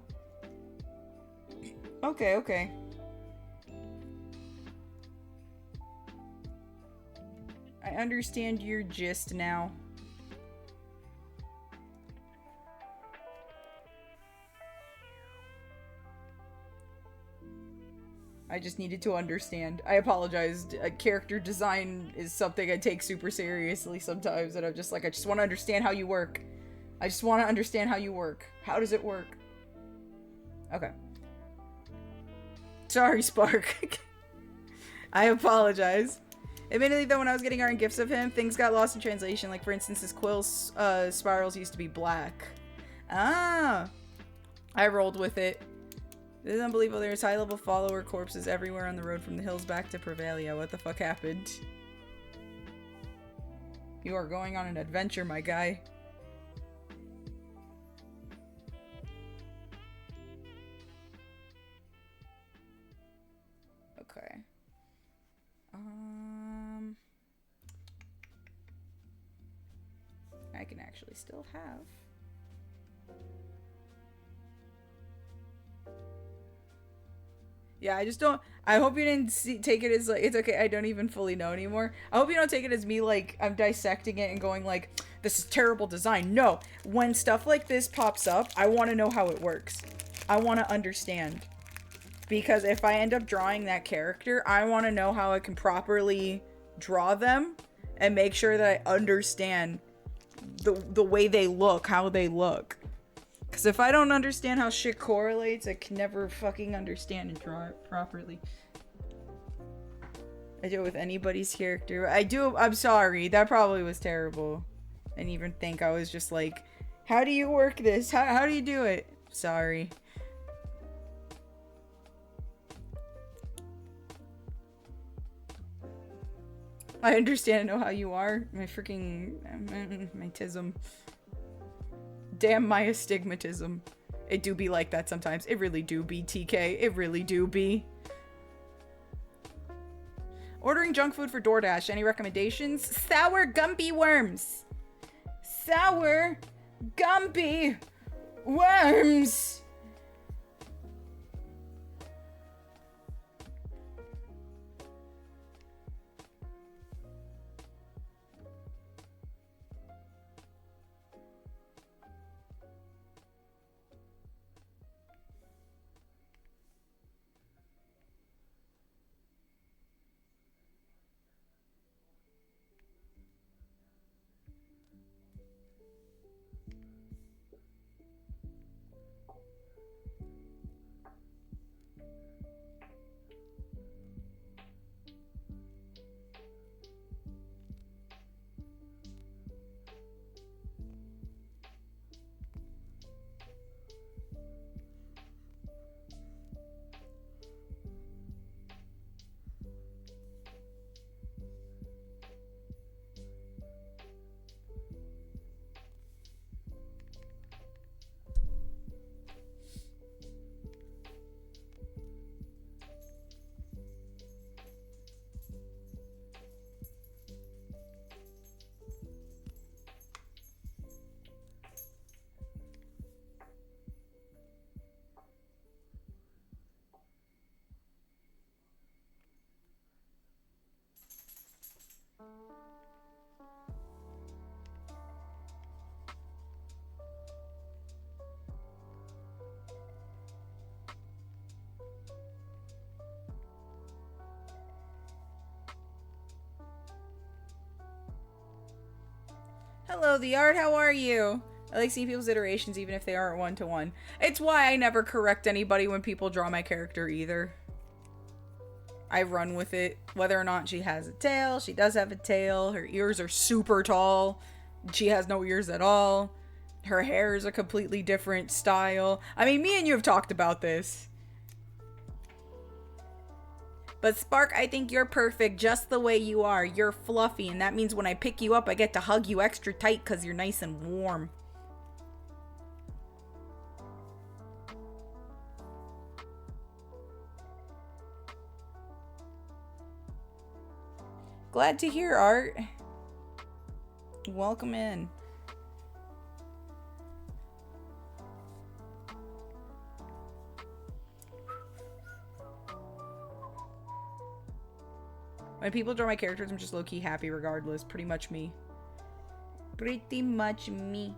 Okay, okay. I understand your gist now. I just needed to understand. I apologized. Character design is something I take super seriously sometimes, and I'm just like, I just want to understand how you work. I just want to understand how you work. How does it work? Okay. Sorry, Spark. I apologize. Admittedly, though, when I was getting art and gifts of him, things got lost in translation. Like, for instance, his quill spirals used to be black. Ah! I rolled with it. This is unbelievable. There's high-level follower corpses everywhere on the road from the hills back to Prevalia. What the fuck happened? You are going on an adventure, my guy. Okay. I can actually still have. Yeah, I just don't. I hope you didn't take it as like, it's okay, I don't even fully know anymore. I hope you don't take it as me like I'm dissecting it and going like, this is terrible design. No, when stuff like this pops up, I want to know how it works. I want to understand. Because if I end up drawing that character, I want to know how I can properly draw them and make sure that I understand the way they look, how they look. Because if I don't understand how shit correlates, I can never fucking understand and draw it properly. I do it with anybody's character. I'm sorry. That probably was terrible. I didn't even think. I was just like, how do you work this? How do you do it? Sorry. I understand and know how you are. My freaking... my tism. Damn my astigmatism. It do be like that sometimes. It really do be, TK. It really do be. Ordering junk food for DoorDash. Any recommendations? Sour Gumpy worms. Sour Gumpy worms. Hello, the art. How are you? I like seeing people's iterations even if they aren't one-to-one. It's why I never correct anybody when people draw my character either. I run with it. Whether or not she has a tail, she does have a tail. Her ears are super tall. She has no ears at all. Her hair is a completely different style. I mean, me and you have talked about this. But Spark, I think you're perfect just the way you are. You're fluffy, and that means when I pick you up, I get to hug you extra tight because you're nice and warm. Glad to hear, Art. Welcome in. When people draw my characters, I'm just low-key happy regardless. Pretty much me. Pretty much me.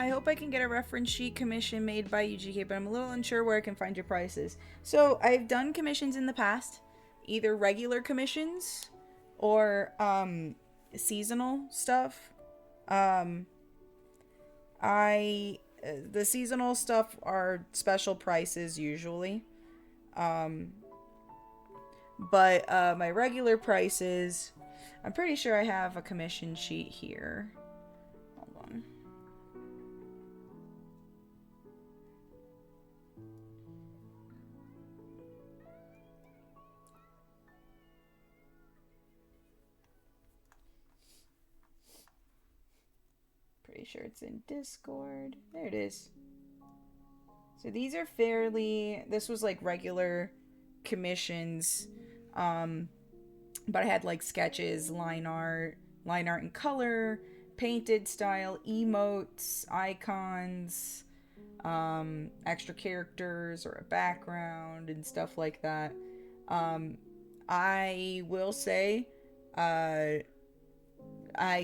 I hope I can get a reference sheet commission made by UGK, but I'm a little unsure where I can find your prices. So I've done commissions in the past, either regular commissions or seasonal stuff. Um, the seasonal stuff are special prices usually. Um, But my regular prices, I'm pretty sure I have a commission sheet here. Hold on. Pretty sure it's in Discord. There it is. So these are fairly, this was like regular commissions, but I had like sketches, line art in color, painted style, emotes, icons, extra characters or a background and stuff like that. I will say, I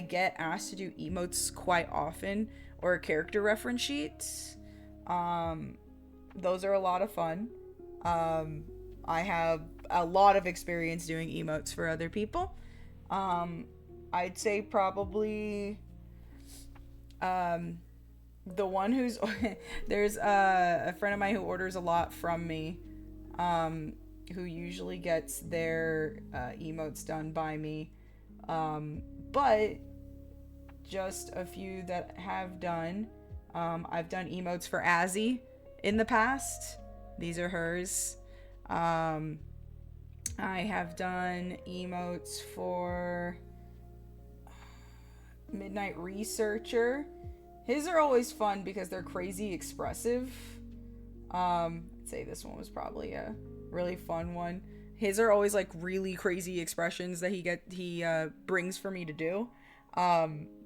get asked to do emotes quite often or character reference sheets. Those are a lot of fun. I have a lot of experience doing emotes for other people. I'd say probably the one who's there's a friend of mine who orders a lot from me, who usually gets their emotes done by me, but just a few that have done. I've done emotes for Azzy in the past. These are hers. I have done emotes for Midnight Researcher. His are always fun because they're crazy expressive. I'd say this one was probably a really fun one. His are always like really crazy expressions that he brings for me to do.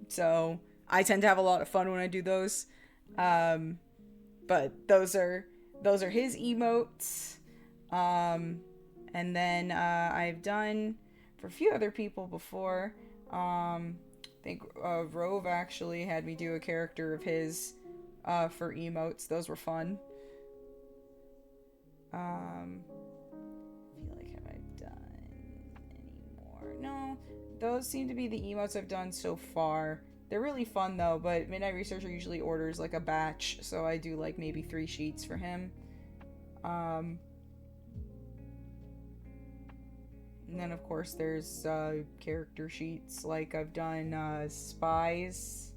So I tend to have a lot of fun when I do those. But those are his emotes. And then I've done for a few other people before. I think Rove actually had me do a character of his for emotes. Those were fun. I feel like have I done any more? No, those seem to be the emotes I've done so far. They're really fun though, but Midnight Researcher usually orders like a batch, so I do like maybe 3 sheets for him. And then of course there's character sheets, like I've done Spies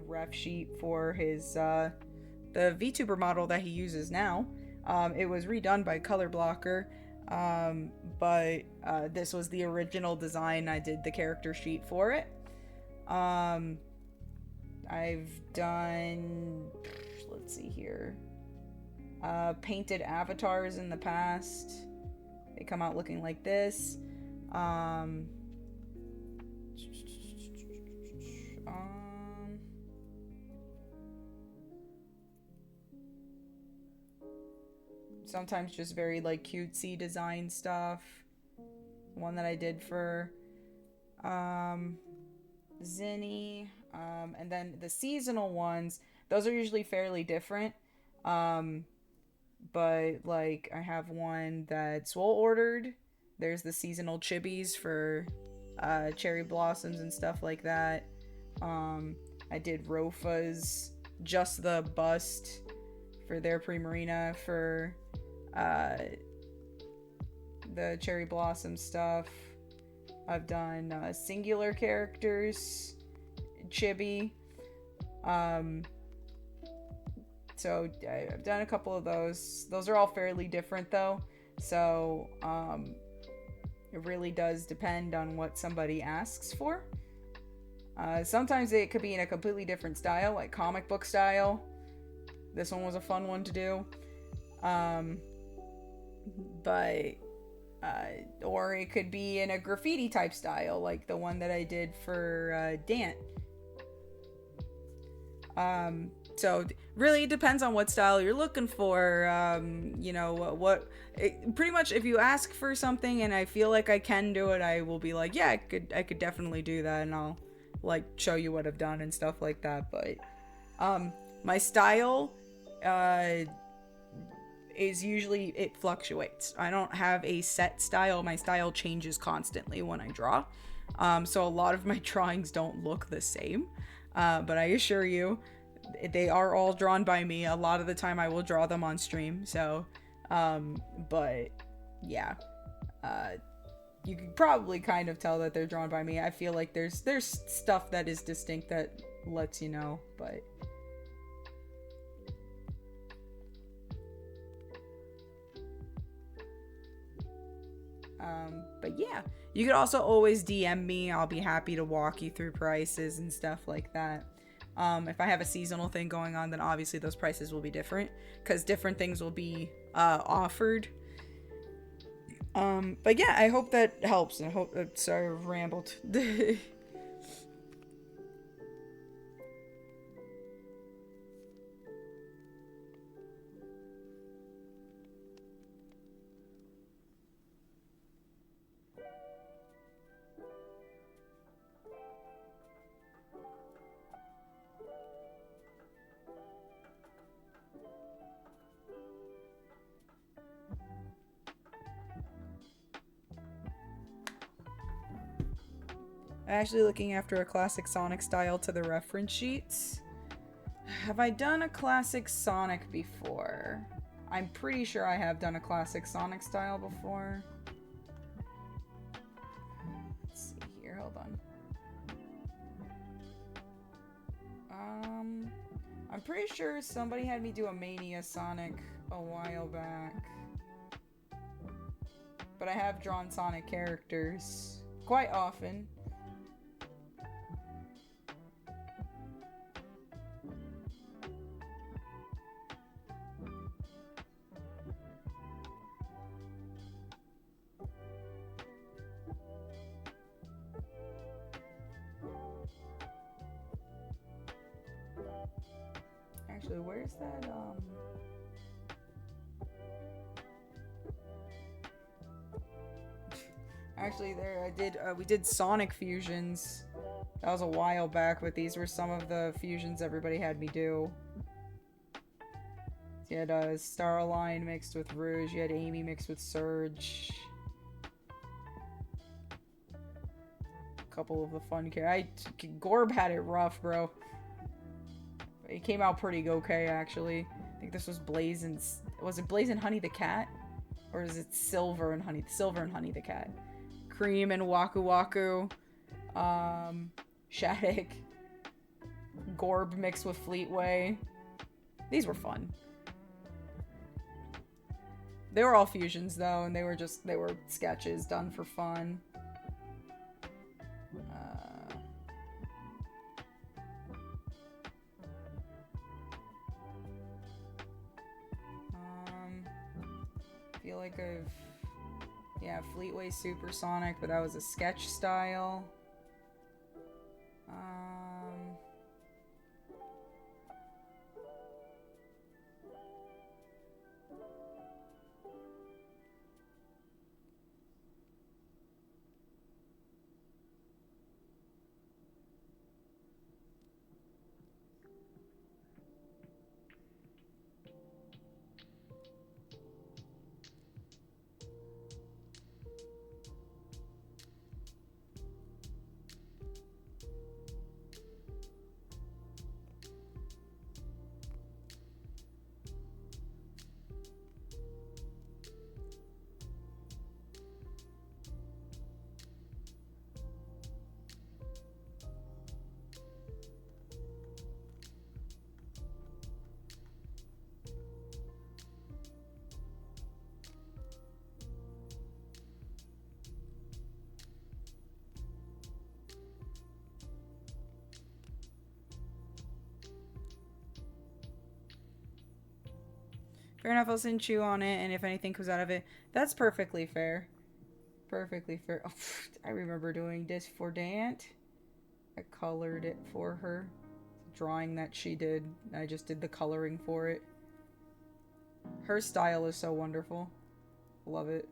ref sheet for his the VTuber model that he uses now. It was redone by Color Blocker, but this was the original design. I did the character sheet for it. I've done, let's see here, painted avatars in the past. They come out looking like this. Sometimes just very like cutesy design stuff. One that I did for Zinni, and then the seasonal ones, those are usually fairly different. But like I have one that's well ordered. There's the seasonal chibis for cherry blossoms and stuff like that. I did Rofa's just the bust for their Primarina for the cherry blossom stuff. I've done singular characters, chibi. So I've done a couple of those. Those are all fairly different though. So it really does depend on what somebody asks for. Sometimes it could be in a completely different style, like comic book style. This one was a fun one to do. But or it could be in a graffiti type style, like the one that I did for Dant. So really it depends on what style you're looking for. You know, pretty much if you ask for something and I feel like I can do it, I will be like, yeah, I could definitely do that, and I'll like show you what I've done and stuff like that. But my style is usually, it fluctuates. I don't have a set style. My style changes constantly when I draw. So a lot of my drawings don't look the same. But I assure you, they are all drawn by me. A lot of the time I will draw them on stream. So But yeah, you can probably kind of tell that they're drawn by me. I feel like there's stuff that is distinct that lets you know, but yeah, you could also always DM me. I'll be happy to walk you through prices and stuff like that. If I have a seasonal thing going on, then obviously those prices will be different because different things will be offered. But yeah, I hope that helps. I hope. Sorry, I've rambled. Actually looking after a classic Sonic style to the reference sheets. Have I done a classic Sonic before? I'm pretty sure I have done a classic Sonic style before. Let's see here, hold on. I'm pretty sure somebody had me do a Mania Sonic a while back. But I have drawn Sonic characters quite often. Actually, where's that, Actually, there, we did Sonic fusions. That was a while back, but these were some of the fusions everybody had me do. You had, Starline mixed with Rouge, you had Amy mixed with Surge. A couple of the fun characters. Gorb had it rough, bro. It came out pretty okay, actually. I think this was Blazin'... Was it Blazin' Honey the Cat? Or is it Silver and Honey? Silver and Honey the Cat. Cream and Waku Waku. Shattuck. Gorb mixed with Fleetway. These were fun. They were all fusions, though, and they were sketches done for fun. I feel like yeah, Fleetway Supersonic, but that was a sketch style. Fair enough, I'll send chew on it, and if anything comes out of it, that's perfectly fair. Perfectly fair. Oh, I remember doing this for Dant. I colored it for her. Drawing that she did. I just did the coloring for it. Her style is so wonderful. Love it.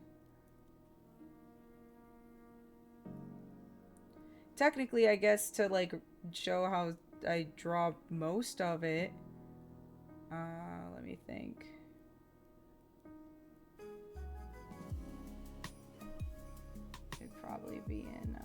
Technically, I guess to, like, show how I draw most of it. Let me think. It'd probably be in,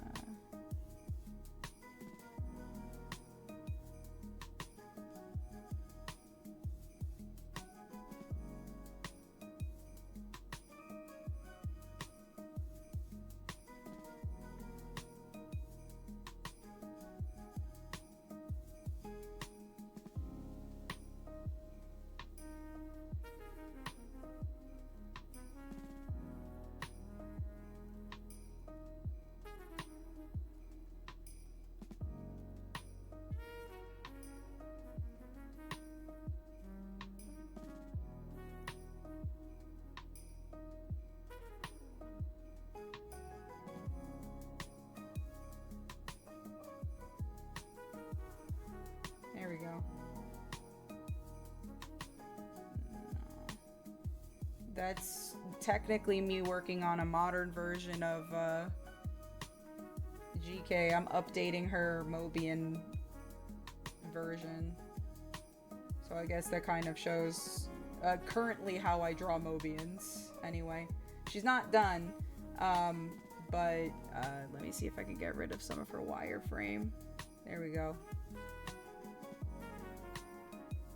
That's technically me working on a modern version of GK. I'm updating her Mobian version. So I guess that kind of shows currently how I draw Mobians. Anyway, she's not done, but let me see if I can get rid of some of her wireframe. There we go.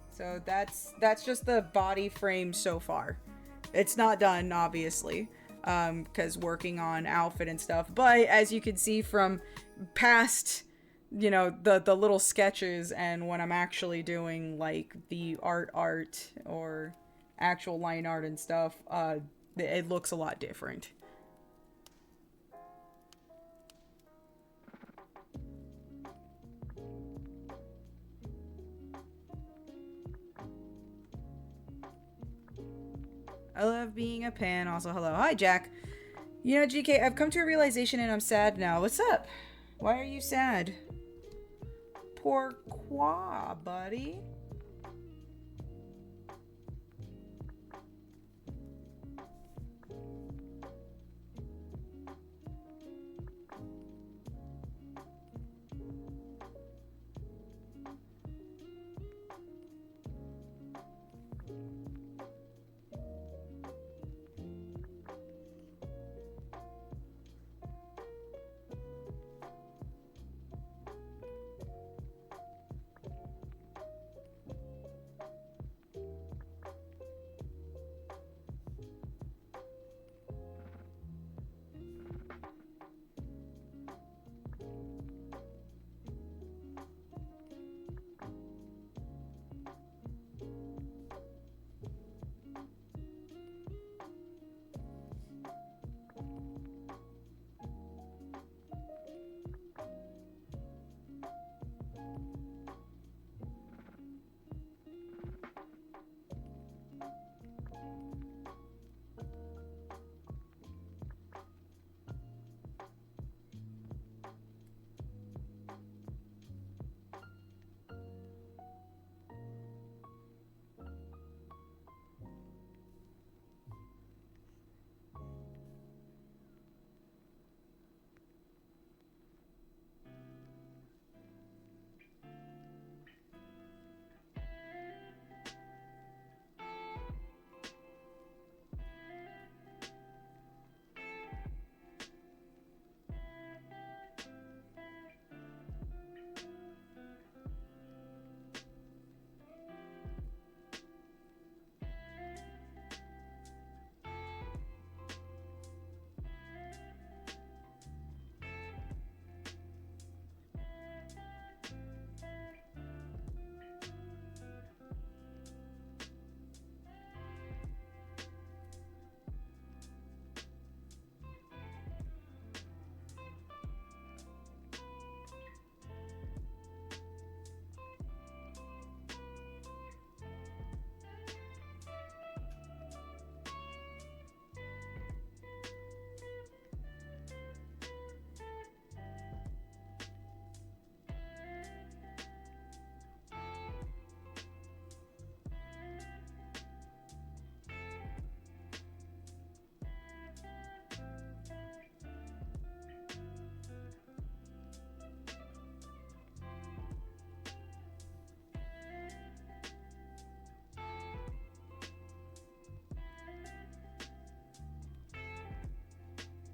So that's just the body frame so far. It's not done, obviously, because working on outfit and stuff. But as you can see from past, you know, the little sketches and when I'm actually doing like the art or actual line art and stuff, it looks a lot different. I love being a pan. Also, hello. Hi, Jack. You know, GK, I've come to a realization and I'm sad now. What's up? Why are you sad? Pourquoi, buddy?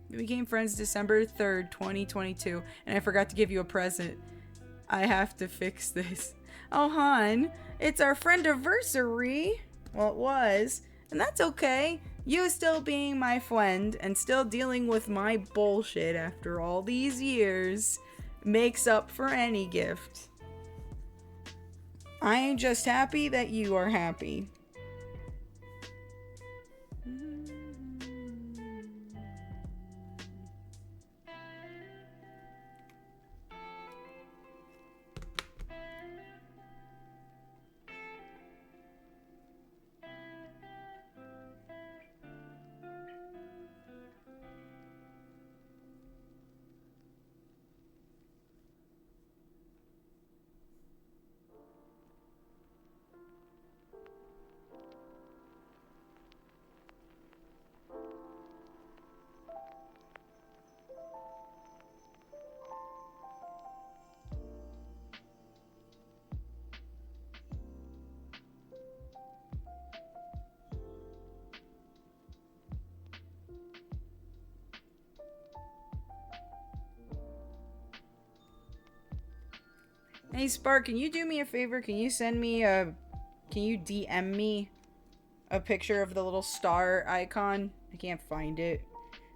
We became friends December 3rd, 2022, and I forgot to give you a present. I have to fix this. Oh, hon, it's our friend anniversary. Well, it was, and that's okay. You still being my friend and still dealing with my bullshit after all these years makes up for any gift. I am just happy that you are happy. Hey, Spark, can you do me a favor? Can you send me a... Can you DM me a picture of the little star icon? I can't find it.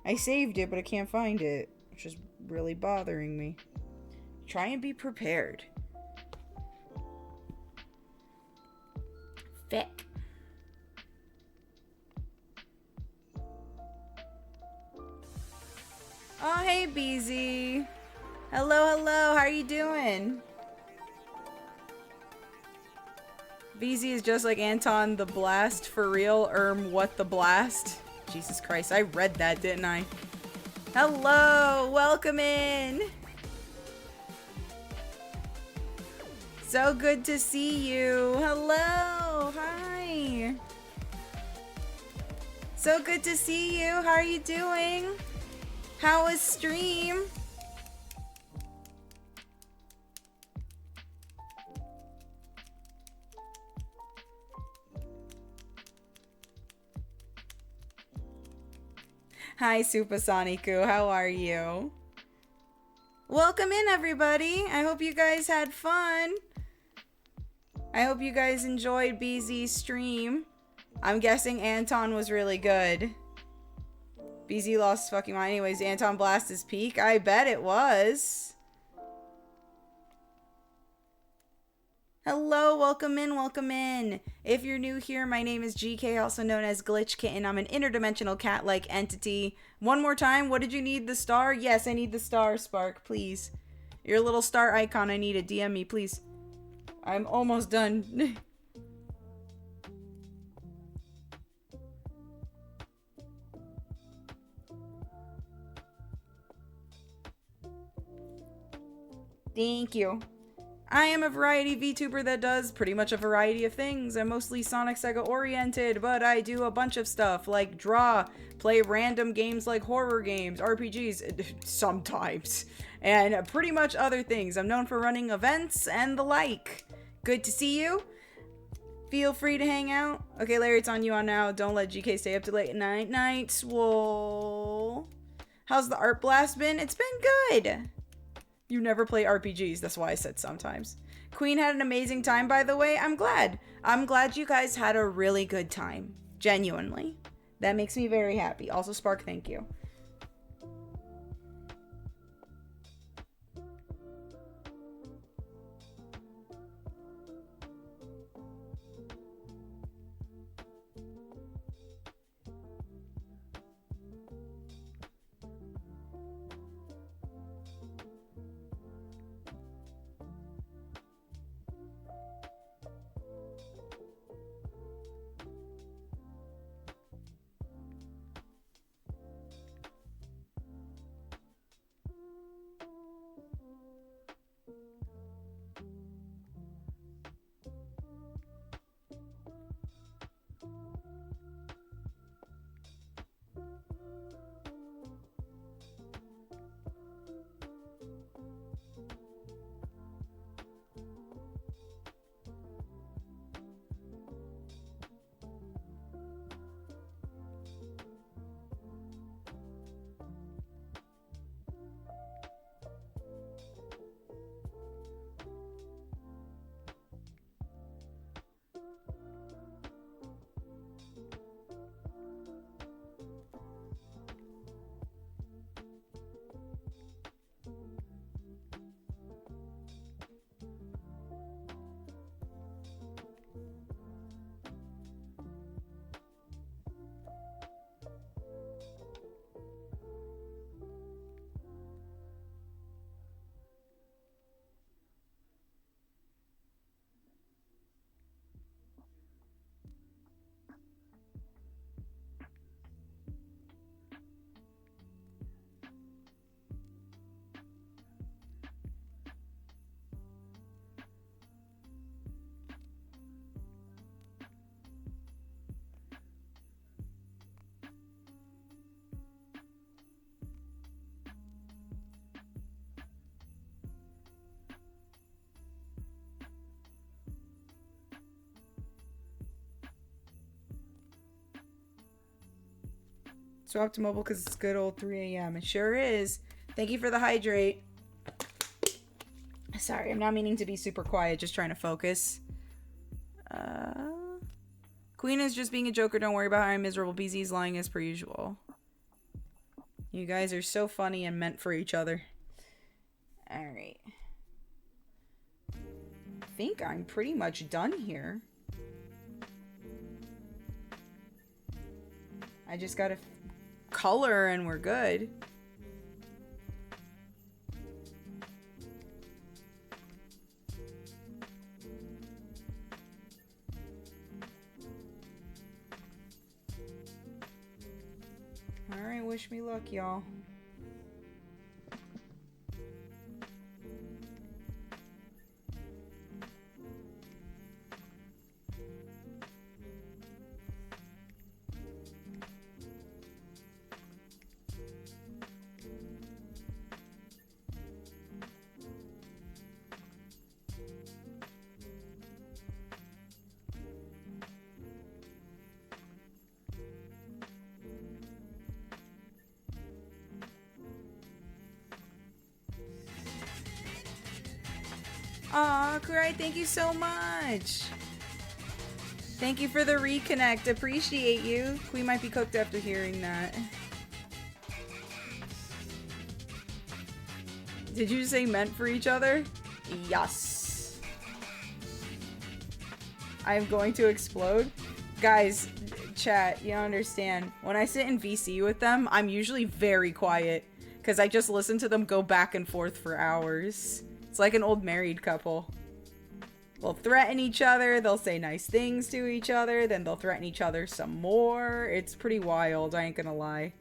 I saved it, but I can't find it. It's just really bothering me. Try and be prepared. Thick. Oh, hey, BZ. Hello, hello. How are you doing? BZ is just like Anton the Blast. For real, what the blast? Jesus Christ, I read that, didn't I? Hello, welcome in. So good to see you. Hello, hi. So good to see you. How are you doing? How was stream? Hi, Supasoniku. How are you? Welcome in, everybody. I hope you guys had fun. I hope you guys enjoyed BZ's stream. I'm guessing Anton was really good. BZ lost his fucking mind. Anyways, Anton Blast his peak. I bet it was. Hello, welcome in, welcome in. If you're new here, my name is GK, also known as Glitch Kitten. I'm an interdimensional cat-like entity. One more time, what did you need? The star? Yes, I need the star, Spark, please. Your little star icon, I need it. DM me, please. I'm almost done. Thank you. I am a variety VTuber that does pretty much a variety of things. I'm mostly Sonic Sega oriented, but I do a bunch of stuff like draw, play random games like horror games, RPGs, sometimes, and pretty much other things. I'm known for running events and the like. Good to see you. Feel free to hang out. Okay, Larry, it's on you on now. Don't let GK stay up too late at night. Night, swole. How's the art blast been? It's been good. You never play RPGs, that's why I said sometimes. Queen had an amazing time, by the way. I'm glad. I'm glad you guys had a really good time. Genuinely. That makes me very happy. Also, Spark, thank you. Swap to mobile because it's good old 3 a.m. It sure is. Thank you for the hydrate. Sorry, I'm not meaning to be super quiet, just trying to focus. Queen is just being a joker, don't worry about how I'm miserable. BZ is lying as per usual. You guys are so funny and meant for each other. Alright. I think I'm pretty much done here. I just gotta color and we're good. Alright, wish me luck, y'all. Aw, Cry, thank you so much. Thank you for the reconnect. Appreciate you. We might be cooked after hearing that. Did you say meant for each other? Yes. I'm going to explode. Guys, chat, you don't understand. When I sit in VC with them, I'm usually very quiet. Because I just listen to them go back and forth for hours. It's like an old married couple. They'll threaten each other, they'll say nice things to each other, then they'll threaten each other some more. It's pretty wild, I ain't gonna lie.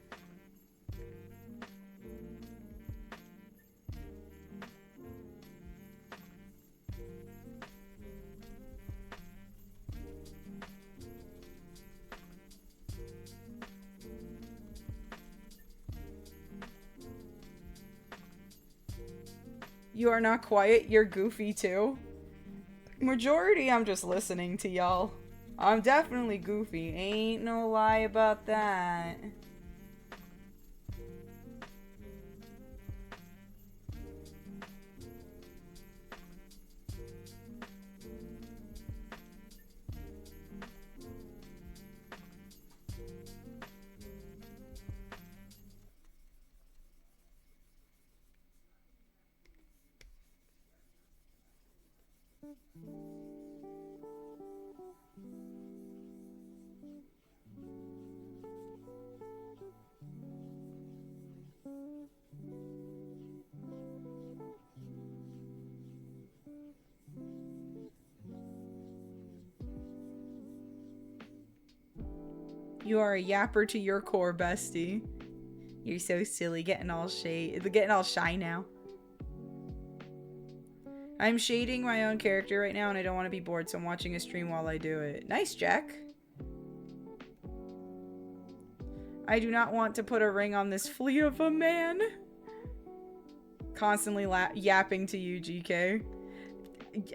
You are not quiet, you're goofy too. Majority, I'm just listening to y'all. I'm definitely goofy. Ain't no lie about that. You are a yapper to your core, bestie. You're so silly, getting all shy now. I'm shading my own character right now and I don't want to be bored, so I'm watching a stream while I do it. Nice, Jack. I do not want to put a ring on this flea of a man. Constantly yapping to you, GK.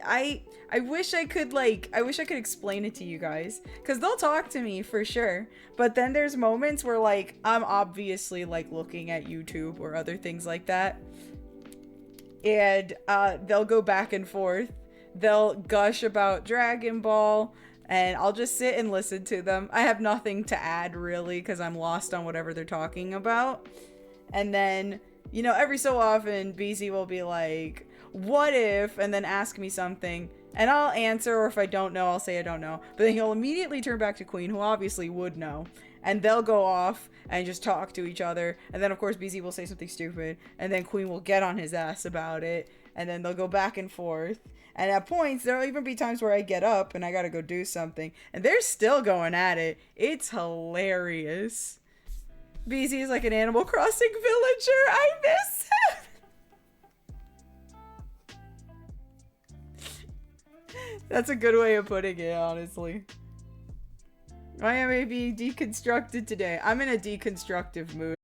I wish I could explain it to you guys, because they'll talk to me for sure, but then there's moments where like I'm obviously like looking at YouTube or other things like that, and they'll go back and forth, they'll gush about Dragon Ball, and I'll just sit and listen to them. I have nothing to add really because I'm lost on whatever they're talking about. And then, you know, every so often BZ will be like, what if, and then ask me something, and I'll answer, or if I don't know, I'll say I don't know. But then he'll immediately turn back to Queen, who obviously would know, and they'll go off and just talk to each other. And then of course BZ will say something stupid, and then Queen will get on his ass about it, and then they'll go back and forth. And at points, there'll even be times where I get up and I gotta go do something, and they're still going at it. It's hilarious. BZ is like an Animal Crossing villager. I miss him. That's a good way of putting it, honestly. Why am I being deconstructed today? I'm in a deconstructive mood.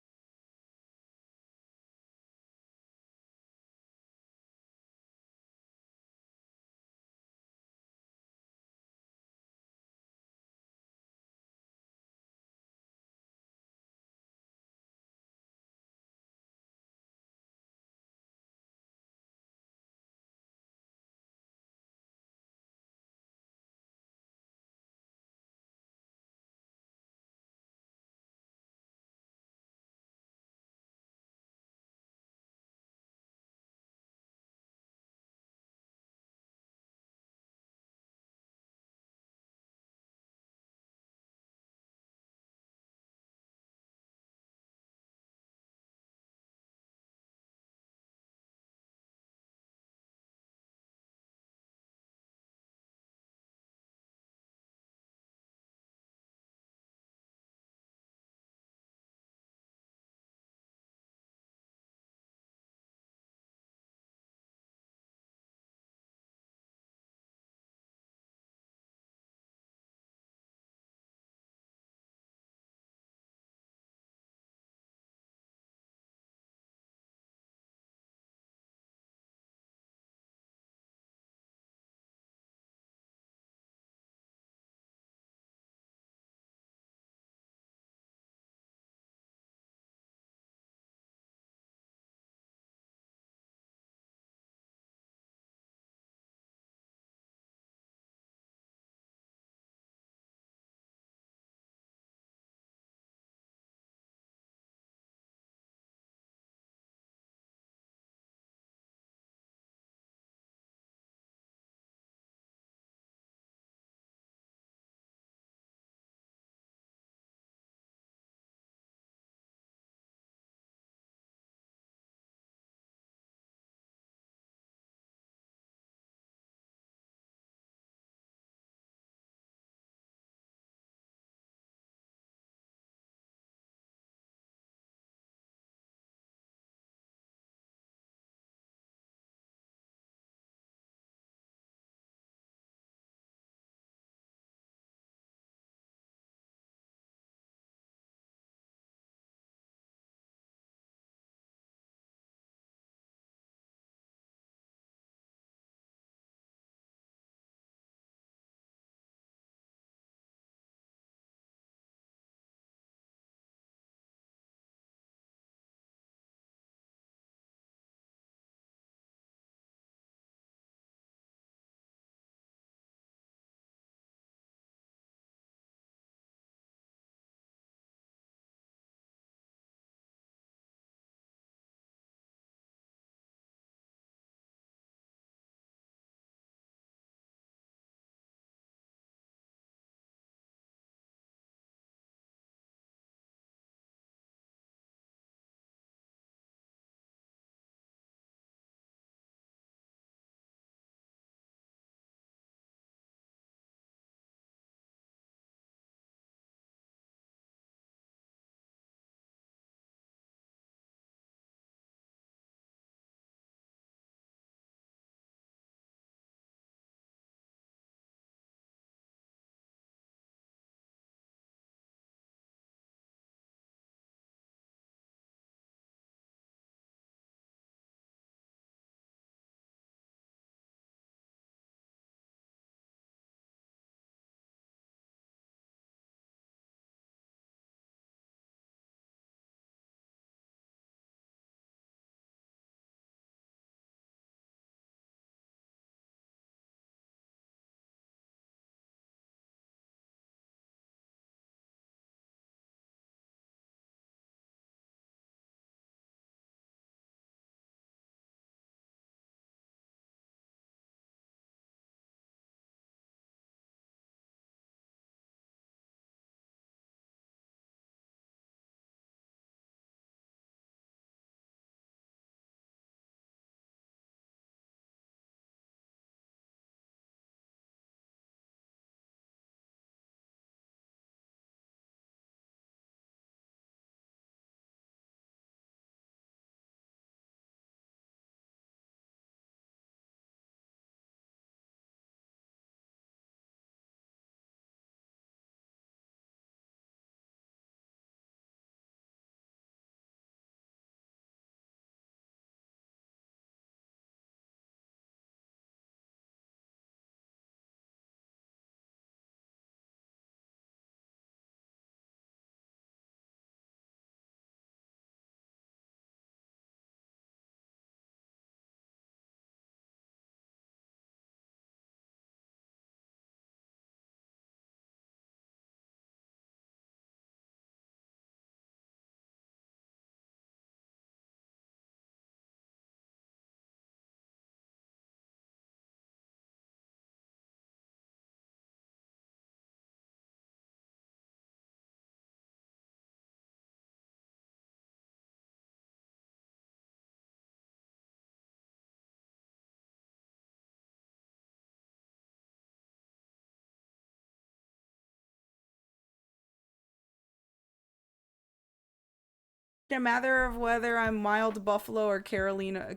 No matter of whether I'm Mild Buffalo or Carolina.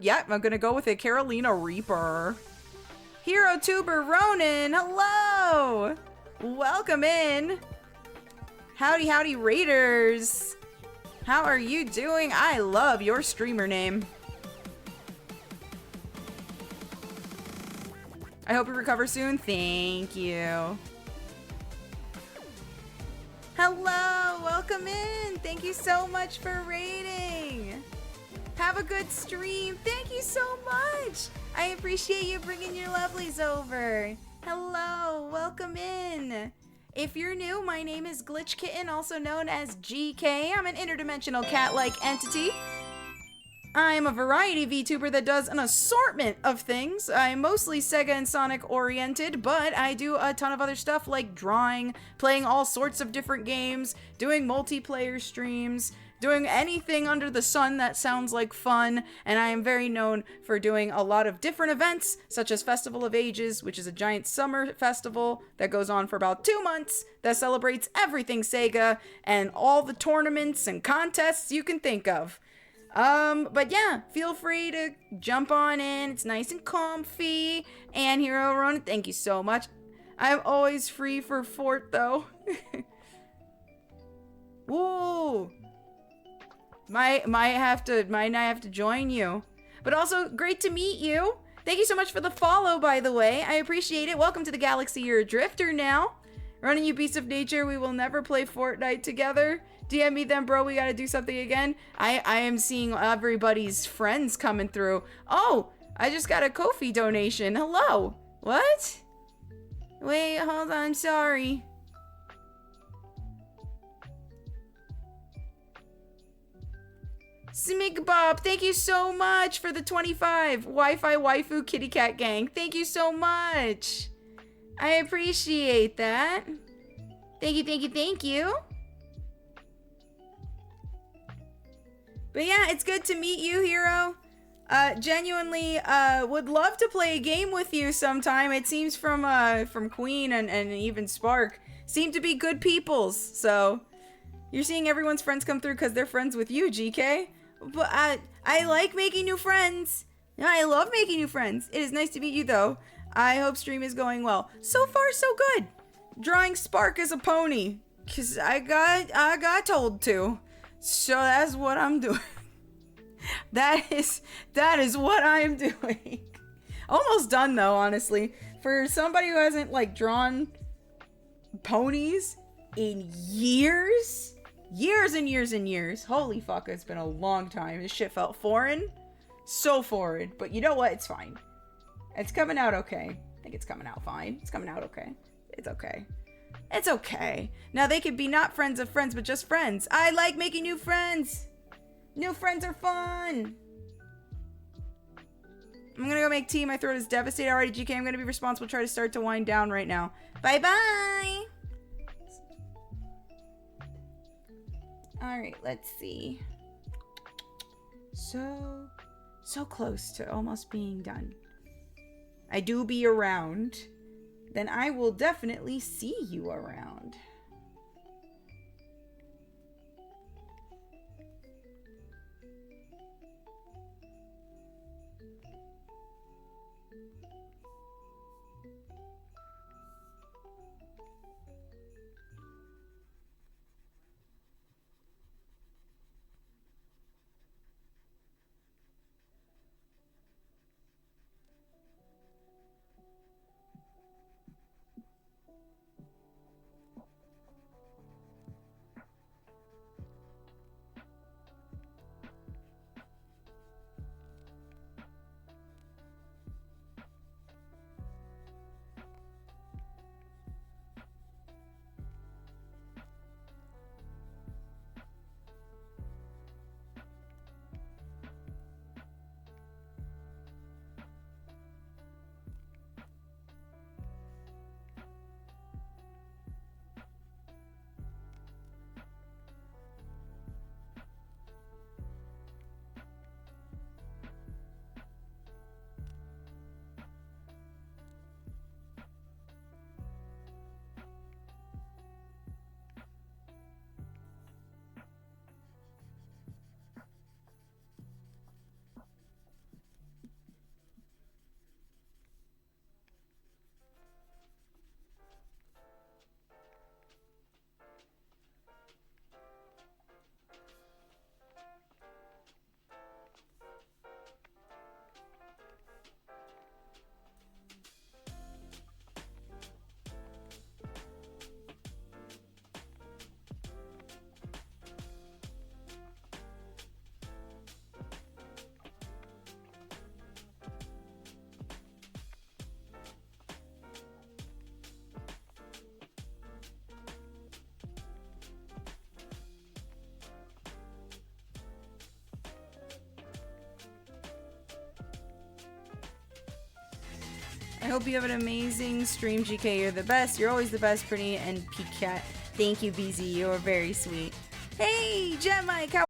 Yep, I'm gonna go with it. Carolina Reaper. Hero Tuber Ronan, hello! Welcome in. Howdy, howdy, Raiders. How are you doing? I love your streamer name. I hope you recover soon. Thank you. Hello, welcome in. Thank you so much for raiding. Have a good stream. Thank you so much. I appreciate you bringing your lovelies over. Hello, welcome in. If you're new, my name is Glitch Kitten, also known as GK. I'm an interdimensional cat-like entity. I'm a variety VTuber that does an assortment of things. I'm mostly Sega and Sonic oriented, but I do a ton of other stuff like drawing, playing all sorts of different games, doing multiplayer streams, doing anything under the sun that sounds like fun, and I am very known for doing a lot of different events, such as Festival of Ages, which is a giant summer festival that goes on for about 2 months, that celebrates everything Sega, and all the tournaments and contests you can think of. But yeah, feel free to jump on in. It's nice and comfy. And Hero Run, thank you so much. I'm always free for Fort, though. Woo! Might have to join you. But also, great to meet you. Thank you so much for the follow, by the way. I appreciate it. Welcome to the galaxy. You're a drifter now. Running, you beast of nature. We will never play Fortnite together. DM me then, bro. We gotta do something again. I am seeing everybody's friends coming through. Oh, I just got a Ko-fi donation. Hello. What? Wait, hold on. Sorry. Smigbob, thank you so much for the 25. Wi-Fi waifu kitty cat gang. Thank you so much. I appreciate that. Thank you, thank you, thank you. But yeah, it's good to meet you, Hero. Genuinely, would love to play a game with you sometime. It seems from Queen and even Spark seem to be good peoples. So you're seeing everyone's friends come through because they're friends with you, GK. But I like making new friends. I love making new friends. It is nice to meet you, though. I hope stream is going well. So far, so good. Drawing Spark as a pony, cause I got told to. So that's what I'm doing. That is what I'm doing. Almost done though, honestly. For somebody who hasn't like drawn ponies in years and years and years. Holy fuck, it's been a long time. This shit felt foreign. So foreign. But you know what? It's fine. It's coming out okay. I think it's coming out fine. It's coming out okay. It's okay. It's okay. Now they could be not friends of friends, but just friends. I like making new friends. New friends are fun. I'm gonna go make tea. My throat is devastated already. GK, I'm gonna be responsible. Try to start to wind down right now. Bye-bye. Alright, let's see. So close to almost being done. I do be around. Then I will definitely see you around. I hope you have an amazing stream, GK. You're the best. You're always the best, Pretty and Peacat. Thank you, BZ. You're very sweet. Hey, Jet Mike, how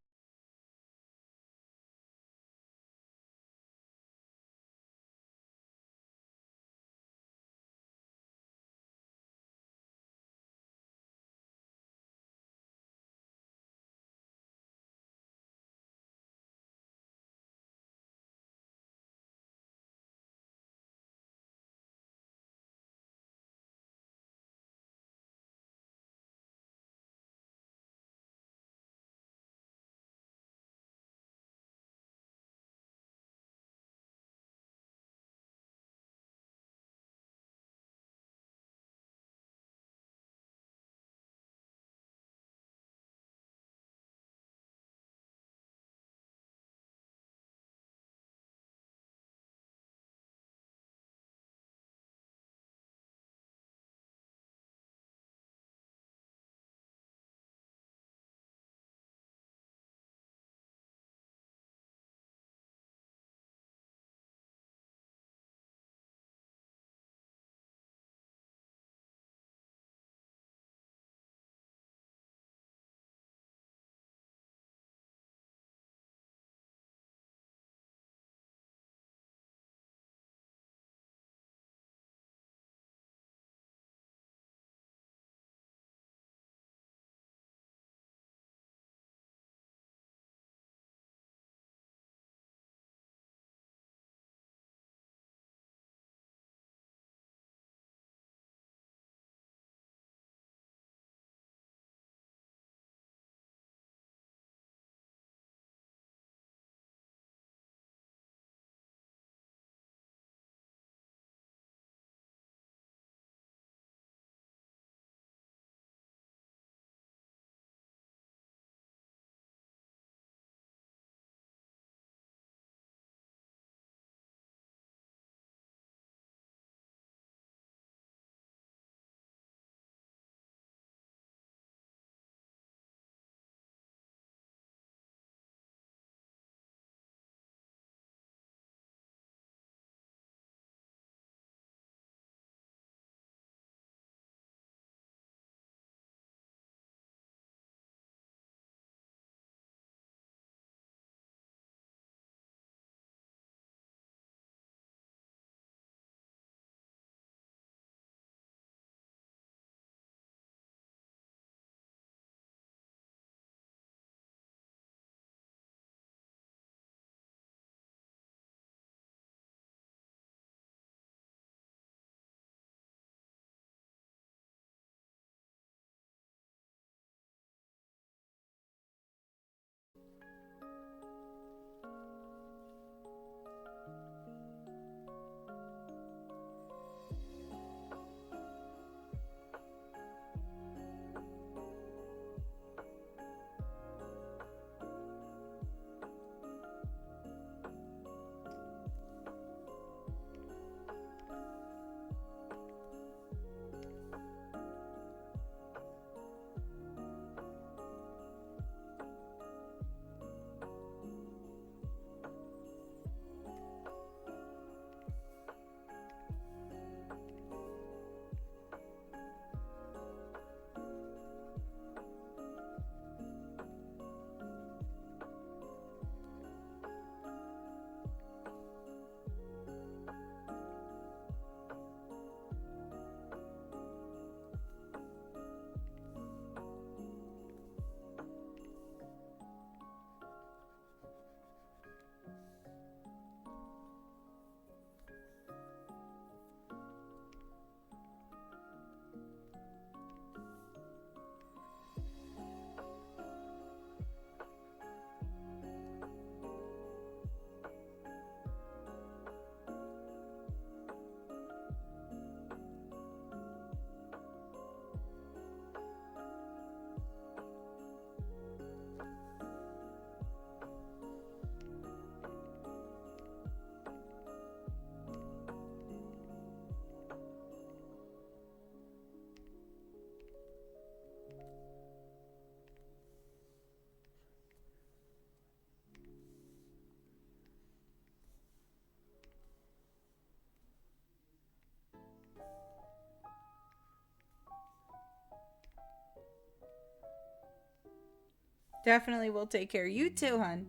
Definitely will take care of you too, hun.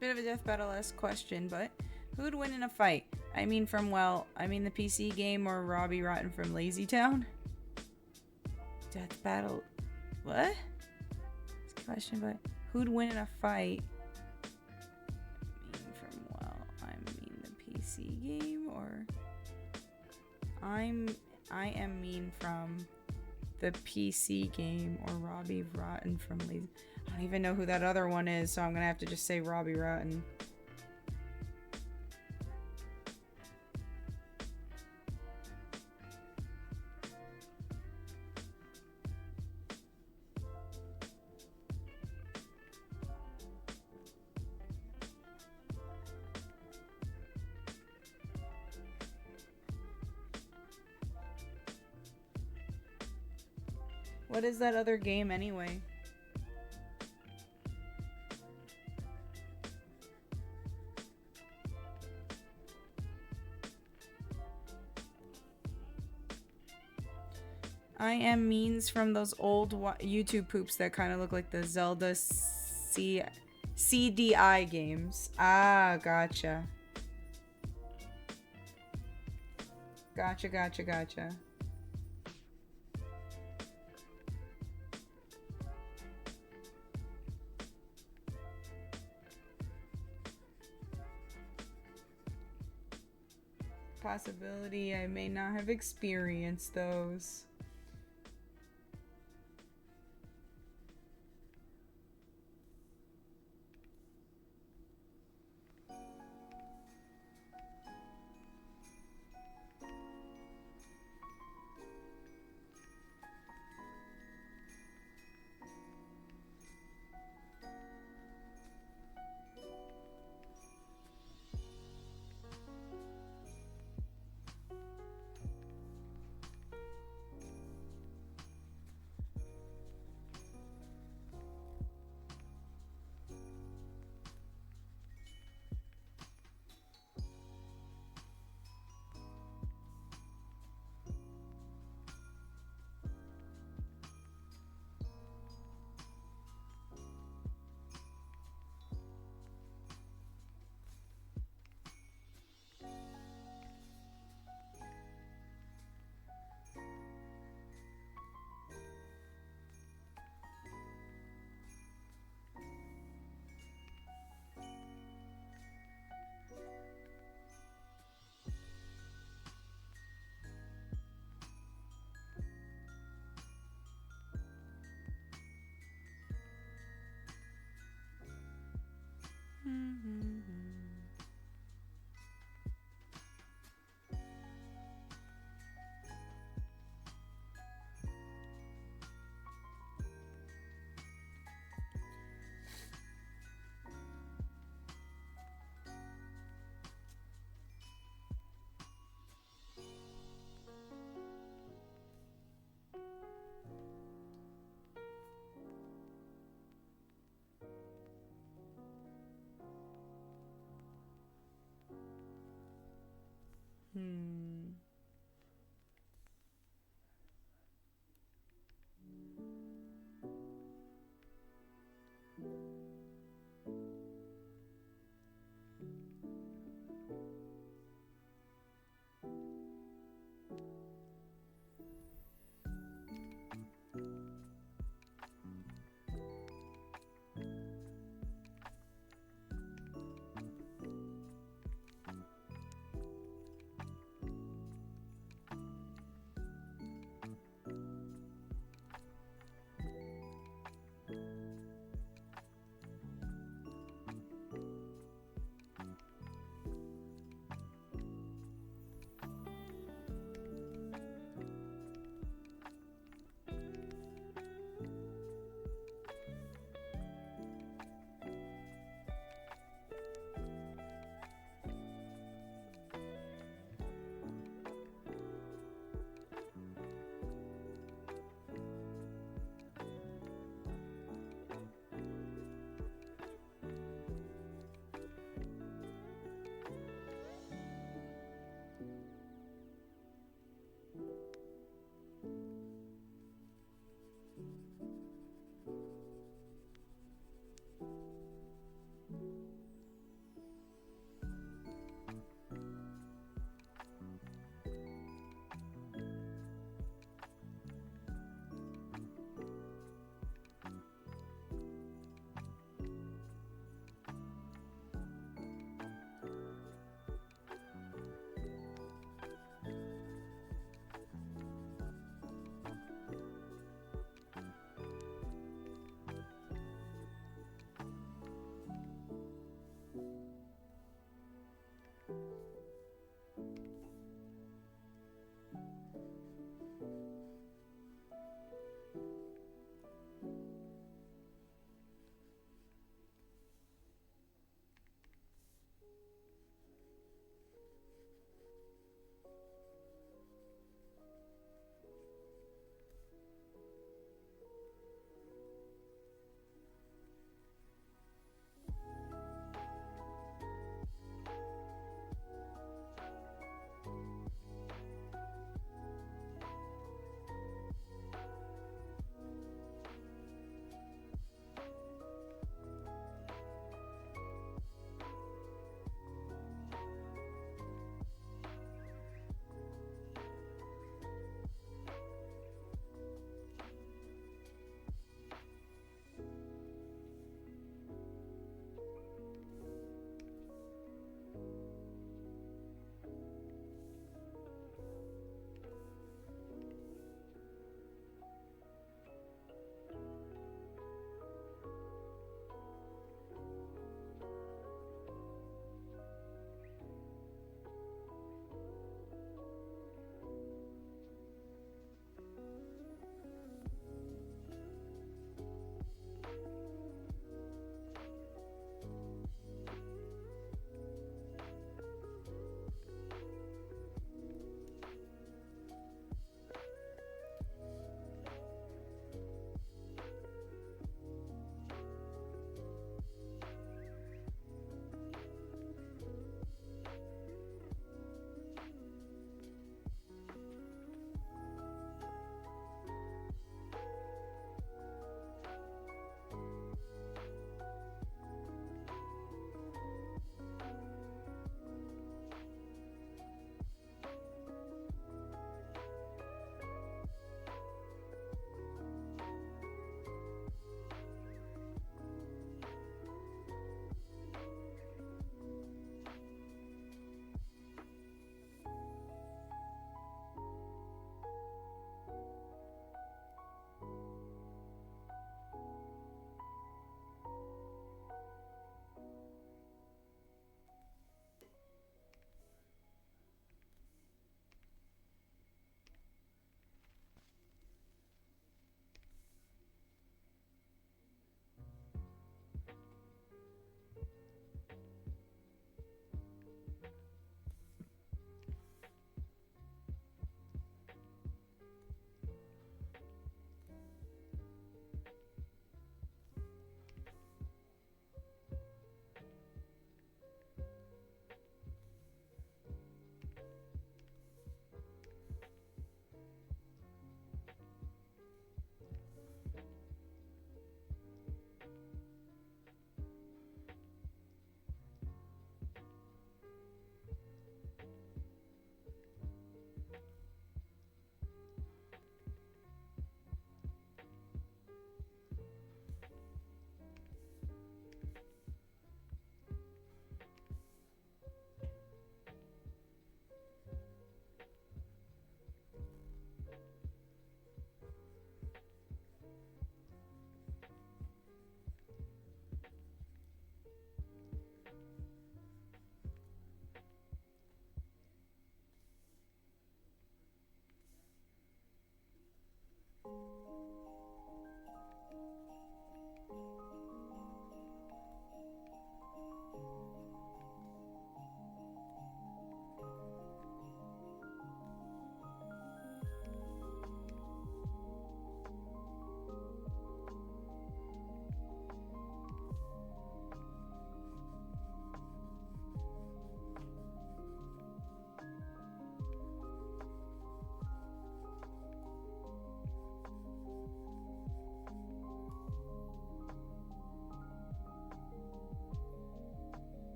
Bit of a death battle-esque question, but who'd win in a fight? I mean the PC game or Robbie Rotten from Lazy Town? Death battle. What? It's a question, but who'd win in a fight? The PC game or I am mean from the PC game or Robbie Rotten from Lazy. I don't even know who that other one is, so I'm gonna have to just say Robbie Rotten. What is that other game anyway? I am means from those old YouTube poops that kind of look like the Zelda CDI games. Ah, gotcha. Gotcha. Possibility I may not have experienced those.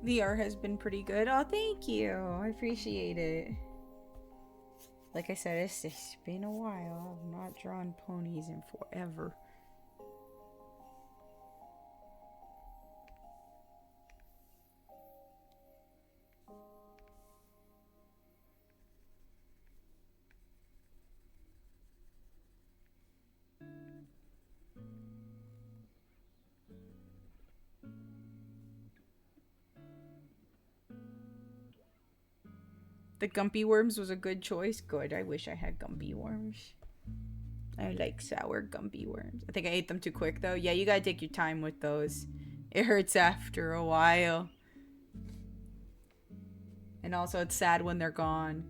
The art has been pretty good. Oh, thank you. I appreciate it. Like I said, it's been a while. I've not drawn ponies in forever. The Gumpy Worms was a good choice. Good. I wish I had Gumpy Worms. I like sour Gumpy Worms. I think I ate them too quick, though. Yeah, you gotta take your time with those. It hurts after a while. And also, it's sad when they're gone.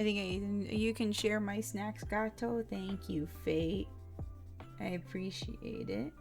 I think you can share my snacks, Gato. Thank you, Fate. I appreciate it.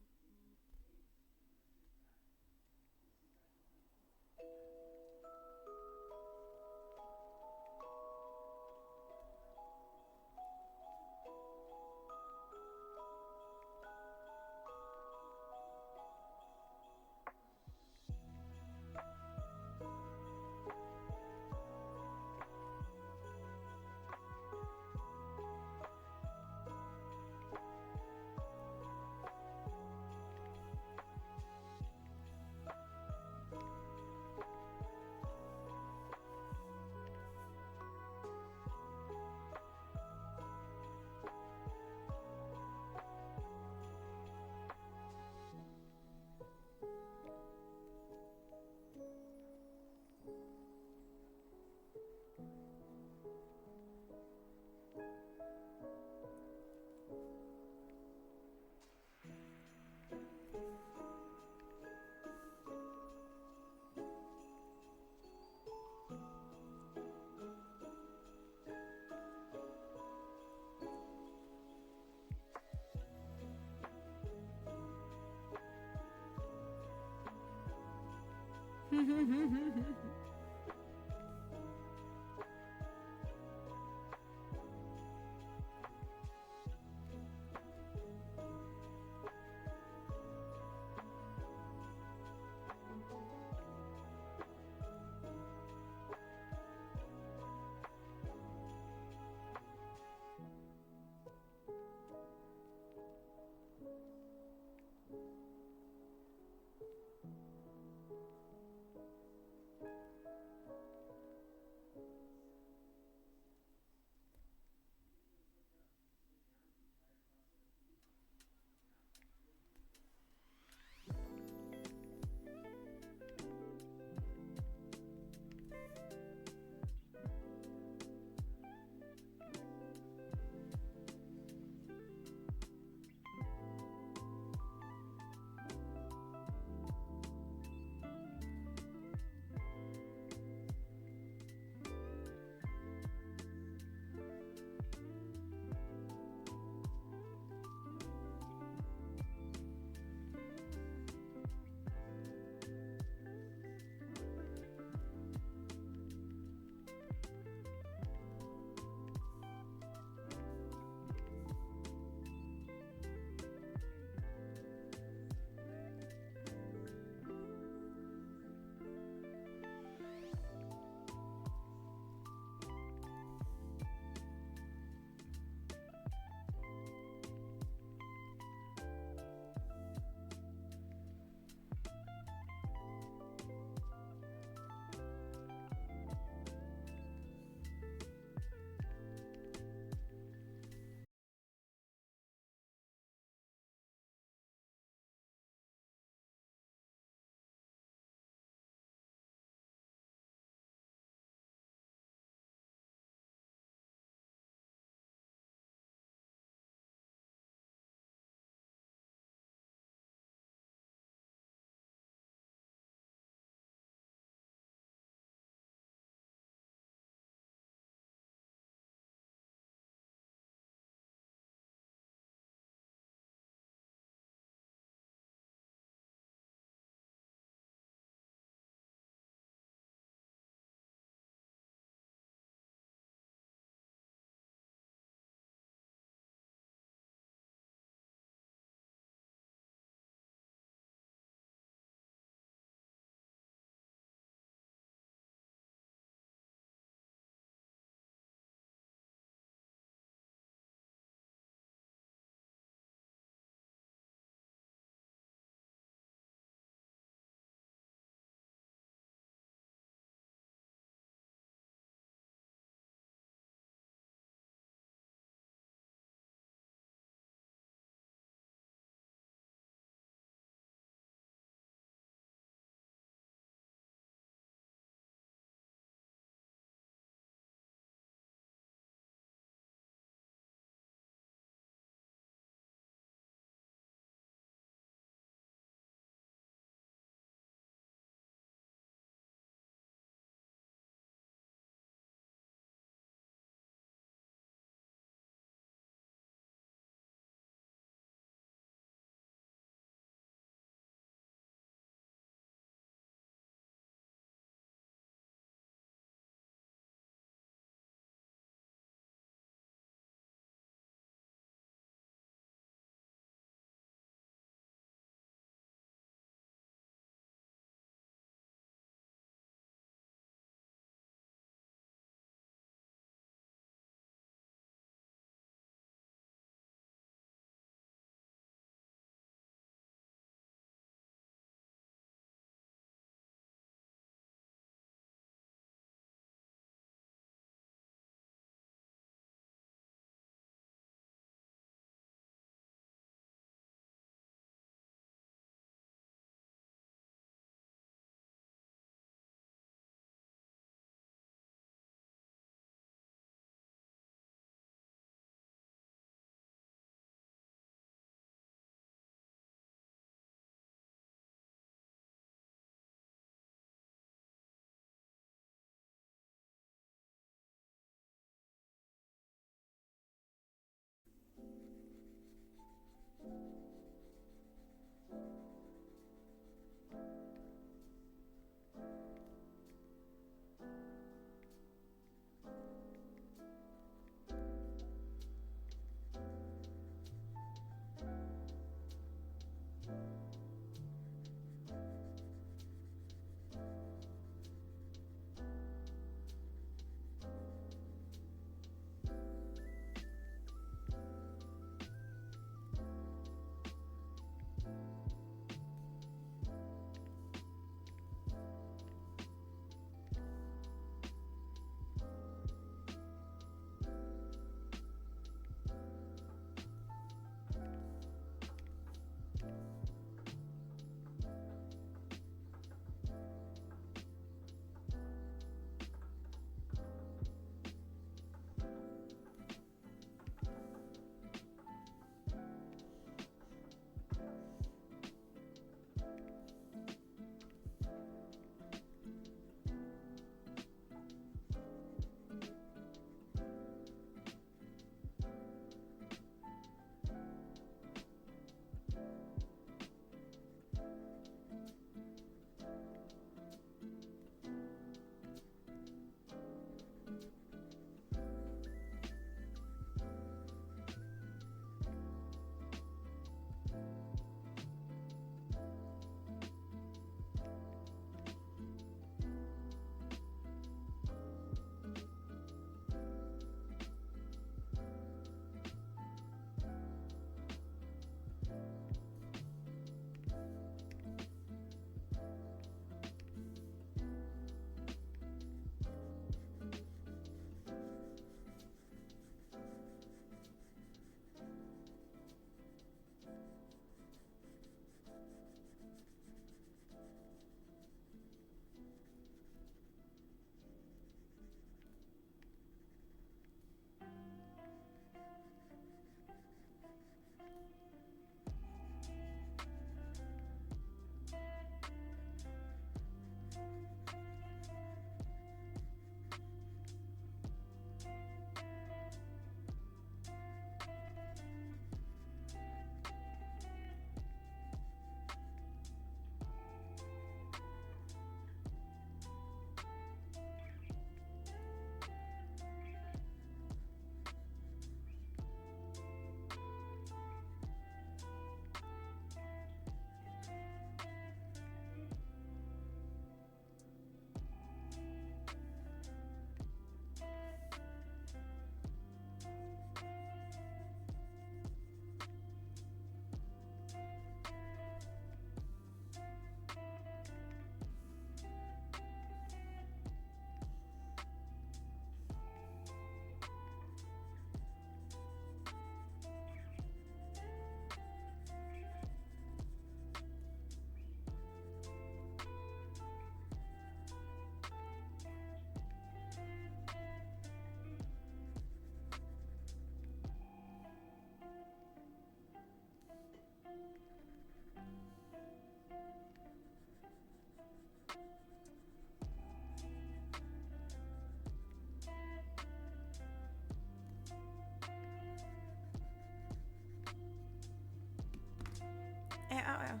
Ow, ow.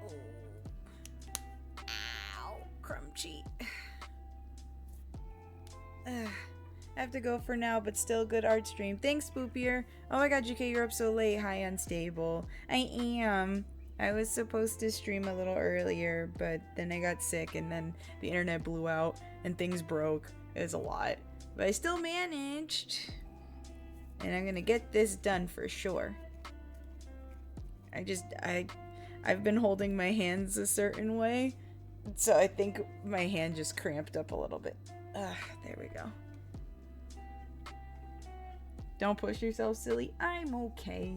Oh. Ow, crunchy. I have to go for now, but still good art stream. Thanks, Spoopier. Oh my god, GK, you're up so late. Hi, Unstable. I am. I was supposed to stream a little earlier, but then I got sick and then the internet blew out and things broke. It was a lot. But I still managed. And I'm gonna get this done for sure. I've been holding my hands a certain way, so I think my hand just cramped up a little bit. There we go. Don't push yourself, silly. I'm okay.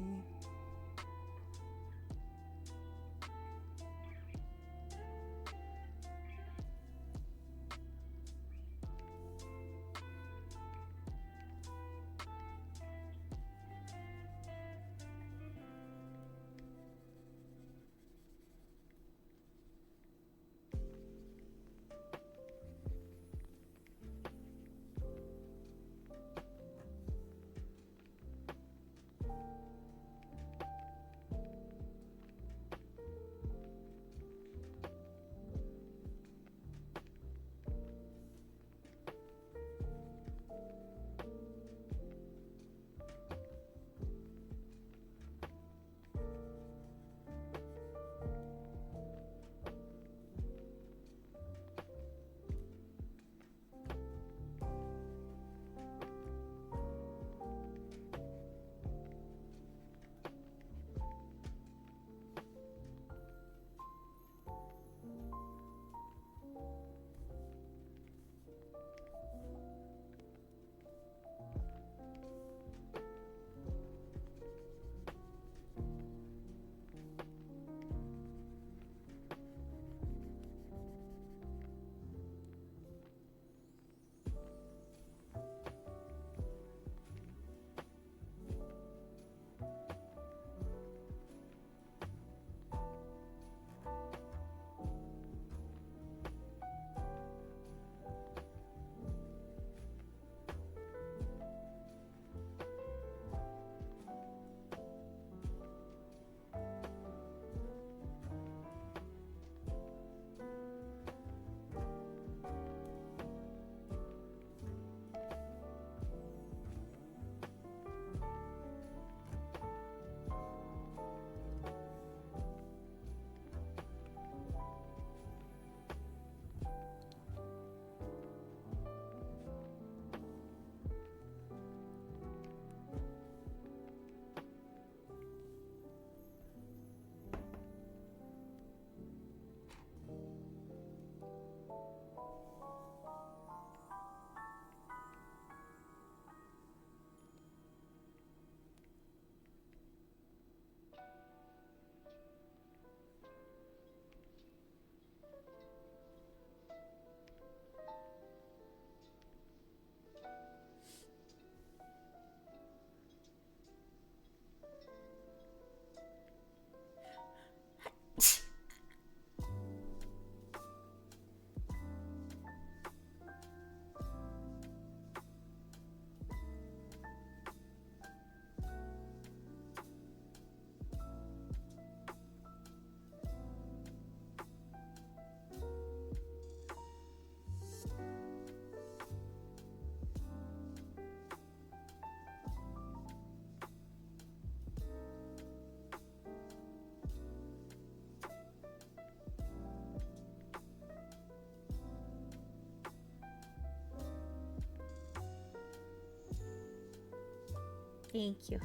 Thank you.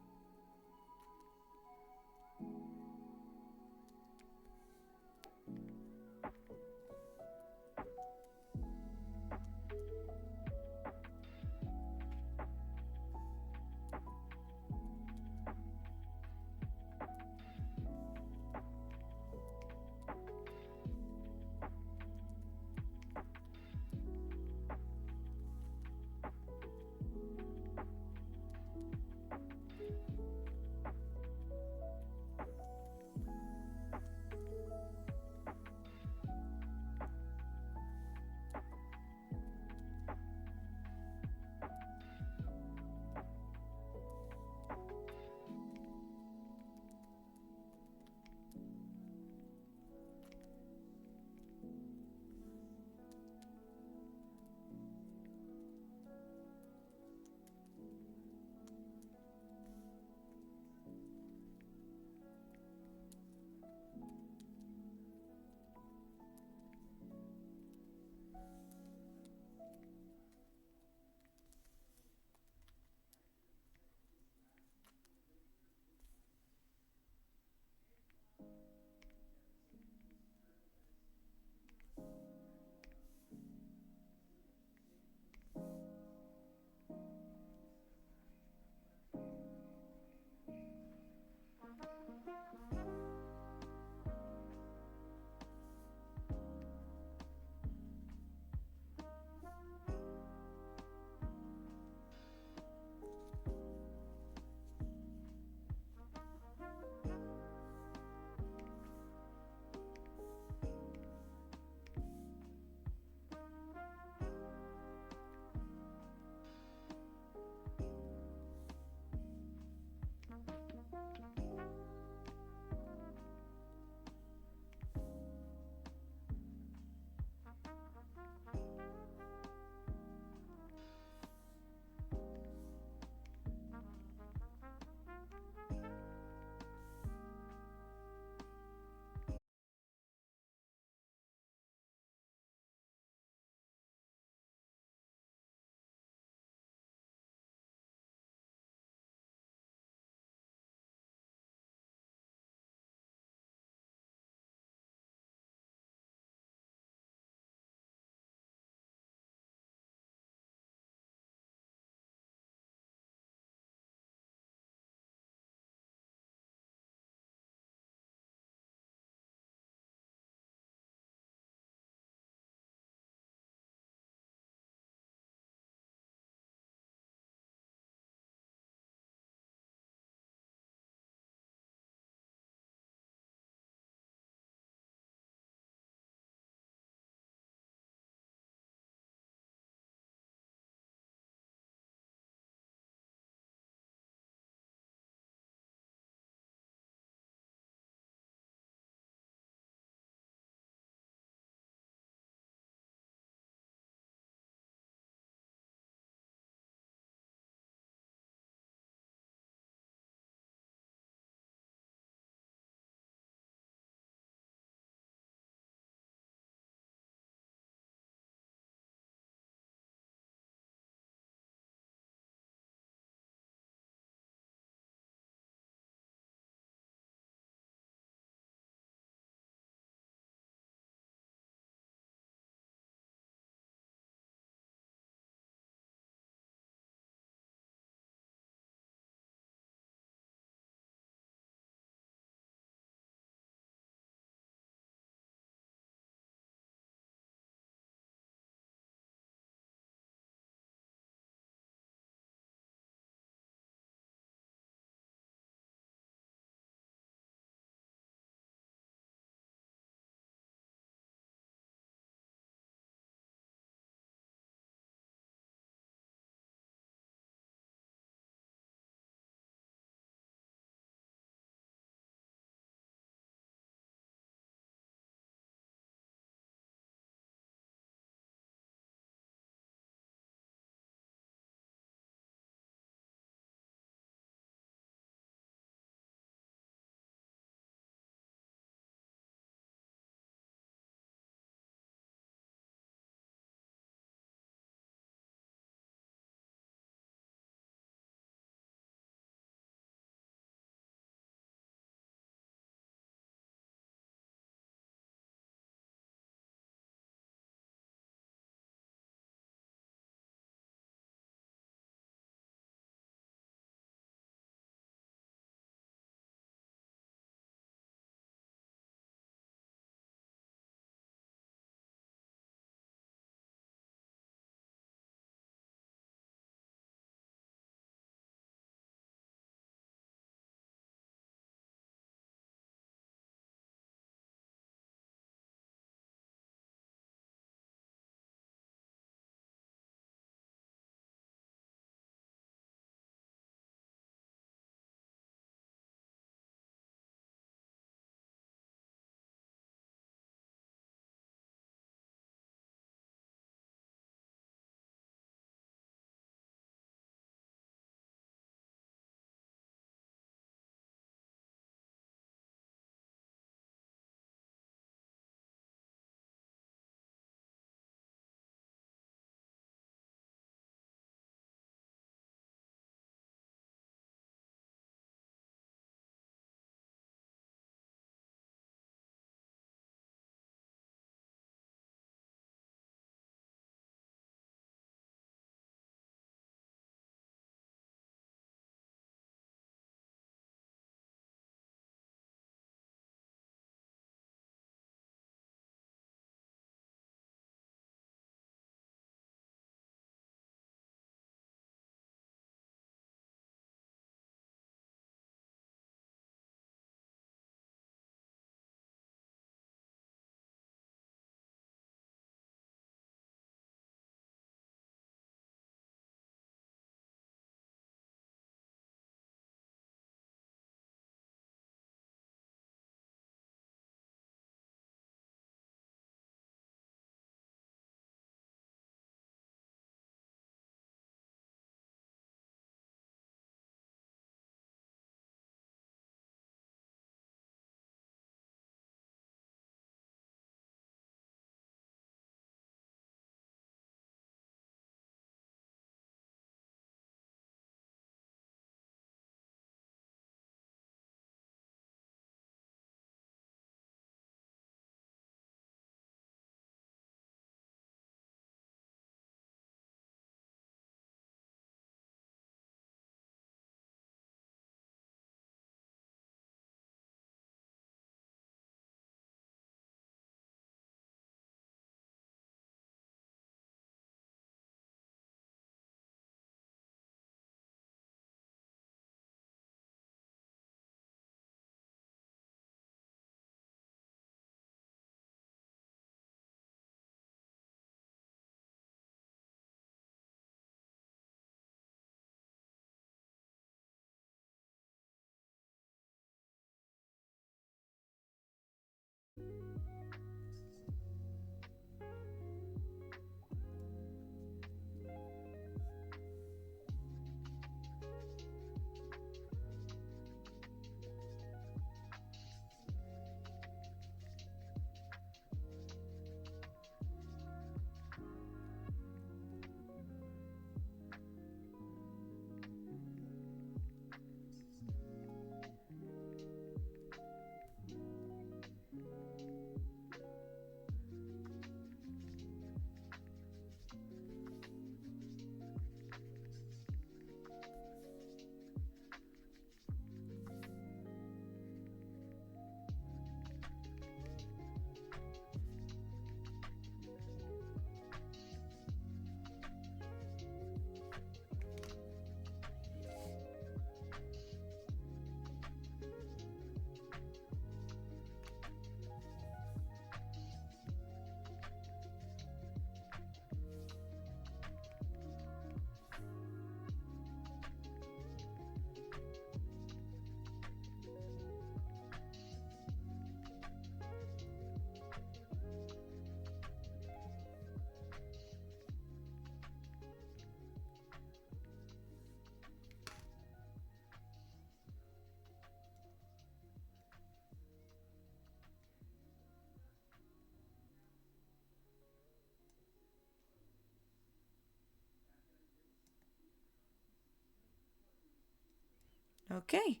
Okay.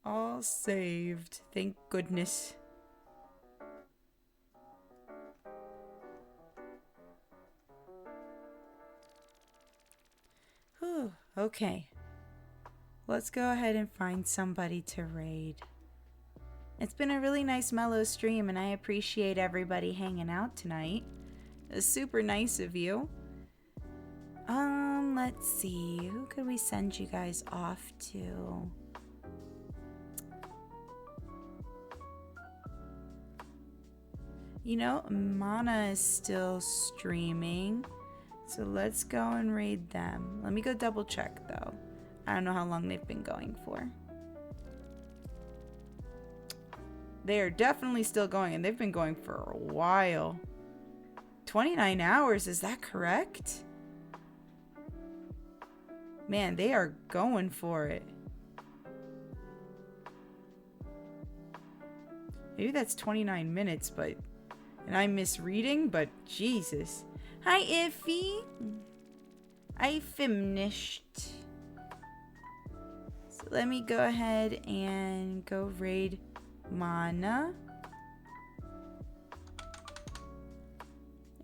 All saved. Thank goodness. Whew. Okay. Let's go ahead and find somebody to raid. It's been a really nice mellow stream, and I appreciate everybody hanging out tonight. It's super nice of you. Let's see. Who could we send you guys off to? You know, Mana is still streaming. So let's go and raid them. Let me go double check though. I don't know how long they've been going for. They are definitely still going, and they've been going for a while. 29 hours, is that correct? Man, they are going for it. Maybe that's 29 minutes, but... And I'm misreading, but Jesus. Hi, Iffy. I finished. So let me go ahead and go raid Mana.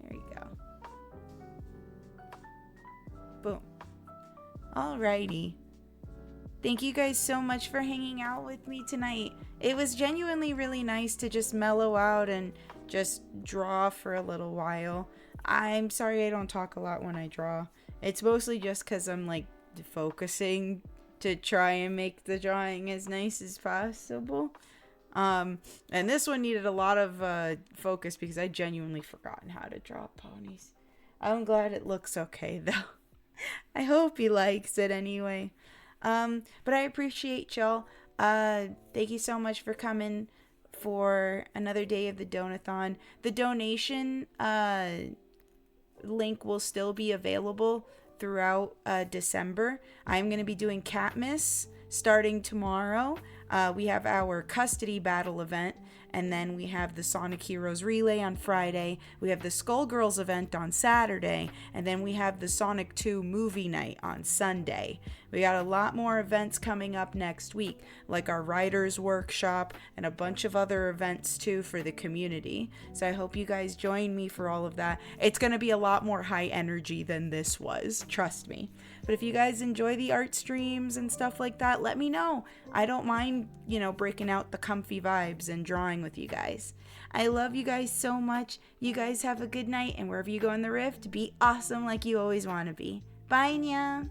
There you go. Boom. Alrighty. Thank you guys so much for hanging out with me tonight. It was genuinely really nice to just mellow out and just draw for a little while. I'm sorry I don't talk a lot when I draw. It's mostly just because I'm like focusing to try and make the drawing as nice as possible. And this one needed a lot of focus because I genuinely forgotten how to draw ponies. I'm glad it looks okay though. I hope he likes it anyway. But I appreciate y'all. Thank you so much for coming for another day of the Donathon. The donation link will still be available throughout December. I'm going to be doing Catmas starting tomorrow. We have our custody battle event, and then we have the Sonic Heroes Relay on Friday. We have the Skullgirls event on Saturday, and then we have the Sonic 2 movie night on Sunday. We got a lot more events coming up next week, like our writers workshop and a bunch of other events too for the community. So I hope you guys join me for all of that. It's going to be a lot more high energy than this was, trust me. But if you guys enjoy the art streams and stuff like that, let me know. I don't mind, breaking out the comfy vibes and drawing with you guys. I love you guys so much. You guys have a good night, and wherever you go in the rift, be awesome like you always want to be. Bye, Nya.